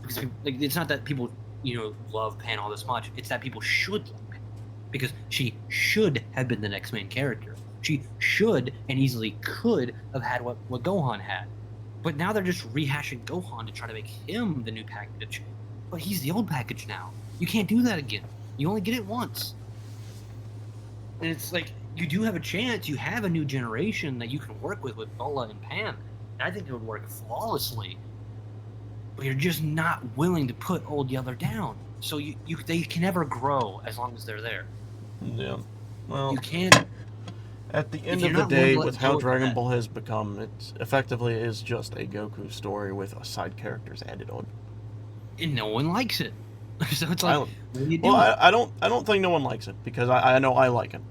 B: Because like, it's not that people love Pan all this much. It's that people should love Pan because she should have been the next main character. She should and easily could have had what Gohan had. But now they're just rehashing Gohan to try to make him the new package. But he's the old package now. You can't do that again. You only get it once. And it's like, you do have a chance. You have a new generation that you can work with Bola and Pan. And I think it would work flawlessly. But you're just not willing to put Old Yeller down. So they can never grow as long as they're there.
A: Yeah. Well,
B: you can't.
A: At the end of the day, with how Dragon Ball has become, it effectively is just a Goku story with side characters added on.
B: And no one likes it. So it's like, what do you do?
A: Well, I don't think no one likes it, because I know I like it.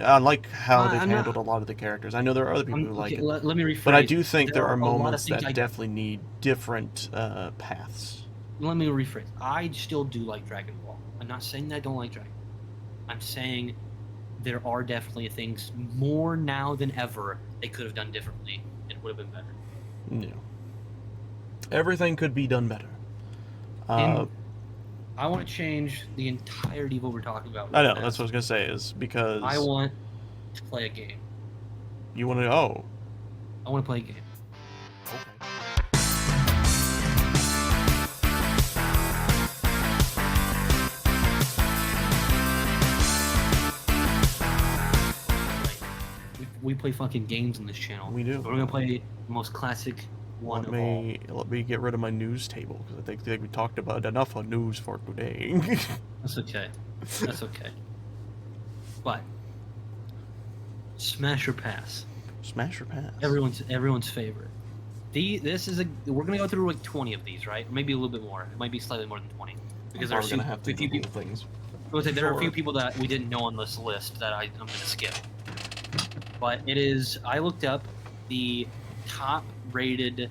A: I like how they've handled a lot of the characters. I know there are other people who like it.
B: Let me rephrase.
A: But I do think there are moments that definitely need different paths.
B: Let me rephrase. I still do like Dragon Ball. I'm not saying that I don't like Dragon Ball. I'm saying there are definitely things more now than ever they could have done differently and would have been better.
A: Yeah. Everything could be done better.
B: I want to change the entirety of what we're talking about.
A: I know, that's what I was going to say, is because...
B: I want to play a game.
A: You want to... Oh.
B: I want to play a game. Okay. We play fucking games on this channel.
A: We do.
B: So we're going to play the most classic one of all.
A: Let me get rid of my news table, because I think we talked about enough of news for today.
B: That's okay. That's okay. But Smash or Pass?
A: Smash or Pass?
B: Everyone's favorite. We're gonna go through like 20 of these, right? Maybe a little bit more. It might be slightly more than 20 because there are a few people.
A: Things.
B: There are a few people that we didn't know on this list that I'm gonna skip. But it is. I looked up the top-rated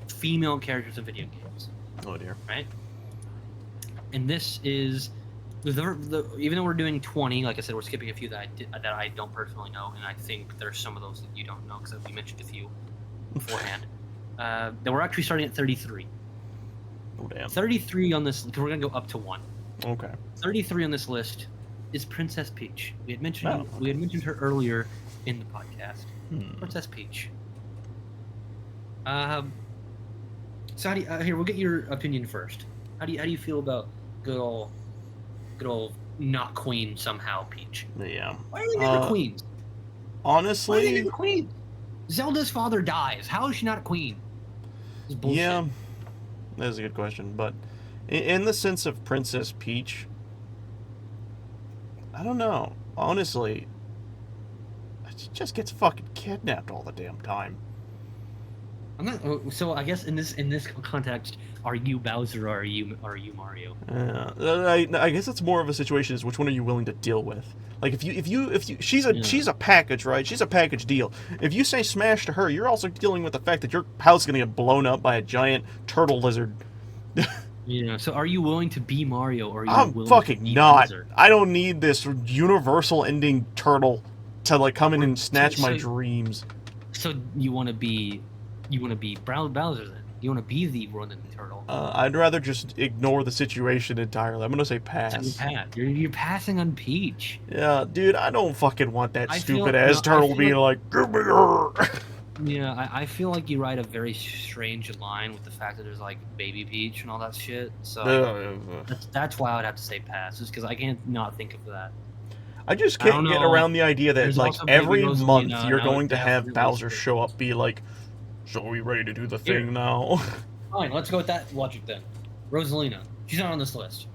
B: female characters in video games.
A: Oh dear.
B: Right? And this is even though we're doing 20, like I said, we're skipping a few that I don't personally know, and I think there's some of those that you don't know because we mentioned a few beforehand. That we're actually starting at 33.
A: Oh damn.
B: 33 on this. We're gonna go up to 1.
A: Okay.
B: 33 on this list is Princess Peach. We had mentioned her earlier in the podcast. Princess Peach. So here we'll get your opinion first. How do you feel about good old not queen somehow Peach?
A: Yeah.
B: Why are they never queens?
A: Honestly,
B: why are they never queens? Zelda's father dies. How is she not a queen? It's bullshit.
A: Yeah, that's a good question. But in the sense of Princess Peach, I don't know. Honestly, she just gets fucking kidnapped all the damn time.
B: I'm not. So I guess in this context, are you Bowser or are you Mario?
A: I guess it's more of a situation is which one are you willing to deal with? Like if you she's a package, right? She's a package deal. If you say smash to her, you're also dealing with the fact that your house is gonna get blown up by a giant turtle lizard.
B: Yeah. So are you willing to be Mario or are you
A: I'm
B: willing
A: fucking
B: to be
A: not.
B: Bowser?
A: I don't need this universal ending turtle to like come in and snatch my dreams.
B: So you want to be Bowser then? You want to be the running turtle?
A: I'd rather just ignore the situation entirely. I'm gonna say pass.
B: You're passing on Peach.
A: Yeah, dude, I don't fucking want that stupid ass turtle being like, give me her.
B: Yeah, I feel like you ride a very strange line with the fact that there's like baby Peach and all that shit. So that's why I would have to say pass, just because I can't not think of that.
A: I just can't get around the idea that like every month you're going to have Bowser show up, be like, so are we ready to do the thing now?
B: Fine, let's go with that logic then. Rosalina, she's not on this list.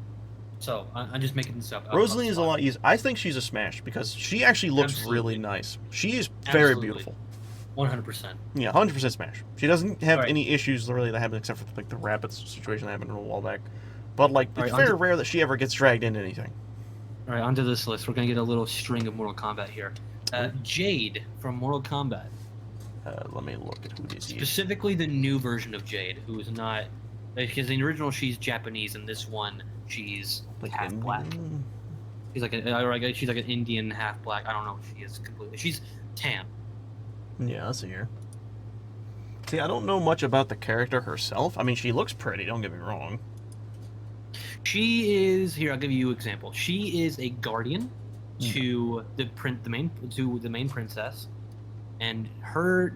B: So, I'm just making this up.
A: Rosalina's a lot easier. I think she's a smash because she actually looks really nice. She is very beautiful.
B: 100%.
A: Yeah, 100% Smash. She doesn't have
B: Alright.
A: any issues really that happen except for like the rabbits situation that happened a while back. But like, it's
B: Alright,
A: very rare that she ever gets dragged into anything.
B: Alright, onto this list. We're gonna get a little string of Mortal Kombat here. Jade from Mortal Kombat.
A: Let me look at who this is.
B: Specifically the new version of Jade, who is not... Because in the original, she's Japanese, and this one, she's
A: Like
B: half
A: Indian?
B: black. She's like she's like an Indian half black. I don't know if she is completely. She's tan.
A: Yeah, I see her. See, I don't know much about the character herself. I mean, she looks pretty, don't get me wrong.
B: She is here. I'll give you an example. She is a guardian to the main princess, and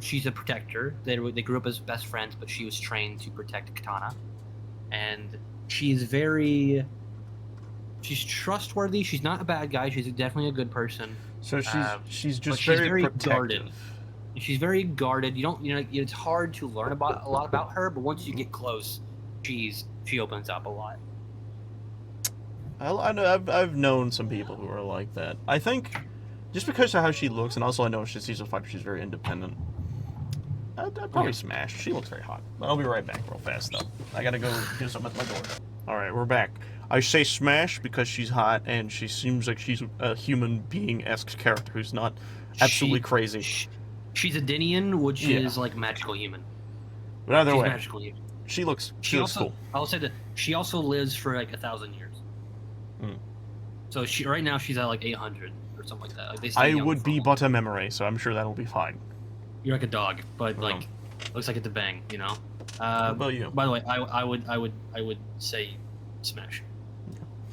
B: she's a protector. They grew up as best friends, but she was trained to protect Katana, and she's trustworthy. She's not a bad guy. She's definitely a good person.
A: So she's just
B: she's
A: very
B: guarded.
A: protective.
B: She's very guarded. It's hard to learn a lot about her, but once you get close, she opens up a lot.
A: I know I've known some people who are like that. I think just because of how she looks, and also I know she's a fighter, she's very independent. I'd probably smash. She looks very hot. But I'll be right back real fast though. I gotta go do something at my door. All right, we're back. I say smash because she's hot and she seems like she's a human being-esque character who's not absolutely crazy.
B: She's a Dinian, which is like magical human.
A: But either way,
B: magical human.
A: she looks cool.
B: I'll say that she also lives for like 1,000 years. So right now she's at like 800 or something like that. Like they
A: I would be but a memory, so I'm sure that'll be fine.
B: You're like a dog, but like looks like it's a bang, you know.
A: What about you?
B: By the way, I would say smash.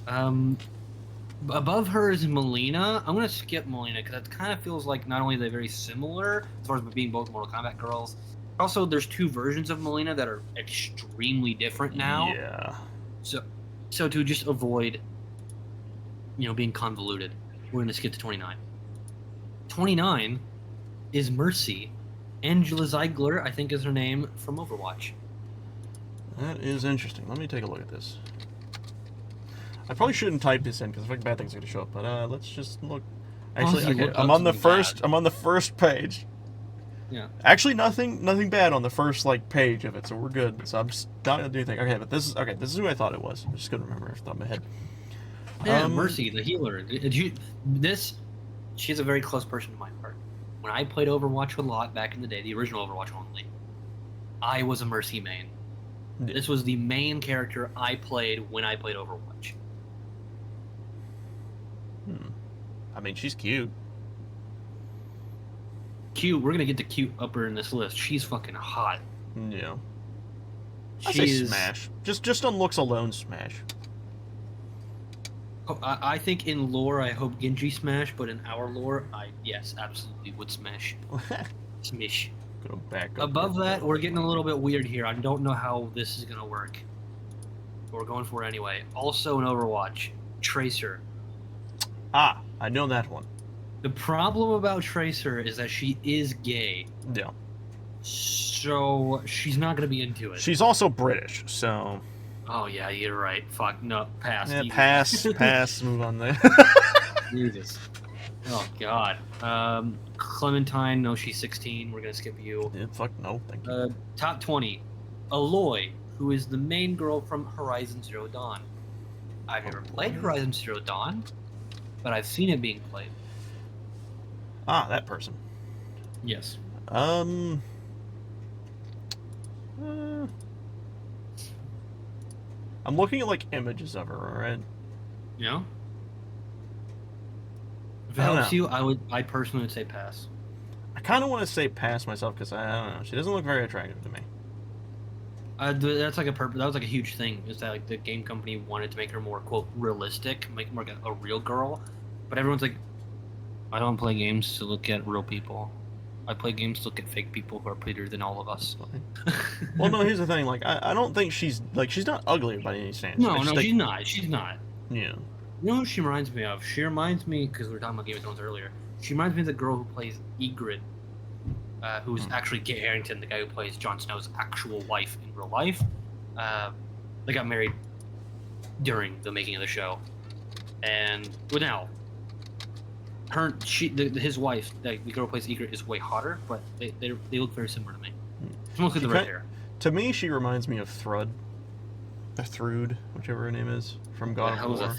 B: Above her is Melina. I'm gonna skip Melina because it kind of feels like not only are they very similar as far as being both Mortal Kombat girls, also there's two versions of Melina that are extremely different now.
A: Yeah.
B: So to just avoid, being convoluted, we're gonna skip to 29. 29 is Mercy. Angela Ziegler, I think is her name, from Overwatch.
A: That is interesting. Let me take a look at this. I probably shouldn't type this in because I think bad things are gonna show up. But let's just look. Actually, okay, I'm on the first. I'm on the first page.
B: Yeah.
A: Actually, nothing bad on the first page of it, so we're good. So I'm just not gonna do anything. Okay, but this is who I thought it was. I just couldn't remember off the top of my head.
B: Yeah, Mercy, the healer. She's a very close person to my heart. When I played Overwatch a lot back in the day, the original Overwatch only, I was a Mercy main. This was the main character I played when I played Overwatch.
A: I mean, she's cute.
B: Cute. We're gonna get to cute upper in this list. She's fucking hot.
A: Yeah. I say smash. Just on looks alone, smash.
B: I think in lore, I hope Genji smash, but in our lore, yes, absolutely would smash. Smish.
A: Go back up.
B: Above that, we're getting a little bit weird here. I don't know how this is gonna work. But we're going for it anyway. Also in Overwatch, Tracer.
A: Ah, I know that one.
B: The problem about Tracer is that she is gay.
A: Yeah.
B: So she's not gonna be into it.
A: She's also British, so.
B: Oh yeah, you're right. Fuck no, pass.
A: Yeah, pass. Move on there.
B: Jesus. Oh god. Clementine, no, she's 16. We're gonna skip you.
A: Yeah, fuck no, thank you.
B: Top 20. Aloy, who is the main girl from Horizon Zero Dawn. I've never played Horizon Zero Dawn, but I've seen it being played.
A: Ah, that person.
B: Yes.
A: I'm looking at images of her, alright?
B: Yeah. If it helps you, I personally would say pass.
A: I kind of want to say pass myself because I don't know. She doesn't look very attractive to me.
B: That was a huge thing. Is that the game company wanted to make her more quote realistic, make her more like a real girl, but everyone's like, I don't play games to look at real people. I play games to look at fake people who are prettier than all of us.
A: Well, no, here's the thing. I don't think she's not ugly by any standards.
B: No, she's not. She's not.
A: Yeah.
B: You know who she reminds me of? She reminds me, because we were talking about Game of Thrones earlier, she reminds me of the girl who plays Ygritte, who's actually Kit Harington, the guy who plays Jon Snow's actual wife in real life. They got married during the making of the show. And, well, now, his wife, the girl who plays Egret, is way hotter, but they look very similar to me. It's mostly the red hair.
A: To me, she reminds me of Thrud. Or Thrud, whichever her name is, from God of War.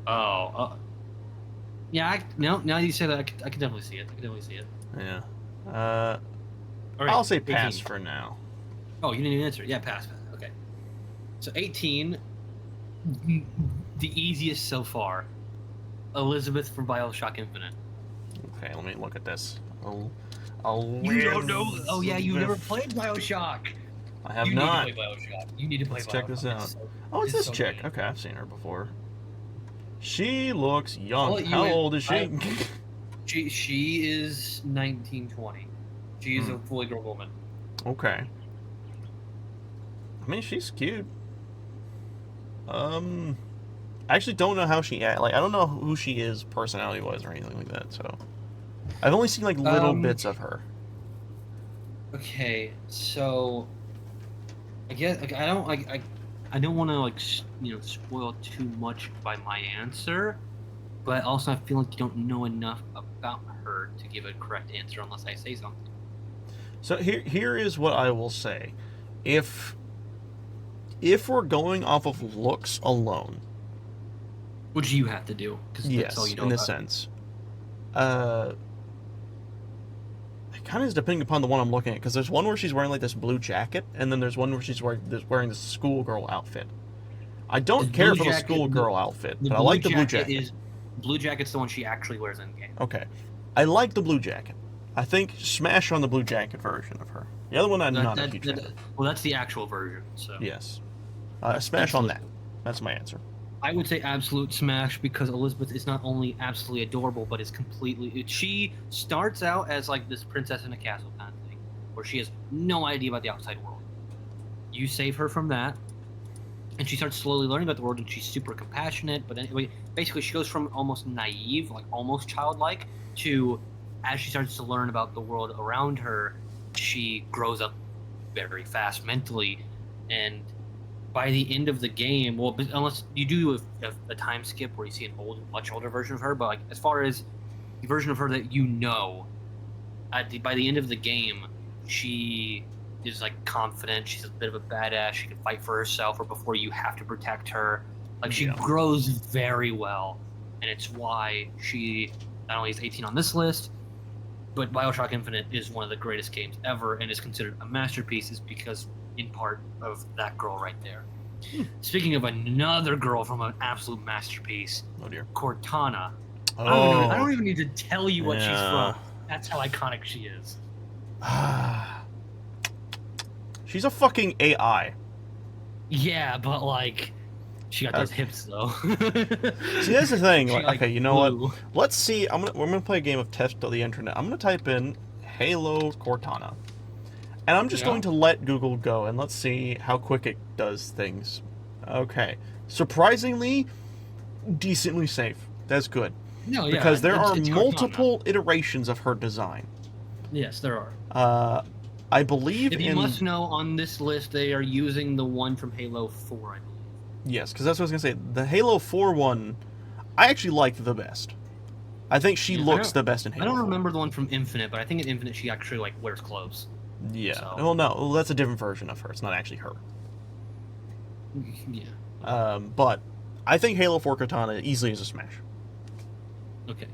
B: Oh, yeah. Now you say that, I can definitely see it.
A: Yeah.
B: Right,
A: I'll say pass
B: 18.
A: for now.
B: Oh, you didn't even answer. Yeah, pass. Okay. So 18, the easiest so far. Elizabeth from BioShock Infinite.
A: Okay, let me look at this.
B: You don't know? Oh yeah, you never played BioShock.
A: I have not.
B: You need to play BioShock. You need to play BioShock.
A: Let's check this out. It's this chick. Good. Okay, I've seen her before. She looks young. How old is she?
B: She is 1920. She is a fully grown woman.
A: Okay. I mean, she's cute. I actually don't know how she act. Like, I don't know who she is personality-wise or anything like that. So, I've only seen like little bits of her.
B: Okay, so I guess like, I don't want to like spoil too much by my answer, but also I feel like you don't know enough about her to give a correct answer unless I say something.
A: So here is what I will say. If we're going off of looks alone,
B: which you have to do, because
A: yes,
B: that's all you know
A: in a
B: about.
A: sense, it kind of is depending upon the one I'm looking at, because there's one where she's wearing like this blue jacket, and then there's one where she's wearing this schoolgirl outfit. I don't care for the schoolgirl outfit, but I like the blue jacket.
B: Blue jacket's the one she actually wears in game.
A: Okay, I like the blue jacket. I think smash on the blue jacket version of her. The other one I'm not a huge fan of.
B: Well, that's the actual version. So
A: yes, smash on that. That's my answer.
B: I would say absolute smash, because Elizabeth is not only absolutely adorable, but is completely. She starts out as like this princess in a castle kind of thing, where she has no idea about the outside world. You save her from that, and she starts slowly learning about the world, and she's super compassionate. But anyway, basically, she goes from almost naive, like almost childlike, to as she starts to learn about the world around her, she grows up very fast mentally, and by the end of the game, well, unless you do a time skip where you see an much older version of her, but like as far as the version of her that by the end of the game, she is like confident. She's a bit of a badass. She can fight for herself, or before you have to protect her. Like she grows very well, and it's why she not only is 18 on this list, but BioShock Infinite is one of the greatest games ever and is considered a masterpiece, is because in part of that girl right there. Speaking of another girl from an absolute masterpiece, Cortana.
A: Oh.
B: I don't even need to tell you what she's from. That's how iconic she is.
A: She's a fucking AI.
B: Yeah, but like, she got those hips though.
A: See, that's the thing. Like, okay, you know what? Let's see. We're gonna play a game of test of the internet. I'm gonna type in Halo Cortana. And I'm just going to let Google go, and let's see how quick it does things. Okay. Surprisingly, decently safe. That's good.
B: No, yeah.
A: Because there are multiple iterations of her design.
B: Yes, there are.
A: I believe
B: if you must know, on this list, they are using the one from Halo 4, I believe.
A: Yes, because that's what I was going to say. The Halo 4 one, I actually liked the best. I think she looks the best in Halo 4.
B: I don't remember the one from Infinite, but I think in Infinite she actually like wears clothes.
A: Yeah. So. Well, no, that's a different version of her. It's not actually her.
B: Yeah.
A: But I think Halo 4 Cortana easily is a smash.
B: Okay.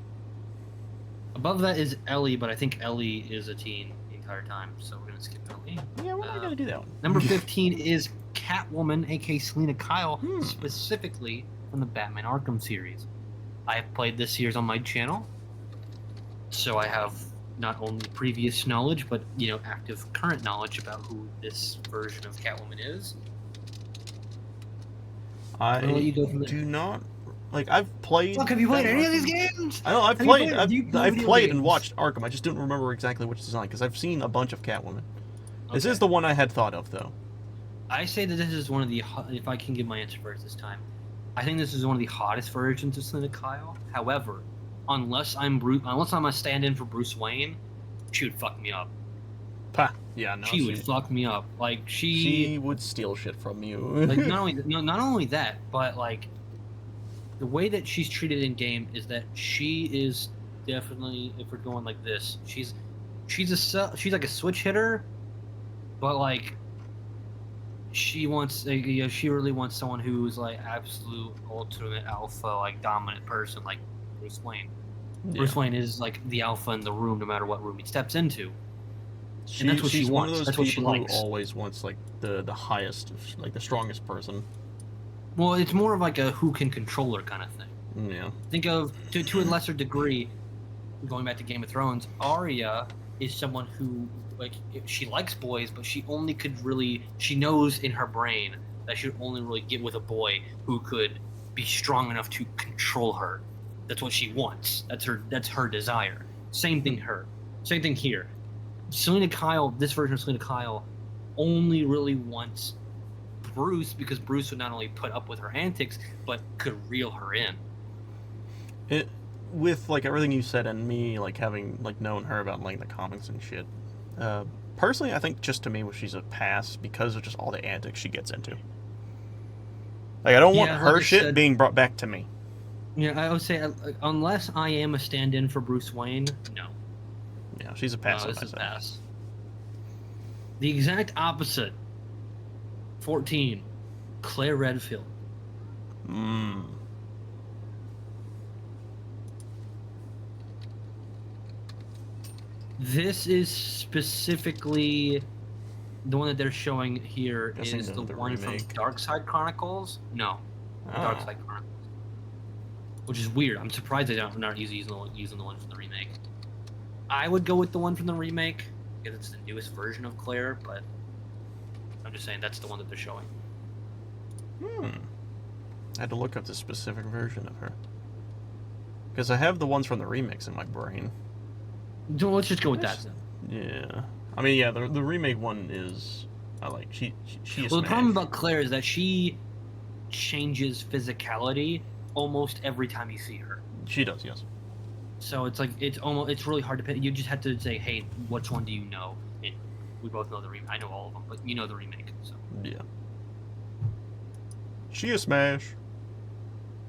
B: Above that is Ellie, but I think Ellie is a teen the entire time, so we're gonna skip Ellie.
A: Yeah, we're not gonna do that one.
B: Number 15 is Catwoman, aka Selena Kyle, specifically from the Batman Arkham series. I have played this series on my channel, so I have not only previous knowledge, but active current knowledge about who this version of Catwoman is.
A: I do not like. I've played.
B: Look, have you played any of these games?
A: I know I've played. I've played and watched Arkham. I just don't remember exactly which design because I've seen a bunch of Catwoman. Okay. This is the one I had thought of, though.
B: I say that this is one of the. If I can give my answer first this time, I think this is one of the hottest versions of Selena Kyle. However, unless I'm a stand-in for Bruce Wayne, she would fuck me up.
A: Yeah, no.
B: She would fuck me up. Like
A: she would steal shit from you.
B: Like not only that, but like the way that she's treated in game is that she is definitely, if we're going like this, she's like a switch hitter, but like she wants, she really wants someone who's like absolute ultimate alpha, like dominant person, like Bruce Wayne.
A: Yeah.
B: Bruce Wayne is like the alpha in the room, no matter what room he steps into. And that's what she
A: She's one of
B: wants.
A: those
B: That's what she
A: people who
B: likes.
A: always wants like the highest, like the strongest person.
B: Well, it's more of like a who can control her kind of thing.
A: Yeah.
B: Think of, to a lesser degree, going back to Game of Thrones, Arya is someone who, like, she likes boys, but she knows in her brain that she would only really get with a boy who could be strong enough to control her. That's what she wants. That's her desire. Same thing here. Selena Kyle, this version of Selena Kyle, only really wants Bruce because Bruce would not only put up with her antics, but could reel her in.
A: With like everything you said and me like having like known her about like the comics and shit, personally I think just to me she's a pass because of just all the antics she gets into. Like I don't want her shit being brought back to me.
B: Yeah, I would say unless I am a stand-in for Bruce Wayne, no.
A: Yeah, she's a pass.
B: No, this is a pass. The exact opposite. 14, Claire Redfield. This is specifically the one that they're showing here is the one remake from Dark Side Chronicles. No, Dark Side Chronicles, which is weird. I'm surprised they're not using the one from the remake. I would go with the one from the remake because it's the newest version of Claire, but I'm just saying that's the one that they're showing.
A: I had to look up the specific version of her because I have the ones from the remix in my brain.
B: Let's just go with that then.
A: Yeah, I mean, yeah, the remake one is I like she.
B: Well, the problem about Claire is that she changes physicality almost every time you see her.
A: She does, yes.
B: So it's like it's really hard to pick. You just have to say, hey, which one do you know? And we both know the remake. I know all of them, but you know the remake. So
A: yeah, she a smash.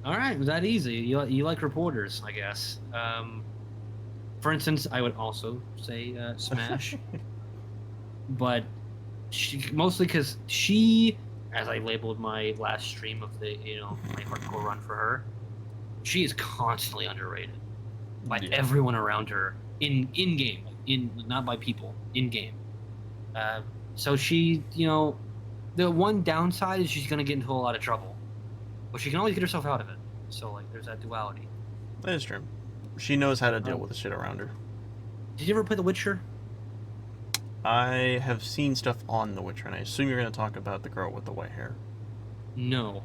B: All right, it was that easy. You like reporters, I guess. For instance, I would also say Smash, but mostly because she, as I labeled my last stream of the my hardcore run for her, she is constantly underrated by everyone around her in game, not by people in game. So she, the one downside is she's gonna get into a lot of trouble, but she can always get herself out of it. So like, there's that duality.
A: That is true. She knows how to deal with the shit around her.
B: Did you ever play The Witcher?
A: I have seen stuff on The Witcher, and I assume you're going to talk about the girl with the white hair.
B: No.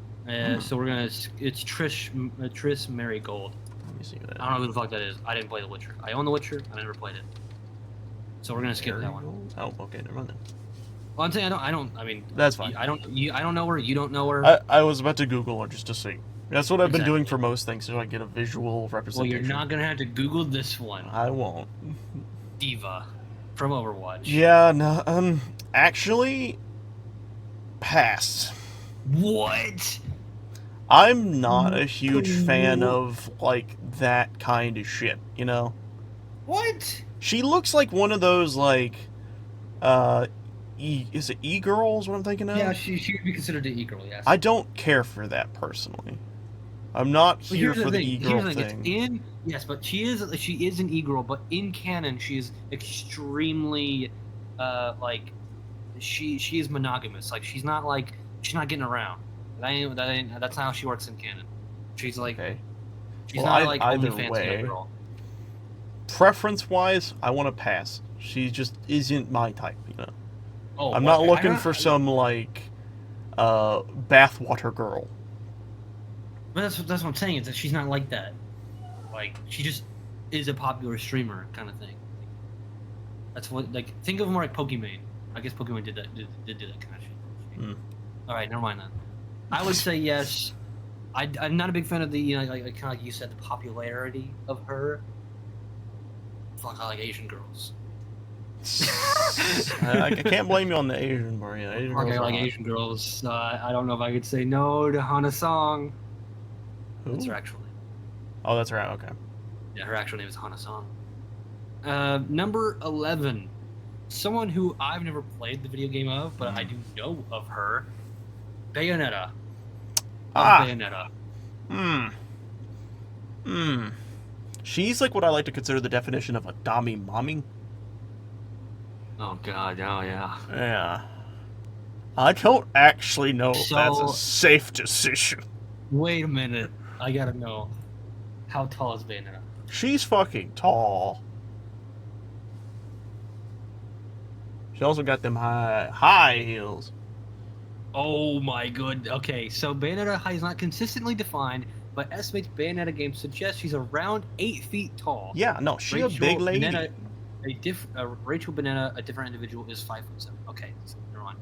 B: So we're going to... It's Triss Marigold.
A: Let me see who that is.
B: I don't know who the fuck that is. I didn't play The Witcher. I own The Witcher. I never played it. So we're going to skip that one.
A: Oh, okay. Never mind then.
B: Well, I'm saying I mean...
A: That's fine.
B: I don't know her. You don't know her.
A: I was about to Google her just to see. That's what I've been doing for most things, so I get a visual representation.
B: Well, you're not going to have to Google this one.
A: I won't.
B: Diva from Overwatch.
A: Yeah, no, actually, pass.
B: What?
A: I'm not a huge fan of, like, that kind of shit, you know?
B: What?
A: She looks like one of those, like, is it e-girls, what I'm thinking of?
B: Yeah, she would be considered an e-girl, yes.
A: I don't care for that, personally. I'm not here for the e-girl thing.
B: Yes, but she is an e-girl, but in canon she is extremely like she is monogamous. Like she's not getting around. That's not how she works in canon. She's like she's not like OnlyFans kind of girl.
A: Preference wise, I want to pass. She just isn't my type, you know.
B: Oh,
A: I'm not looking for some like bathwater girl.
B: But that's what I'm saying, is that she's not like that. Like, she just is a popular streamer kind of thing. That's what, like, think of more like Pokimane. I guess Pokimane did that kind of shit. Alright, never mind that. I would say yes. I'm not a big fan of the, kind of like you said, the popularity of her. Fuck, I like Asian girls.
A: I can't blame you on the Asian part. Yeah, Asian girls.
B: I like Asian girls. I don't know if I could say no to Hana Song.
A: Who?
B: That's her actually.
A: Oh, that's right. Okay.
B: Yeah, her actual name is Hana-san. Number 11. Someone who I've never played the video game of, but I do know of her. Bayonetta. Of Bayonetta.
A: She's like what I like to consider the definition of a Dami mommy.
B: Oh god, oh yeah.
A: Yeah. I don't actually know if that's a
B: So-
A: safe decision.
B: Wait a minute. I gotta know. How tall is Bayonetta?
A: She's fucking tall. She also got them high heels.
B: Oh my good. Okay, so Bayonetta height is not consistently defined, but estimates Bayonetta games suggest she's around 8 feet tall.
A: Yeah, no, she's a big lady.
B: Rachel Banana, a different individual, is 5'7". Okay, so never mind.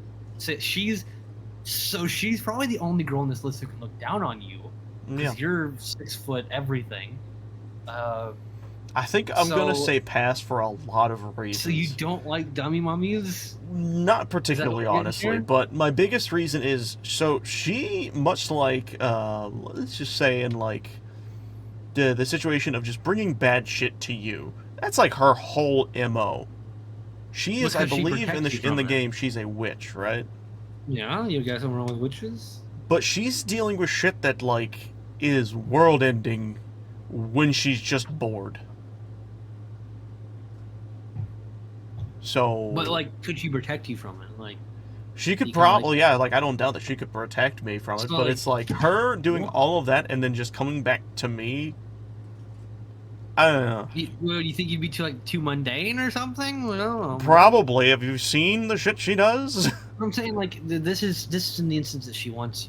B: So she's probably the only girl on this list who can look down on you because
A: Yeah.
B: you're 6 foot everything.
A: I think I'm gonna say pass for a lot of reasons.
B: So you don't like dummy mummies?
A: Not particularly,
B: what you're
A: honestly,
B: hearing?
A: but my biggest reason is so she, much like let's just say in like the situation of just bringing bad shit to you. That's like her whole MO. She is, I
B: Because she
A: believe, in
B: protects you
A: the
B: from it.
A: game, she's a witch, right?
B: Yeah, you got something wrong with witches?
A: But she's dealing with shit that like is world-ending when she's just bored. So,
B: But like, could she protect you from it? Like,
A: she could
B: you kinda,
A: probably, yeah, like I don't doubt that she could protect me from it,
B: So,
A: but
B: like,
A: it's like her doing
B: what?
A: all of that and then just coming back to me. I don't know.
B: do you think you'd be too mundane or something? Well,
A: Probably. Have you seen the shit she does?
B: I'm saying like this is in the instance that she wants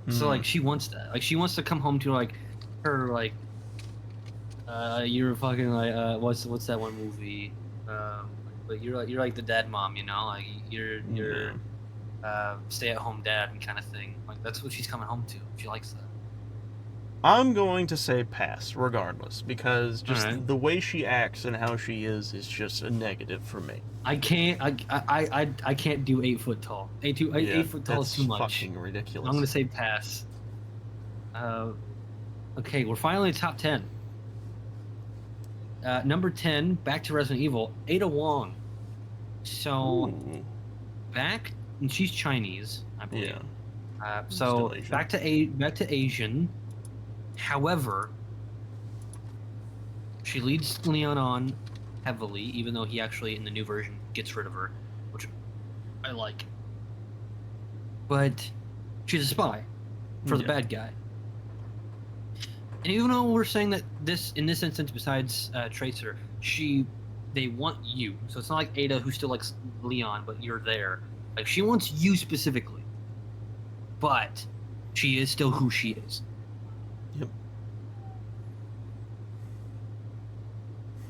B: you. So like she wants that. Like she wants to come home to like her like you're fucking like what's that one movie? But you're like the dad mom, you know, like you're stay at home dad and kind of thing. Like that's what she's coming home to. She likes that.
A: I'm going to say pass, regardless, because just
B: Alright.
A: the way she acts and how she is just a negative for me.
B: I can't I can't do 8 foot tall. 8 foot tall is
A: that's
B: too much.
A: fucking ridiculous.
B: I'm gonna say pass. Okay, we're finally top 10. Number 10, back to Resident Evil, Ada Wong. So
A: Ooh.
B: back, and she's Chinese, I believe.
A: Yeah.
B: So
A: Still Asian.
B: back to Asian. However, she leads Leon on heavily, even though he actually in the new version gets rid of her, which I like. But she's a spy for the
A: Yeah.
B: bad guy. And even though we're saying that in this instance, besides Tracer, they want you. So it's not like Ada who still likes Leon, but you're there. Like she wants you specifically. But she is still who she is.
A: Yep.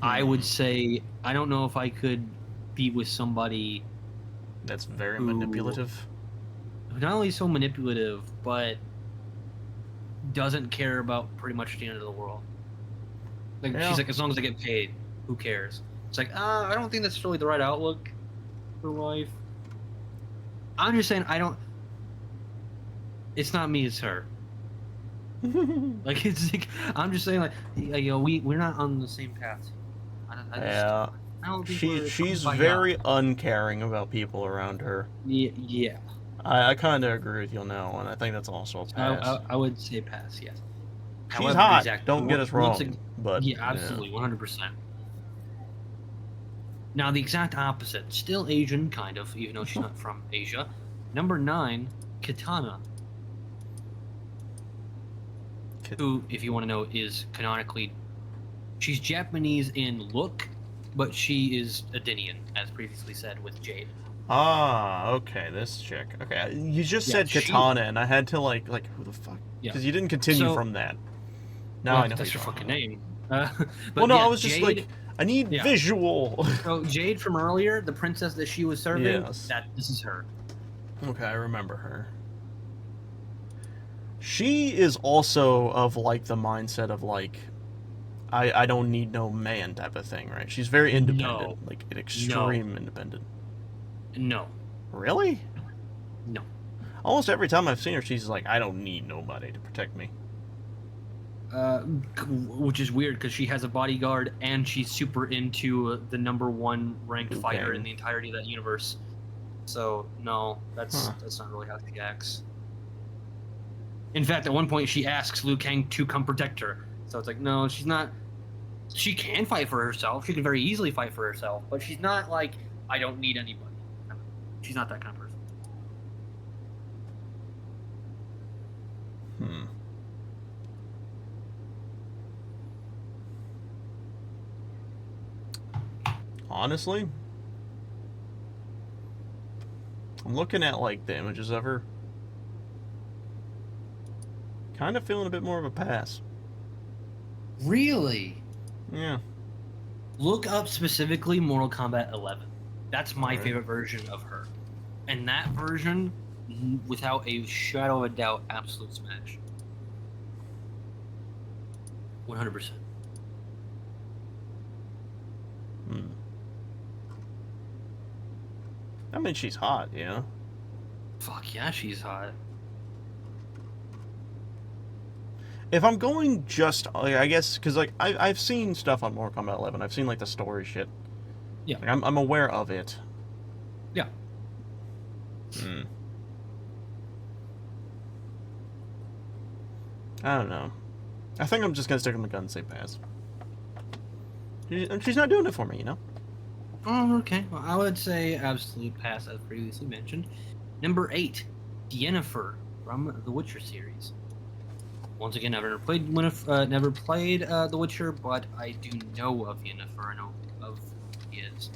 B: I would say I don't know if I could be with somebody
A: That's very
B: Who-
A: manipulative.
B: who not only so manipulative, but doesn't care about pretty much the end of the world. Like
A: Yeah.
B: she's like, as long as I get paid, who cares? It's like, I don't think that's really the right outlook for life. I'm just saying, it's not me, it's her. Like it's like I'm just saying, like you know, we're not on the same path.
A: Yeah.
B: I don't think we're
A: She's
B: by
A: very
B: now.
A: uncaring about people around her.
B: Yeah.
A: I kind of agree with you on that one. I think that's also a pass.
B: I would say pass. Yes.
A: She's
B: However,
A: hot.
B: exactly.
A: Don't get us wrong.
B: Once ag-
A: but
B: yeah, absolutely, 100%. Now the exact opposite, still Asian, kind of, even though she's not from Asia. Number 9, Kitana, who, if you want to know, is canonically, she's Japanese in look, but she is Adinian, as previously said with Jade.
A: Ah, okay, this chick. Okay, you just
B: Yeah,
A: said
B: she-
A: Katana, and I had to like who the fuck?
B: Yeah.
A: Because you didn't continue
B: So-
A: from that. Now
B: Well,
A: I know.
B: that's
A: who
B: her
A: you're
B: fucking
A: talking
B: name.
A: about.
B: But
A: Well, no,
B: yeah,
A: I was just
B: Jade,
A: like, I need
B: Yeah.
A: visual.
B: So Jade from earlier, the princess that she was serving,
A: Yes.
B: this is her.
A: Okay, I remember her. She is also of like the mindset of like, I don't need no man type of thing, right? She's very independent,
B: No.
A: like an extreme independent.
B: No.
A: Really?
B: No.
A: Almost every time I've seen her, she's like, I don't need nobody to protect me.
B: Which is weird because she has a bodyguard and she's super into the #1 ranked fighter in the entirety of that universe. So no, that's not really how she acts. In fact, at one point she asks Liu Kang to come protect her. So it's like, no, she's not. She can fight for herself. She can very easily fight for herself, but she's not like, I don't need anybody. She's not that kind of person.
A: Honestly, I'm looking at like the images of her. Kind of feeling a bit more of a pass.
B: Really?
A: Yeah.
B: Look up specifically Mortal Kombat 11. That's my favorite version of her. And that version, without a shadow of a doubt, absolute smash. 100%.
A: I mean, she's hot, yeah.
B: Fuck yeah, she's hot.
A: If I'm going just, like, I guess, because like I've seen stuff on Mortal Kombat 11. I've seen like the story shit.
B: Yeah.
A: Like, I'm aware of it.
B: Yeah.
A: I don't know. I think I'm just gonna stick with my gun and say pass. She's not doing it for me, you know?
B: Oh, okay. Well, I would say absolute pass, as previously mentioned. Number 8, Yennefer from the Witcher series. Once again, never played The Witcher, but I do know of Yennefer. I know of who he is.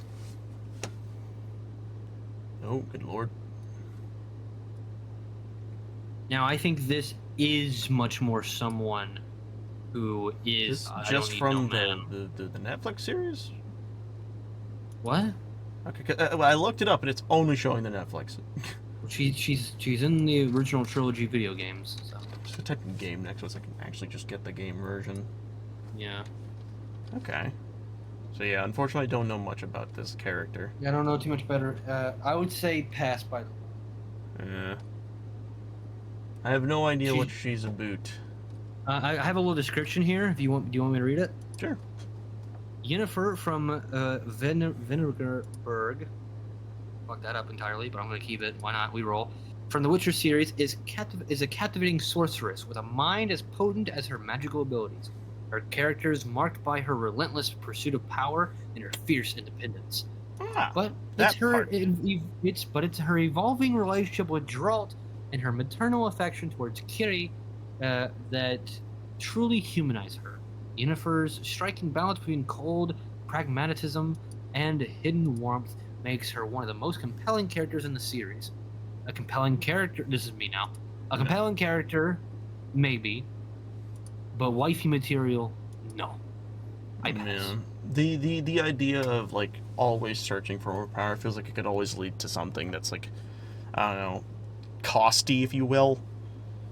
A: Oh, good lord.
B: Now, I think this is much more someone who is
A: just from the Netflix series.
B: What?
A: Okay, I looked it up and it's only showing the Netflix.
B: She's in the original trilogy video games. So.
A: Just type in game next so I can actually just get the game version.
B: Yeah.
A: Okay. So yeah, unfortunately, I don't know much about this character.
B: Yeah, I don't know too much better. I would say pass by the way.
A: Yeah. I have no idea what she's about.
B: I have a little description here. If you want, do you want me to read it?
A: Sure.
B: Yennefer from Venerberg. Fuck that up entirely, but I'm gonna keep it. Why not? We roll. From the Witcher series is a captivating sorceress with a mind as potent as her magical abilities. Her character is marked by her relentless pursuit of power and her fierce independence. But it's her evolving relationship with Geralt and her maternal affection towards Kiri that truly humanize her. Yennefer's striking balance between cold pragmatism and hidden warmth makes her one of the most compelling characters in the series. A compelling character, this is me now. A compelling character, maybe, but wifey material, no. I pass.
A: The idea of like always searching for more power feels like it could always lead to something that's like, I don't know, costy, if you will.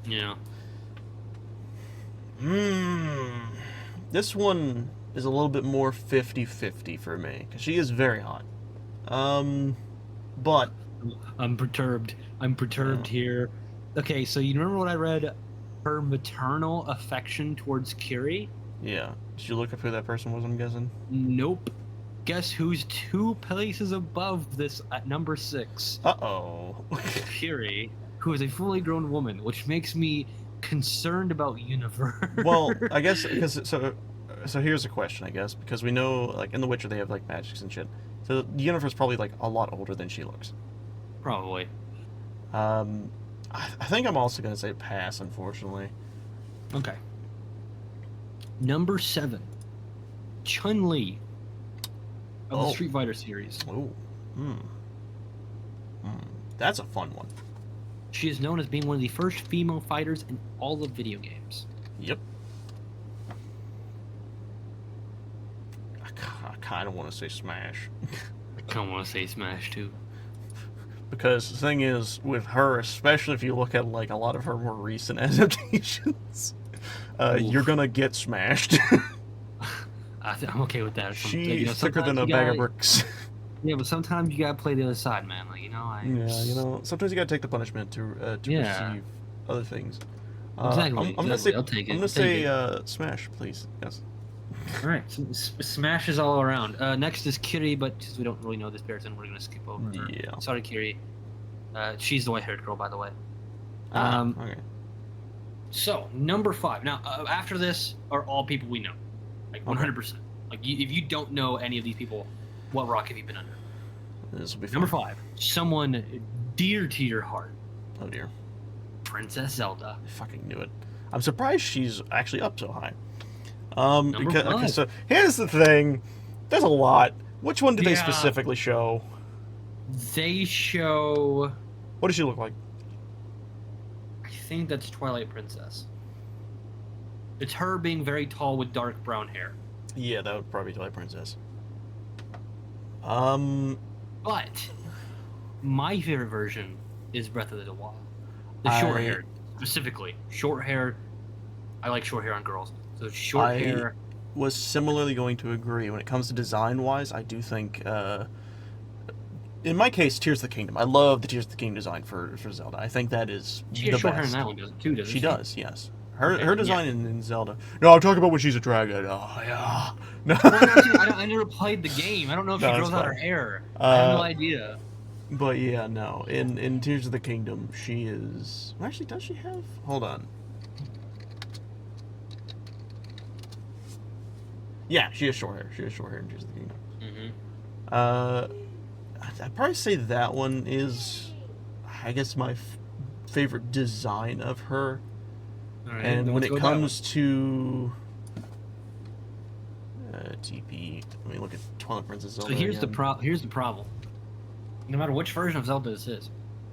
B: Yeah.
A: This one is a little bit more 50-50 for me, because she is very hot. But...
B: I'm perturbed here. Okay, so you remember what I read? Her maternal affection towards Kiri?
A: Yeah. Did you look up who that person was, I'm guessing?
B: Nope. Guess who's 2 places above this at number 6?
A: Uh-oh.
B: Kiri, who is a fully grown woman, which makes me concerned about Yennefer.
A: Well, I guess, because, so here's a question, I guess, because we know, like, in The Witcher they have, like, magics and shit. So Yennefer's probably, like, a lot older than she looks.
B: Probably.
A: I think I'm also going to say pass, unfortunately.
B: Okay. Number 7. Chun-Li of the Street Fighter series.
A: Oh. That's a fun one.
B: She is known as being one of the first female fighters in all of video games.
A: Yep. I kind of want to say Smash.
B: I kind of want to say Smash, too.
A: Because the thing is, with her, especially if you look at like a lot of her more recent adaptations, you're gonna get smashed.
B: I'm okay with that.
A: She's thicker than a bag of bricks.
B: Yeah, but sometimes you gotta play the other side, man. Like,
A: yeah, sometimes you gotta take the punishment to receive other things.
B: Exactly.
A: I'm gonna say
B: I'll take it.
A: I'm gonna
B: I'll take
A: say
B: it.
A: Smash, please. Yes.
B: All right, Smash is all around. Next is Kiri, but since we don't really know this person, we're gonna skip over her.
A: Yeah.
B: Sorry, Kiri. She's the white-haired girl, by the way.
A: Okay.
B: So number 5. Now, after this are all people we know, like 100%. Like, if you don't know any of these people, what rock have you been under?
A: This will be fun.
B: Number 5, someone dear to your heart.
A: Oh dear.
B: Princess Zelda.
A: I fucking knew it. I'm surprised she's actually up so high.
B: Number 5.
A: Okay, so here's the thing. There's a lot. Which one did they
B: Yeah.
A: specifically show?
B: They show.
A: What does she look like?
B: I think that's Twilight Princess. It's her being very tall with dark brown hair.
A: Yeah, that would probably be Twilight Princess.
B: But my favorite version is Breath of the Wild. The short hair, specifically. Short hair. I like short hair on girls. So short hair.
A: Was similarly going to agree. When it comes to design-wise, I do think, in my case, Tears of the Kingdom. I love the Tears of the Kingdom design for Zelda. I think that is
B: She
A: the
B: has short hair in
A: best.
B: that one, doesn't too, doesn't she?
A: She does, yes. Her
B: Okay,
A: design in Zelda. No, I'm talking about when she's a dragon. Oh, yeah. No.
B: Well, I never played the game. I don't know if
A: No,
B: she
A: that's
B: grows out her
A: fine.
B: hair. I have no idea.
A: But yeah, no. In Tears of the Kingdom, she is... Actually, does she have... Hold on. Yeah, she has short hair. She has short hair in Tears of the Kingdom. I'd probably say that one is, I guess, my favorite design of her.
B: All right,
A: And
B: then
A: when
B: let's
A: it
B: go with that
A: comes to TP, let me look at Twilight Princess Zelda.
B: So here's
A: again.
B: here's the problem. No matter which version of Zelda this is,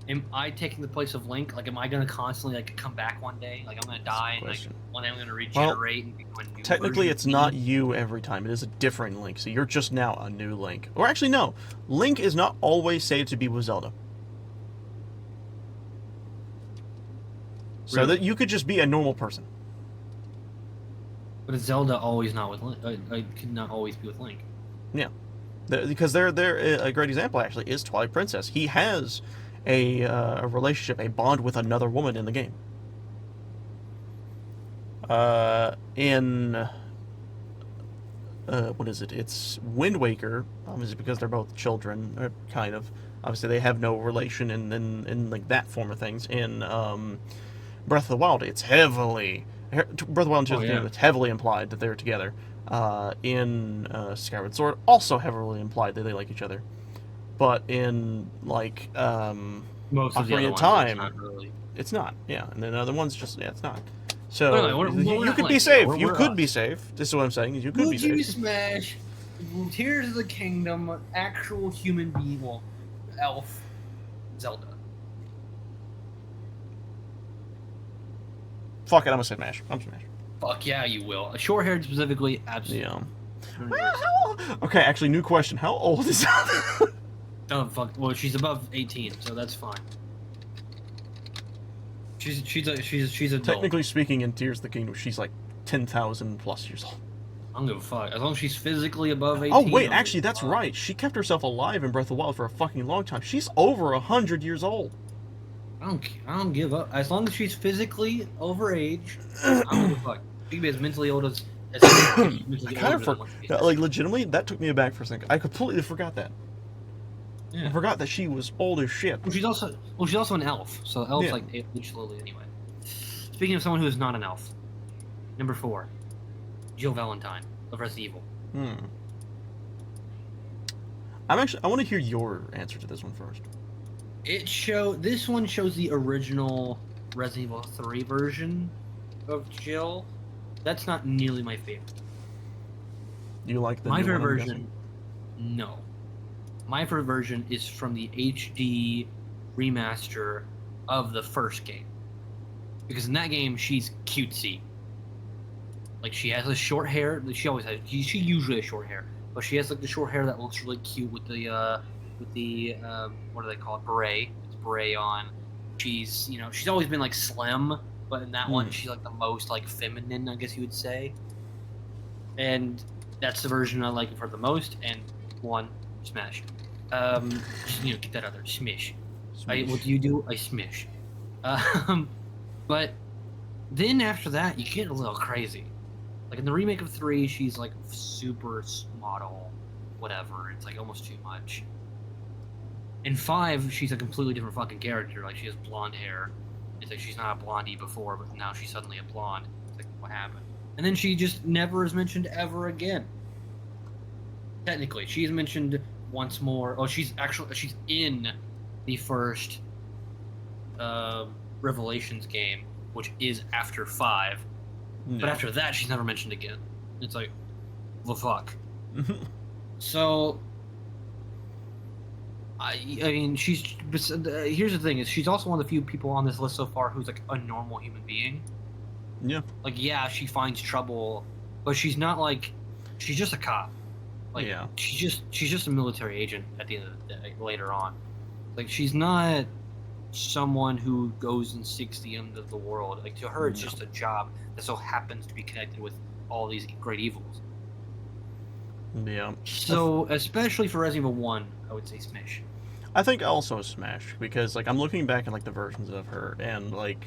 B: am I taking the place of Link? Like, am I gonna constantly come back one day? Like, I'm gonna die, and like one day I'm gonna regenerate and become a new
A: Technically,
B: version
A: it's
B: of me?
A: not you every time. It is a different Link. So you're just now a new Link. Or actually, no. Link is not always saved to be with Zelda. So
B: Really?
A: that you could just be a normal person.
B: But is Zelda always not with Link? I could not always be with Link.
A: Yeah. Because they're a great example, actually, is Twilight Princess. He has a relationship, a bond with another woman in the game. What is it? It's Wind Waker, obviously because they're both children, or kind of. Obviously, they have no relation in like that form of things. In Breath of the Wild, it's heavily Breath of the Wild and Tears of the Kingdom, it's heavily implied that they're together. In Skyward Sword, also heavily implied that they like each other. But in like
B: Most of the other
A: Ocarina of
B: ones,
A: Time,
B: it's not really.
A: it's not. Yeah, and then other ones just it's not. So
B: Well, anyway, we're
A: you
B: not
A: could
B: like
A: be safe.
B: that.
A: You
B: We're
A: could
B: us.
A: be safe. This is what I'm saying. You could
B: Would
A: be
B: you
A: safe.
B: smash Tears of the Kingdom, actual human being, well, elf, Zelda?
A: Fuck it. I'm gonna say Smash. I'm Smash.
B: Fuck yeah, you will. Short-haired specifically, absolutely.
A: Yeah. Okay. Actually, new question. How old is Zelda?
B: Oh fuck. Well, she's above 18, so that's fine. She's adult.
A: Technically speaking, in Tears of the Kingdom, she's like 10,000 plus years old.
B: I don't give a fuck. As long as she's physically above 18.
A: Oh wait,
B: I'm
A: actually, that's
B: fine.
A: right. She kept herself alive in Breath of the Wild for a fucking long time. She's over 100 years old.
B: I don't give up. As long as she's physically over age, I don't give a fuck. She can be as mentally old as
A: I
B: mentally
A: kind
B: older
A: of
B: than what she is.
A: like legitimately that took me aback for a second. I completely forgot that.
B: Yeah.
A: I forgot that she was old as shit.
B: Well, she's also an elf, so elves
A: Yeah.
B: like age slowly anyway. Speaking of someone who is not an elf, number 4, Jill Valentine of Resident Evil.
A: I want to hear your answer to this one first.
B: This one shows the original Resident Evil 3 version of Jill. That's not nearly my favorite.
A: Do you like the
B: My
A: new
B: favorite
A: one, I'm
B: version,
A: guessing?
B: no. My favorite version is from the HD remaster of the first game. Because in that game, she's cutesy. Like, she has the short hair. She always has. She usually has short hair, but she has like the short hair that looks really cute with the what do they call it? Beret. It's beret on. She's she's always been like slim, but in that one, she's like the most like feminine, I guess you would say. And that's the version I like of her the most. And one, smash. Get that other smish. What do you do? I smish. But Then after that, you get a little crazy. Like in the remake of 3, she's like super model, whatever. It's like almost too much. In 5, she's a completely different fucking character. Like she has blonde hair. It's like she's not a blondie before, but now she's suddenly a blonde. It's like, what happened? And then she just never is mentioned ever again. Technically, she's mentioned once more. Oh, she's in the first Revelations game, which is after 5.
A: No.
B: But after that, she's never mentioned again. It's like, the fuck. So, I mean, here's the thing: is she's also one of the few people on this list so far who's like a normal human being.
A: Yeah.
B: Like, yeah, she finds trouble, but she's not like, she's just a cop. Like,
A: yeah.
B: she's just a military agent at the end of the day. Later on, like, she's not someone who goes and seeks the end of the world. Like, to her, it's just a job that so happens to be connected with all these great evils.
A: Yeah.
B: So, especially for Resident Evil 1, I would say Smash.
A: I think also Smash, because like I'm looking back at like the versions of her, and like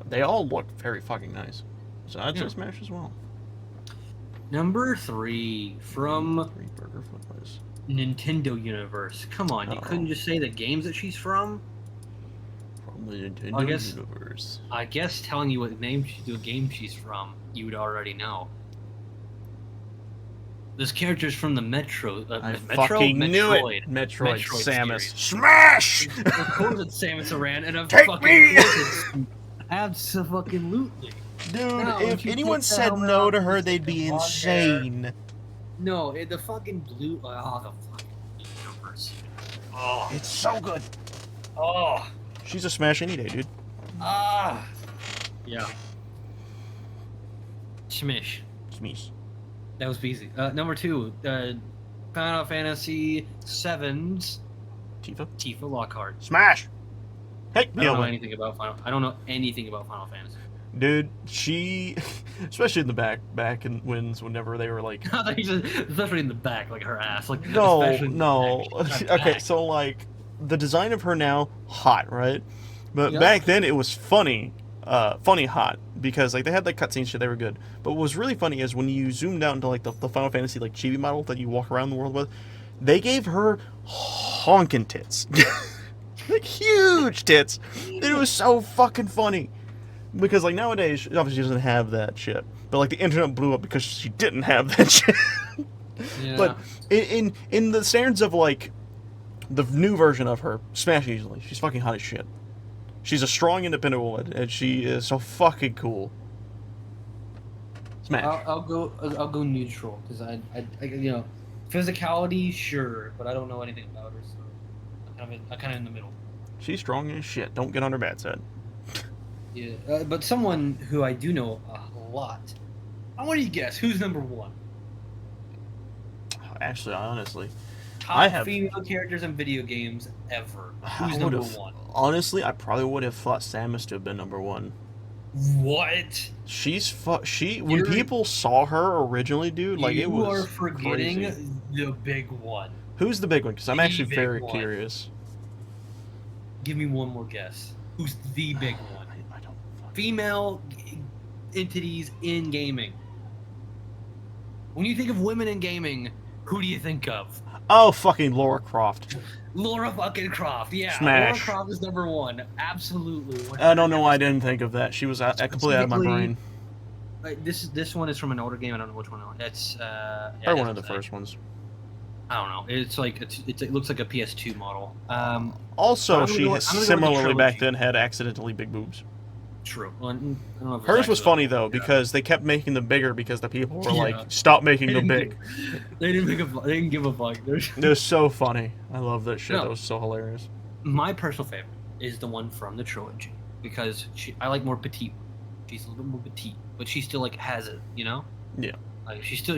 A: they all look very fucking nice. So I'd say Smash as well.
B: Number 3 from
A: Burger Footways.
B: Nintendo Universe. Come on, you couldn't just say the games that she's from?
A: From the Nintendo Universe.
B: I guess telling you what game she's from, you would already know. This character's from the Metro.
A: Fucking knew it. Metroid Samus. Series. Smash!
B: Of course it's Samus Aran, and of
A: Take
B: fucking
A: me!
B: Absolutely.
A: Dude, if anyone said no to her, they'd be insane.
B: No, the fucking blue. Oh, the fucking universe. Oh,
A: it's so good.
B: Oh,
A: she's a Smash any day, dude.
B: Yeah. Smish.
A: Smish.
B: That was easy. Number 2, Final Fantasy VII's Tifa Lockhart.
A: Smash. Hey,
B: I don't know anything about Final Fantasy.
A: Dude, she, especially in the back and whenever they were like,
B: especially in the back, like her ass, like
A: no. Okay, so like the design of her now, hot, right? But back then it was funny hot, because like they had like cutscenes shit, they were good. But what was really funny is when you zoomed out into like the Final Fantasy like chibi model that you walk around the world with, they gave her honking tits, like huge tits. It was so fucking funny. Because, like, nowadays, she obviously doesn't have that shit. But, like, the internet blew up because she didn't have that shit. Yeah. But in the standards of, like, the new version of her, Smash easily. She's fucking hot as shit. She's a strong, independent woman, and she is so fucking cool. Smash.
B: I'll go neutral, because I you know, physicality, sure, but I don't know anything about her, so I'm kind of in the middle.
A: She's strong as shit. Don't get on her bad side.
B: Yeah, but someone who I do know a lot. I want you to guess who's number 1.
A: Actually, honestly,
B: top female characters in video games ever. Who's number 1?
A: Honestly, I probably would have thought Samus to have been number 1.
B: What?
A: When people saw her originally, dude, like it was.
B: You are forgetting
A: crazy.
B: The big one.
A: Who's the big one? Because I'm actually very curious.
B: Give me one more guess. Who's the big one?
A: I don't.
B: Female entities in gaming. When you think of women in gaming, who do you think of?
A: Oh, fucking Lara Croft.
B: Lara fucking Croft, yeah.
A: Smash.
B: Lara Croft is number 1. Absolutely. 100%.
A: I don't know why I didn't think of that. She was completely out of my brain.
B: This one is from an older game. I don't know which one. It's
A: probably one of the first ones.
B: I don't know. It's like it looks like a PS2 model.
A: Also, she similarly back then had accidentally big boobs.
B: True. Well, I don't know if
A: hers was funny though, because they kept making them bigger because the people were like, "Stop making them big."
B: They didn't give a fuck.
A: It was so funny. I love that shit. That was so hilarious.
B: My personal favorite is the one from the trilogy, because I like more petite. She's a little bit more petite, but she still like has it, you know?
A: Yeah.
B: Like she still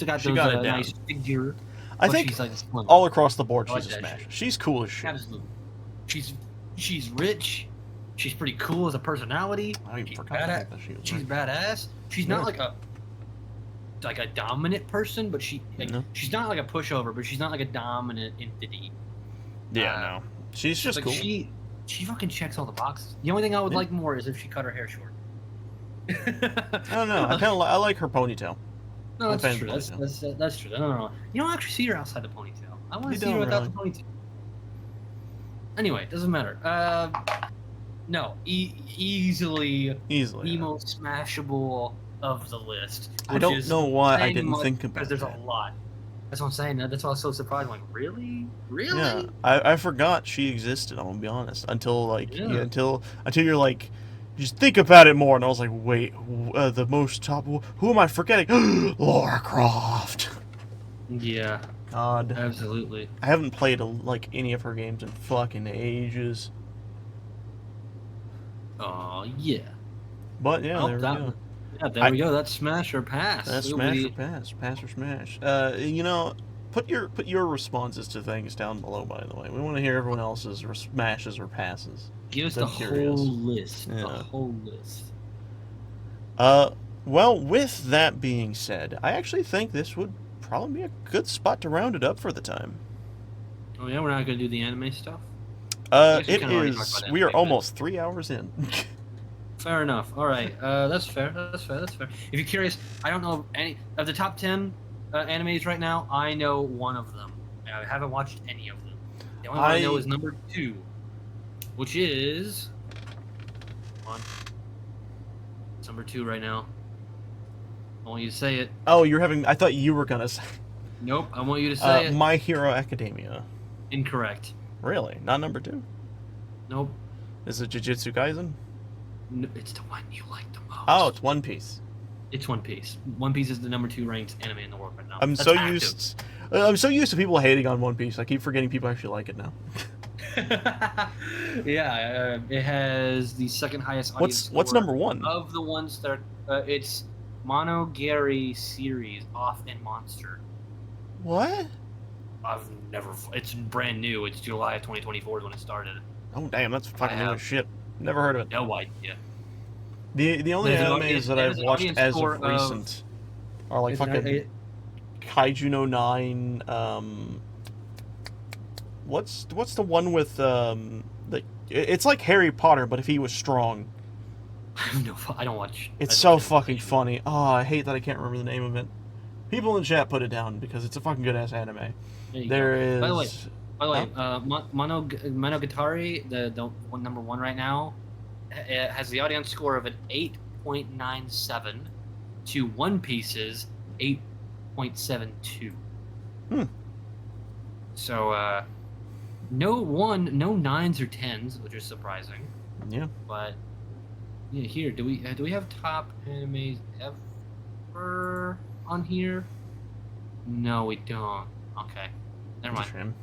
B: got those nice figure.
A: I think she's like all across the board, she's a smash. She's cool as shit.
B: Absolutely. She's rich. She's pretty cool as a personality. She's badass. She's not like a dominant person, but she's not like a pushover, but she's not like a dominant entity.
A: Yeah, no. She's just
B: like
A: cool.
B: She fucking checks all the boxes. The only thing I would like more is if she cut her hair short.
A: I don't know. I like her ponytail.
B: No,
A: I'm a
B: that's
A: fan of
B: true.
A: the ponytail.
B: That's true. No. You don't actually see her outside the ponytail. I want
A: You
B: to see her
A: don't
B: without
A: really.
B: the ponytail. Anyway, doesn't matter. No, easily
A: Easily.
B: the
A: Yeah.
B: most smashable of the list,
A: I
B: which
A: don't
B: is
A: know why I
B: saying
A: didn't
B: much
A: think
B: because
A: about
B: there's a
A: that.
B: lot. That's what I'm saying. That's why I was so surprised. I'm like, really,
A: Yeah,
B: really?
A: I forgot she existed. I'm gonna be honest. Until like yeah,
B: Yeah.
A: until you're like, just think about it more. And I was like, wait, the most top. Who am I forgetting? Lara Croft.
B: Yeah,
A: God,
B: absolutely.
A: I haven't played like any of her games in fucking ages.
B: Oh yeah.
A: But yeah,
B: Oh,
A: there we
B: that.
A: go.
B: Yeah, there
A: I
B: we go. That's smash or pass.
A: That's smash or pass, pass or smash. Put your responses to things down below. By the way, we want to hear everyone else's smashes or passes.
B: Give us
A: 'Cause
B: the
A: I'm curious.
B: whole list. The
A: Yeah.
B: whole list.
A: Uh, well, with that being said, I actually think this would probably be a good spot to round it up for the time.
B: Oh yeah, we're not gonna do the anime stuff. I guess we
A: It
B: kind of already talked
A: is.
B: about
A: We are
B: anime, but
A: almost 3 hours in.
B: fair enough. All right, that's fair. That's fair. That's fair. If you're curious, I don't know any of the top 10 animes right now. I know one of them. I haven't watched any of them. The only one I know is number 2, which is on. It's number 2 right now. I want you to say it.
A: Oh, you're having. I thought you were gonna say.
B: Nope. I want you to say it.
A: My Hero Academia.
B: Incorrect.
A: Really? Not number 2?
B: Nope.
A: Is it Jujutsu Kaisen?
B: No, it's the one you like the most.
A: Oh, it's One Piece.
B: It's One Piece. One Piece is the number 2 ranked anime in the world right now.
A: I'm
B: That's
A: so
B: active.
A: used to people hating on One Piece. I keep forgetting people actually like it now.
B: Yeah, it has the second highest audience
A: What's
B: score
A: number 1?
B: of the ones that it's Monogatari series Off and Monster.
A: What?
B: I've never. It's brand new. It's July of 2024 is when it started.
A: Oh damn, that's fucking new as shit. Never heard of it.
B: No idea.
A: The only
B: There's an
A: animes
B: audience-
A: that
B: there's
A: I've
B: an
A: watched
B: audience
A: as
B: score
A: of
B: of-
A: recent are like
B: It's an-
A: fucking
B: it-
A: Kaiju no 9. What's the one with it's like Harry Potter, but if he was strong.
B: I don't watch.
A: It's
B: I
A: so
B: don't
A: fucking
B: watch.
A: funny. Oh, I hate that I can't remember the name of it. People in the chat put it down because it's a fucking good ass anime. There is.
B: By the way, Monogatari, the one number 1 right now, it has the audience score of an 8.97 to One Piece's 8.72. So no 9s or 10s, which is surprising.
A: Yeah.
B: But yeah, here do we have top animes ever on here? No, we don't. Okay, never mind.
A: Shame.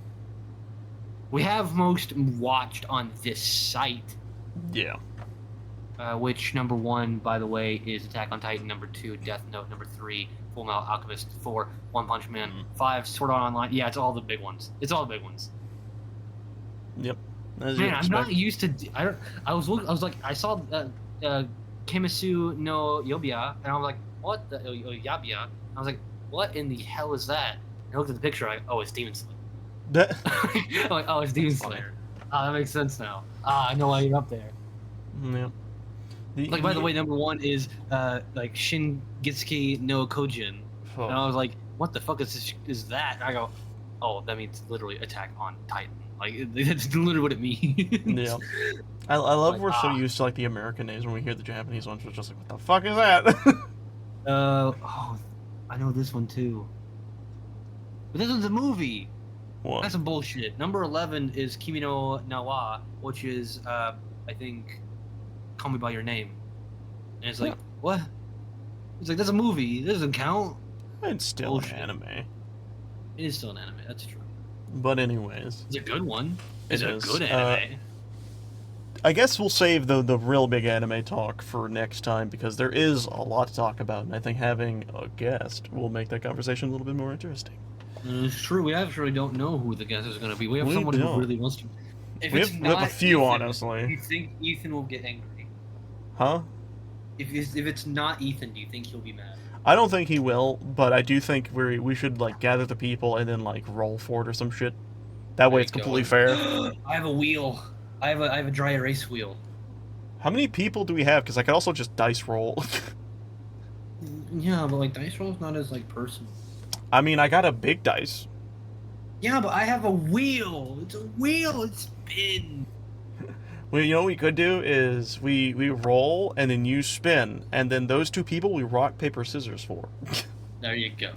B: We have most watched on this site.
A: Yeah.
B: Which number 1, by the way, is Attack on Titan. Number 2, Death Note. Number 3, Full Metal Alchemist. 4, One Punch Man. 5, Sword Art Online. Yeah, it's all the big ones.
A: Yep. As
B: Man,
A: you
B: I'm
A: expect.
B: not used to. I was like, I saw Kemisu no Yobia, and I was like, what the Yabia? I was like, what in the hell is that? And I looked at the picture. It's Demon Slayer. I'm like, oh, it's Demon Slayer. That makes sense now. I know why you're up there.
A: Yeah.
B: Like, by the way, number 1 is like Shin Gitsuki no Kojin, and I was like, what the fuck is that? And I go, oh, that means literally Attack on Titan. Like, that's literally what it means.
A: Yeah. I love
B: Like,
A: we're so used to like the American names when we hear the Japanese ones. We're just like, what the fuck is that?
B: I know this one too. But this one's a movie.
A: What?
B: That's some bullshit. Number 11 is Kimi no Nawa, which is I think Call Me by Your Name. And it's like, what? It's like, that's a movie. It doesn't count.
A: It's still
B: Bullshit.
A: an anime.
B: It is still an anime. That's true.
A: But anyways,
B: It's a good one. It's
A: It
B: a
A: is.
B: good anime.
A: I guess we'll save the real big anime talk for next time because there is a lot to talk about, and I think having a guest will make that conversation a little bit more interesting.
B: It's true. We actually don't know who the guest is going to be. We have
A: We
B: someone
A: don't.
B: who really wants to. If
A: We
B: it's
A: have a
B: not
A: few,
B: Ethan,
A: honestly.
B: Do you think Ethan will get angry?
A: Huh?
B: If it's not Ethan, do you think he'll be mad?
A: I don't think he will, but I do think we should like gather the people and then like roll for it or some shit. That way it's completely fair.
B: I have a wheel. I have a dry erase wheel.
A: How many people do we have? Because I could also just dice roll.
B: Yeah, but like dice roll's not as like personal.
A: I mean, I got a big dice.
B: Yeah, but I have a wheel. It's a wheel. It spins.
A: Well, you know what we could do is we roll and then you spin, and then those two people we rock paper scissors for.
B: There you go.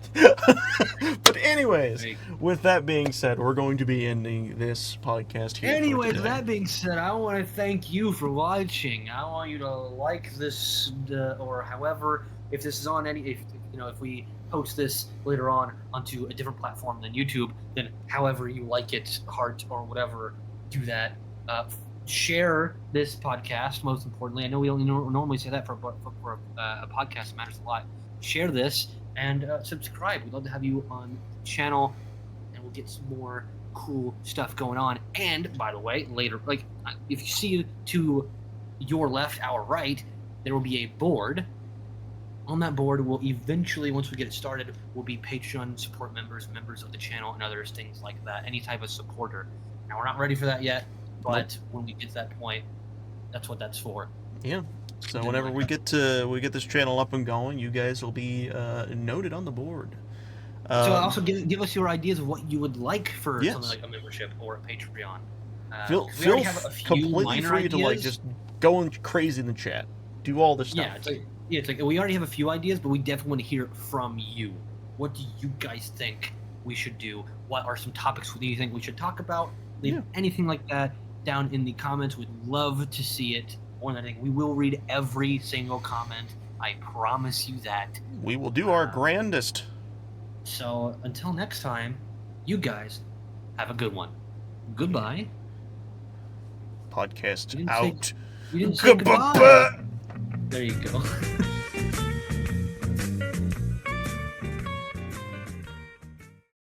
A: But anyways, with that being said, we're going to be ending this podcast here.
B: Anyways, that being said, I want to thank you for watching. I want you to like this, or however, if this is on any, if we post this later on onto a different platform than YouTube, then however you like it, heart or whatever, do that. Share this podcast. Most importantly, I know we only normally say that for a podcast matters a lot. Share this. And subscribe. We'd love to have you on the channel, and we'll get some more cool stuff going on. And by the way, later, like if you see to your left, our right, there will be a board. On that board, will eventually, once we get it started, will be Patreon support members of the channel, and others, things like that. Any type of supporter. Now we're not ready for that yet, but when we get to that point, that's what that's for.
A: Yeah. So whenever we get this channel up and going, you guys will be noted on the board.
B: So also give us your ideas of what you would like for
A: yes.
B: something like a membership or a Patreon.
A: Feel completely free
B: ideas.
A: to like just go crazy in the chat, do all this stuff.
B: Yeah, it's like we already have a few ideas, but we definitely want to hear from you. What do you guys think we should do? What are some topics that you think we should talk about? Leave anything like that down in the comments. We'd love to see it. More than anything, we will read every single comment. I promise you that.
A: We will do our grandest.
B: So until next time, you guys have a good one. Goodbye.
A: Podcast out.
B: You didn't say goodbye. There you go.